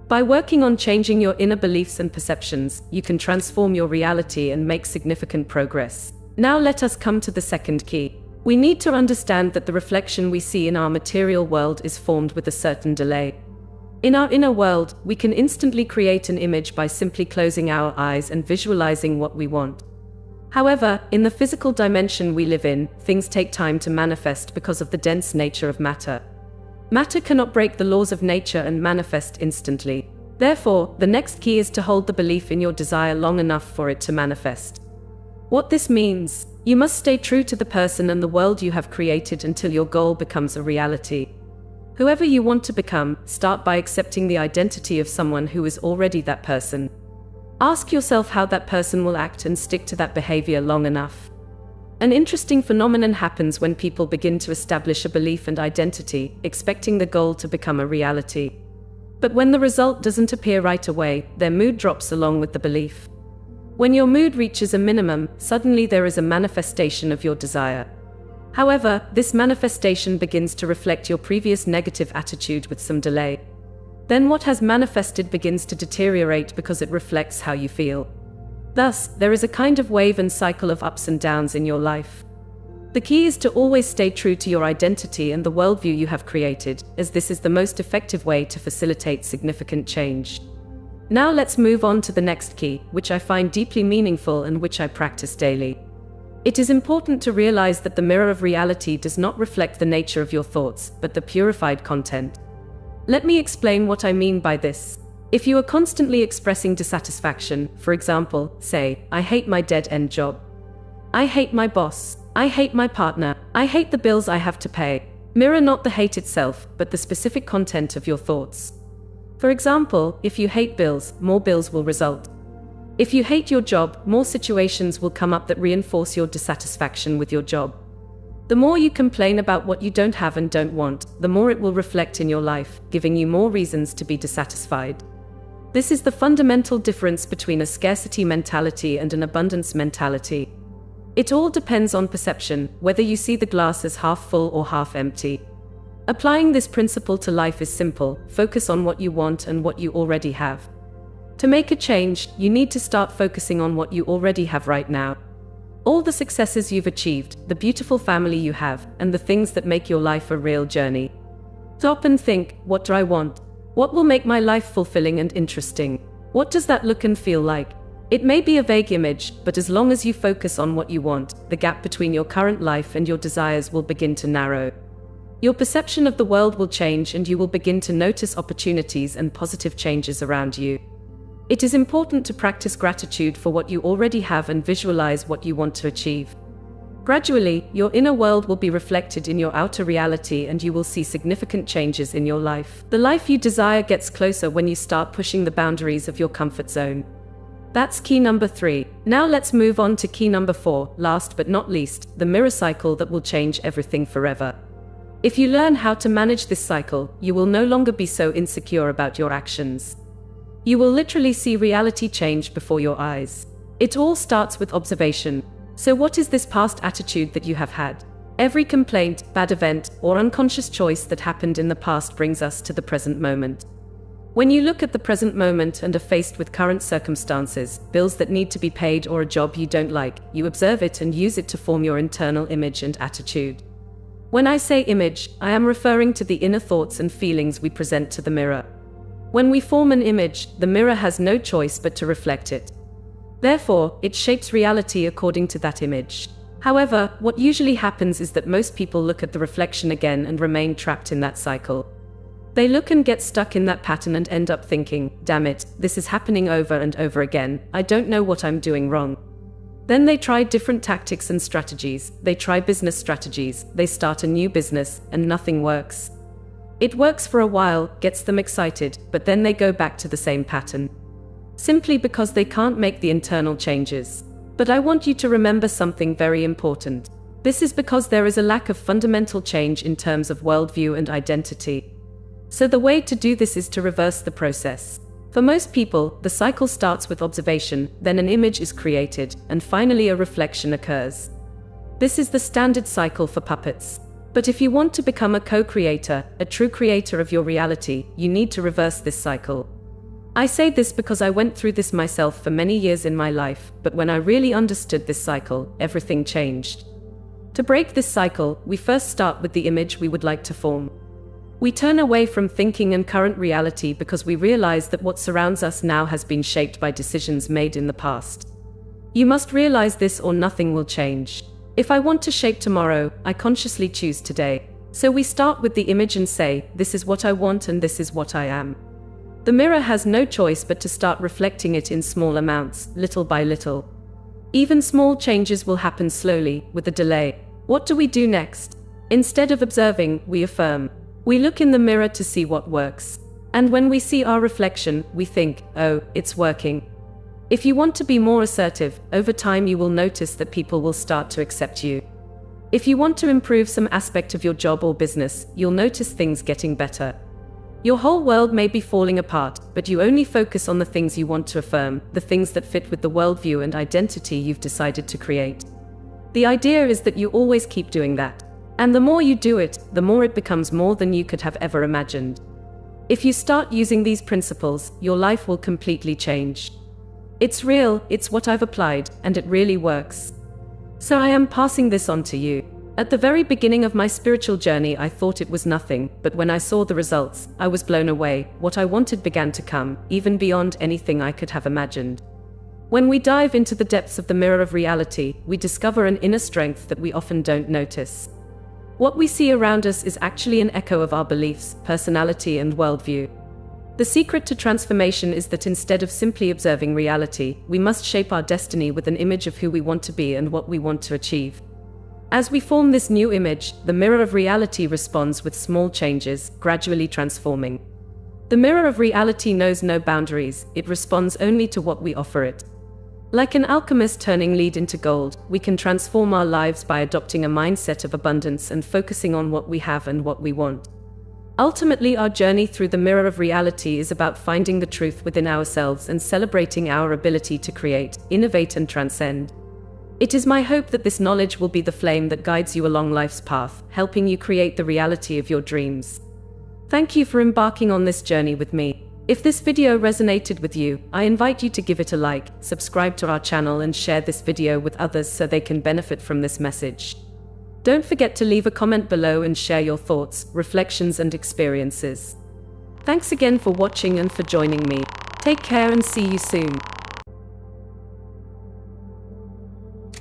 By working on changing your inner beliefs and perceptions, you can transform your reality and make significant progress. Now let us come to the second key. We need to understand that the reflection we see in our material world is formed with a certain delay. In our inner world, we can instantly create an image by simply closing our eyes and visualizing what we want. However, in the physical dimension we live in, things take time to manifest because of the dense nature of matter. Matter cannot break the laws of nature and manifest instantly. Therefore, the next key is to hold the belief in your desire long enough for it to manifest. What this means: you must stay true to the person and the world you have created until your goal becomes a reality. Whoever you want to become, start by accepting the identity of someone who is already that person. Ask yourself how that person will act and stick to that behavior long enough. An interesting phenomenon happens when people begin to establish a belief and identity, expecting the goal to become a reality. But when the result doesn't appear right away, their mood drops along with the belief. When your mood reaches a minimum, suddenly there is a manifestation of your desire. However, this manifestation begins to reflect your previous negative attitude with some delay. Then what has manifested begins to deteriorate because it reflects how you feel. Thus, there is a kind of wave and cycle of ups and downs in your life. The key is to always stay true to your identity and the worldview you have created, as this is the most effective way to facilitate significant change. Now let's move on to the next key, which I find deeply meaningful and which I practice daily. It is important to realize that the mirror of reality does not reflect the nature of your thoughts, but the purified content. Let me explain what I mean by this. If you are constantly expressing dissatisfaction, for example, say, "I hate my dead-end job. I hate my boss. I hate my partner. I hate the bills I have to pay." Mirror not the hate itself, but the specific content of your thoughts. For example, if you hate bills, more bills will result. If you hate your job, more situations will come up that reinforce your dissatisfaction with your job. The more you complain about what you don't have and don't want, the more it will reflect in your life, giving you more reasons to be dissatisfied. This is the fundamental difference between a scarcity mentality and an abundance mentality. It all depends on perception, whether you see the glass as half full or half empty. Applying this principle to life is simple: focus on what you want and what you already have. To make a change, you need to start focusing on what you already have right now. All the successes you've achieved, the beautiful family you have, and the things that make your life a real journey. Stop and think, what do I want? What will make my life fulfilling and interesting? What does that look and feel like? It may be a vague image, but as long as you focus on what you want, the gap between your current life and your desires will begin to narrow. Your perception of the world will change and you will begin to notice opportunities and positive changes around you. It is important to practice gratitude for what you already have and visualize what you want to achieve. Gradually, your inner world will be reflected in your outer reality and you will see significant changes in your life. The life you desire gets closer when you start pushing the boundaries of your comfort zone. That's key number 3. Now let's move on to key number 4, last but not least, the mirror cycle that will change everything forever. If you learn how to manage this cycle, you will no longer be so insecure about your actions. You will literally see reality change before your eyes. It all starts with observation. So what is this past attitude that you have had? Every complaint, bad event, or unconscious choice that happened in the past brings us to the present moment. When you look at the present moment and are faced with current circumstances, bills that need to be paid or a job you don't like, you observe it and use it to form your internal image and attitude. When I say image, I am referring to the inner thoughts and feelings we present to the mirror. When we form an image, the mirror has no choice but to reflect it. Therefore, it shapes reality according to that image. However, what usually happens is that most people look at the reflection again and remain trapped in that cycle. They look and get stuck in that pattern and end up thinking, "Damn it, this is happening over and over again, I don't know what I'm doing wrong." Then they try different tactics and strategies, they try business strategies, they start a new business, and nothing works. It works for a while, gets them excited, but then they go back to the same pattern. Simply because they can't make the internal changes. But I want you to remember something very important. This is because there is a lack of fundamental change in terms of worldview and identity. So the way to do this is to reverse the process. For most people, the cycle starts with observation, then an image is created, and finally a reflection occurs. This is the standard cycle for puppets. But if you want to become a co-creator, a true creator of your reality, you need to reverse this cycle. I say this because I went through this myself for many years in my life, but when I really understood this cycle, everything changed. To break this cycle, we first start with the image we would like to form. We turn away from thinking and current reality because we realize that what surrounds us now has been shaped by decisions made in the past. You must realize this or nothing will change. If I want to shape tomorrow, I consciously choose today. So we start with the image and say, this is what I want and this is what I am. The mirror has no choice but to start reflecting it in small amounts, little by little. Even small changes will happen slowly, with a delay. What do we do next? Instead of observing, we affirm. We look in the mirror to see what works. And when we see our reflection, we think, oh, it's working. If you want to be more assertive, over time you will notice that people will start to accept you. If you want to improve some aspect of your job or business, you'll notice things getting better. Your whole world may be falling apart, but you only focus on the things you want to affirm, the things that fit with the worldview and identity you've decided to create. The idea is that you always keep doing that. And the more you do it, the more it becomes more than you could have ever imagined. If you start using these principles, your life will completely change. It's real, it's what I've applied, and it really works. So I am passing this on to you. At the very beginning of my spiritual journey, I thought it was nothing, but when I saw the results, I was blown away. What I wanted began to come, even beyond anything I could have imagined. When we dive into the depths of the mirror of reality, we discover an inner strength that we often don't notice. What we see around us is actually an echo of our beliefs, personality, and worldview. The secret to transformation is that instead of simply observing reality, we must shape our destiny with an image of who we want to be and what we want to achieve. As we form this new image, the mirror of reality responds with small changes, gradually transforming. The mirror of reality knows no boundaries, it responds only to what we offer it. Like an alchemist turning lead into gold, we can transform our lives by adopting a mindset of abundance and focusing on what we have and what we want. Ultimately, our journey through the mirror of reality is about finding the truth within ourselves and celebrating our ability to create, innovate, and transcend. It is my hope that this knowledge will be the flame that guides you along life's path, helping you create the reality of your dreams. Thank you for embarking on this journey with me. If this video resonated with you, I invite you to give it a like, subscribe to our channel, and share this video with others so they can benefit from this message. Don't forget to leave a comment below and share your thoughts, reflections, and experiences. Thanks again for watching and for joining me. Take care and see you soon.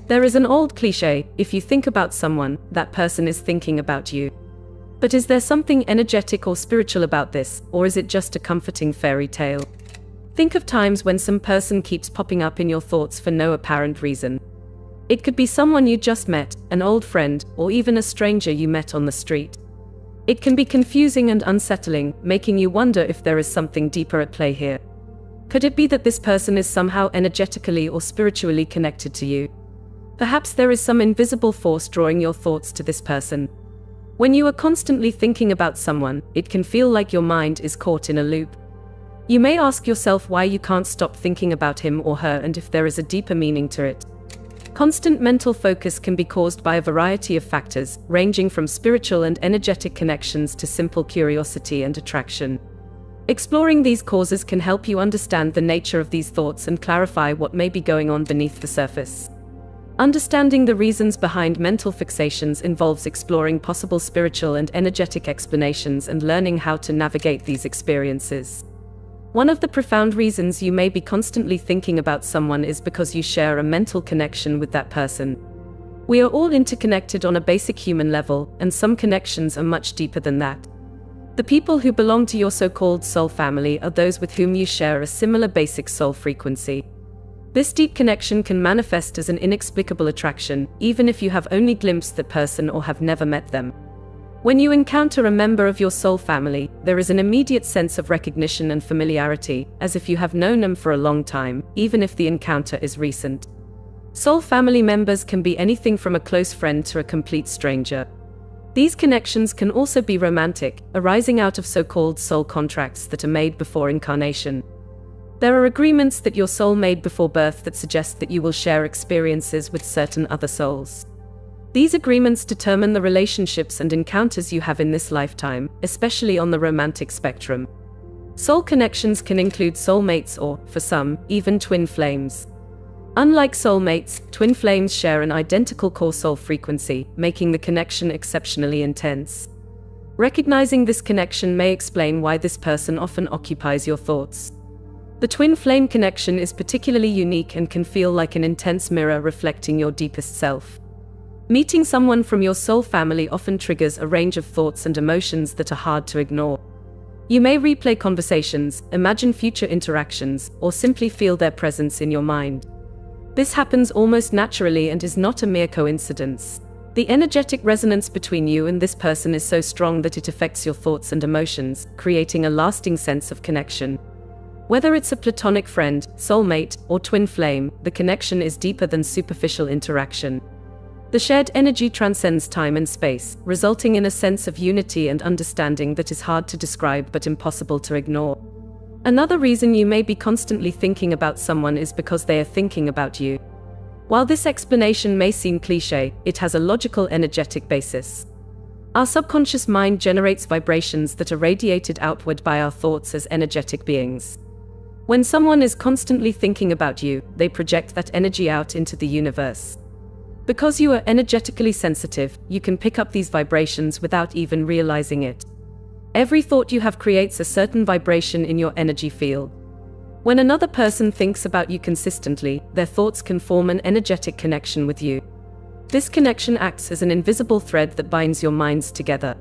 There is an old cliché: if you think about someone, that person is thinking about you. But is there something energetic or spiritual about this, or is it just a comforting fairy tale? Think of times when some person keeps popping up in your thoughts for no apparent reason. It could be someone you just met, an old friend, or even a stranger you met on the street. It can be confusing and unsettling, making you wonder if there is something deeper at play here. Could it be that this person is somehow energetically or spiritually connected to you? Perhaps there is some invisible force drawing your thoughts to this person. When you are constantly thinking about someone, it can feel like your mind is caught in a loop. You may ask yourself why you can't stop thinking about him or her and if there is a deeper meaning to it. Constant mental focus can be caused by a variety of factors, ranging from spiritual and energetic connections to simple curiosity and attraction. Exploring these causes can help you understand the nature of these thoughts and clarify what may be going on beneath the surface. Understanding the reasons behind mental fixations involves exploring possible spiritual and energetic explanations and learning how to navigate these experiences. One of the profound reasons you may be constantly thinking about someone is because you share a mental connection with that person. We are all interconnected on a basic human level, and some connections are much deeper than that. The people who belong to your so-called soul family are those with whom you share a similar basic soul frequency. This deep connection can manifest as an inexplicable attraction, even if you have only glimpsed that person or have never met them. When you encounter a member of your soul family, there is an immediate sense of recognition and familiarity, as if you have known them for a long time, even if the encounter is recent. Soul family members can be anything from a close friend to a complete stranger. These connections can also be romantic, arising out of so-called soul contracts that are made before incarnation. There are agreements that your soul made before birth that suggest that you will share experiences with certain other souls. These agreements determine the relationships and encounters you have in this lifetime, especially on the romantic spectrum. Soul connections can include soulmates or, for some, even twin flames. Unlike soulmates, twin flames share an identical core soul frequency, making the connection exceptionally intense. Recognizing this connection may explain why this person often occupies your thoughts. The twin flame connection is particularly unique and can feel like an intense mirror reflecting your deepest self. Meeting someone from your soul family often triggers a range of thoughts and emotions that are hard to ignore. You may replay conversations, imagine future interactions, or simply feel their presence in your mind. This happens almost naturally and is not a mere coincidence. The energetic resonance between you and this person is so strong that it affects your thoughts and emotions, creating a lasting sense of connection. Whether it's a platonic friend, soulmate, or twin flame, the connection is deeper than superficial interaction. The shared energy transcends time and space, resulting in a sense of unity and understanding that is hard to describe but impossible to ignore. Another reason you may be constantly thinking about someone is because they are thinking about you. While this explanation may seem cliché, it has a logical energetic basis. Our subconscious mind generates vibrations that are radiated outward by our thoughts as energetic beings. When someone is constantly thinking about you, they project that energy out into the universe. Because you are energetically sensitive, you can pick up these vibrations without even realizing it. Every thought you have creates a certain vibration in your energy field. When another person thinks about you consistently, their thoughts can form an energetic connection with you. This connection acts as an invisible thread that binds your minds together.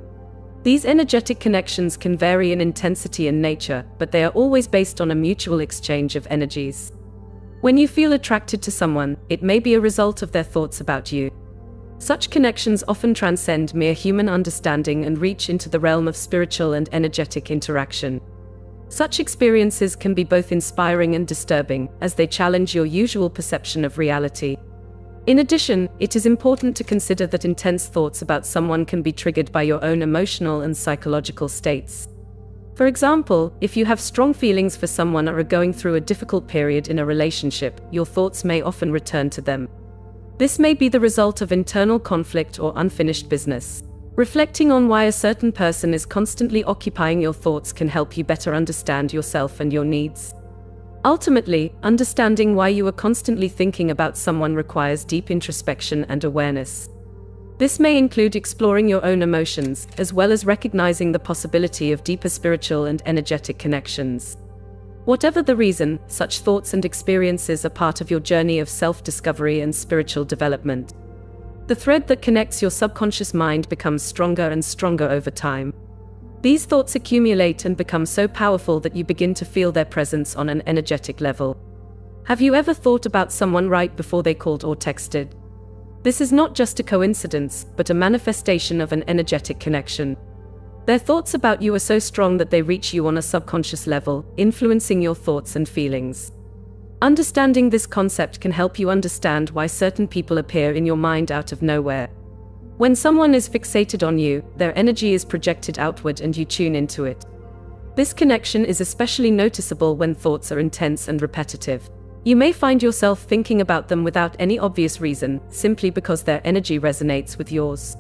These energetic connections can vary in intensity and nature, but they are always based on a mutual exchange of energies. When you feel attracted to someone, it may be a result of their thoughts about you. Such connections often transcend mere human understanding and reach into the realm of spiritual and energetic interaction. Such experiences can be both inspiring and disturbing, as they challenge your usual perception of reality. In addition, it is important to consider that intense thoughts about someone can be triggered by your own emotional and psychological states. For example, if you have strong feelings for someone or are going through a difficult period in a relationship, your thoughts may often return to them. This may be the result of internal conflict or unfinished business. Reflecting on why a certain person is constantly occupying your thoughts can help you better understand yourself and your needs. Ultimately, understanding why you are constantly thinking about someone requires deep introspection and awareness. This may include exploring your own emotions, as well as recognizing the possibility of deeper spiritual and energetic connections. Whatever the reason, such thoughts and experiences are part of your journey of self-discovery and spiritual development. The thread that connects your subconscious mind becomes stronger and stronger over time. These thoughts accumulate and become so powerful that you begin to feel their presence on an energetic level. Have you ever thought about someone right before they called or texted? This is not just a coincidence, but a manifestation of an energetic connection. Their thoughts about you are so strong that they reach you on a subconscious level, influencing your thoughts and feelings. Understanding this concept can help you understand why certain people appear in your mind out of nowhere. When someone is fixated on you, their energy is projected outward and you tune into it. This connection is especially noticeable when thoughts are intense and repetitive. You may find yourself thinking about them without any obvious reason, simply because their energy resonates with yours.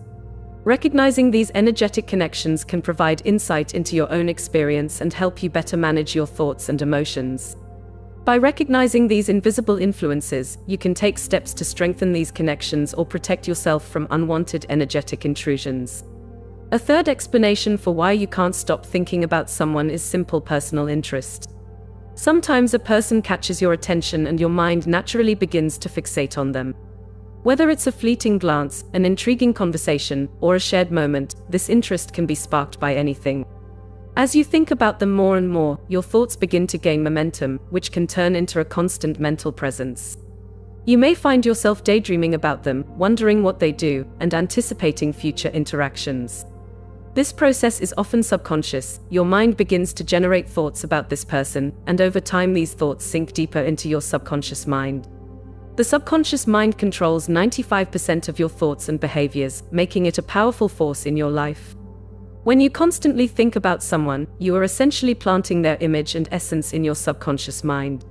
Recognizing these energetic connections can provide insight into your own experience and help you better manage your thoughts and emotions. By recognizing these invisible influences, you can take steps to strengthen these connections or protect yourself from unwanted energetic intrusions. A third explanation for why you can't stop thinking about someone is simple personal interest. Sometimes a person catches your attention and your mind naturally begins to fixate on them. Whether it's a fleeting glance, an intriguing conversation, or a shared moment, this interest can be sparked by anything. As you think about them more and more, your thoughts begin to gain momentum, which can turn into a constant mental presence. You may find yourself daydreaming about them, wondering what they do, and anticipating future interactions. This process is often subconscious. Your mind begins to generate thoughts about this person, and over time these thoughts sink deeper into your subconscious mind. The subconscious mind controls 95% of your thoughts and behaviors, making it a powerful force in your life. When you constantly think about someone, you are essentially planting their image and essence in your subconscious mind.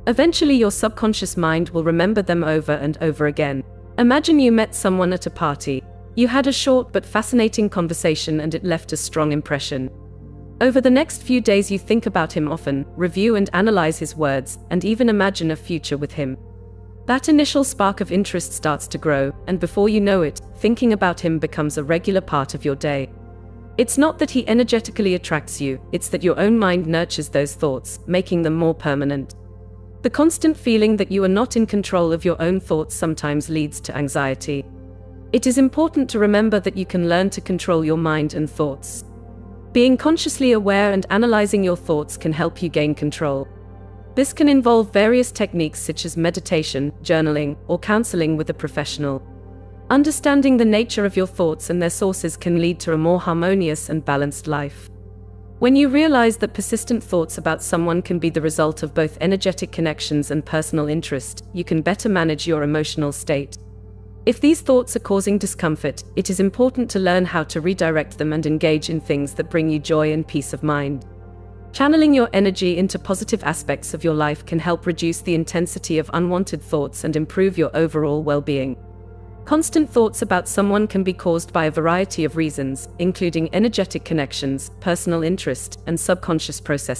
Eventually, your subconscious mind will remember them over and over again. Imagine you met someone at a party. You had a short but fascinating conversation and it left a strong impression. Over the next few days, you think about him often, review and analyze his words, and even imagine a future with him. That initial spark of interest starts to grow, and before you know it, thinking about him becomes a regular part of your day. It's not that he energetically attracts you, it's that your own mind nurtures those thoughts, making them more permanent. The constant feeling that you are not in control of your own thoughts sometimes leads to anxiety. It is important to remember that you can learn to control your mind and thoughts. Being consciously aware and analyzing your thoughts can help you gain control. This can involve various techniques such as meditation, journaling, or counseling with a professional. Understanding the nature of your thoughts and their sources can lead to a more harmonious and balanced life. When you realize that persistent thoughts about someone can be the result of both energetic connections and personal interest, you can better manage your emotional state. If these thoughts are causing discomfort, it is important to learn how to redirect them and engage in things that bring you joy and peace of mind. Channeling your energy into positive aspects of your life can help reduce the intensity of unwanted thoughts and improve your overall well-being. Constant thoughts about someone can be caused by a variety of reasons, including energetic connections, personal interest, and subconscious processes.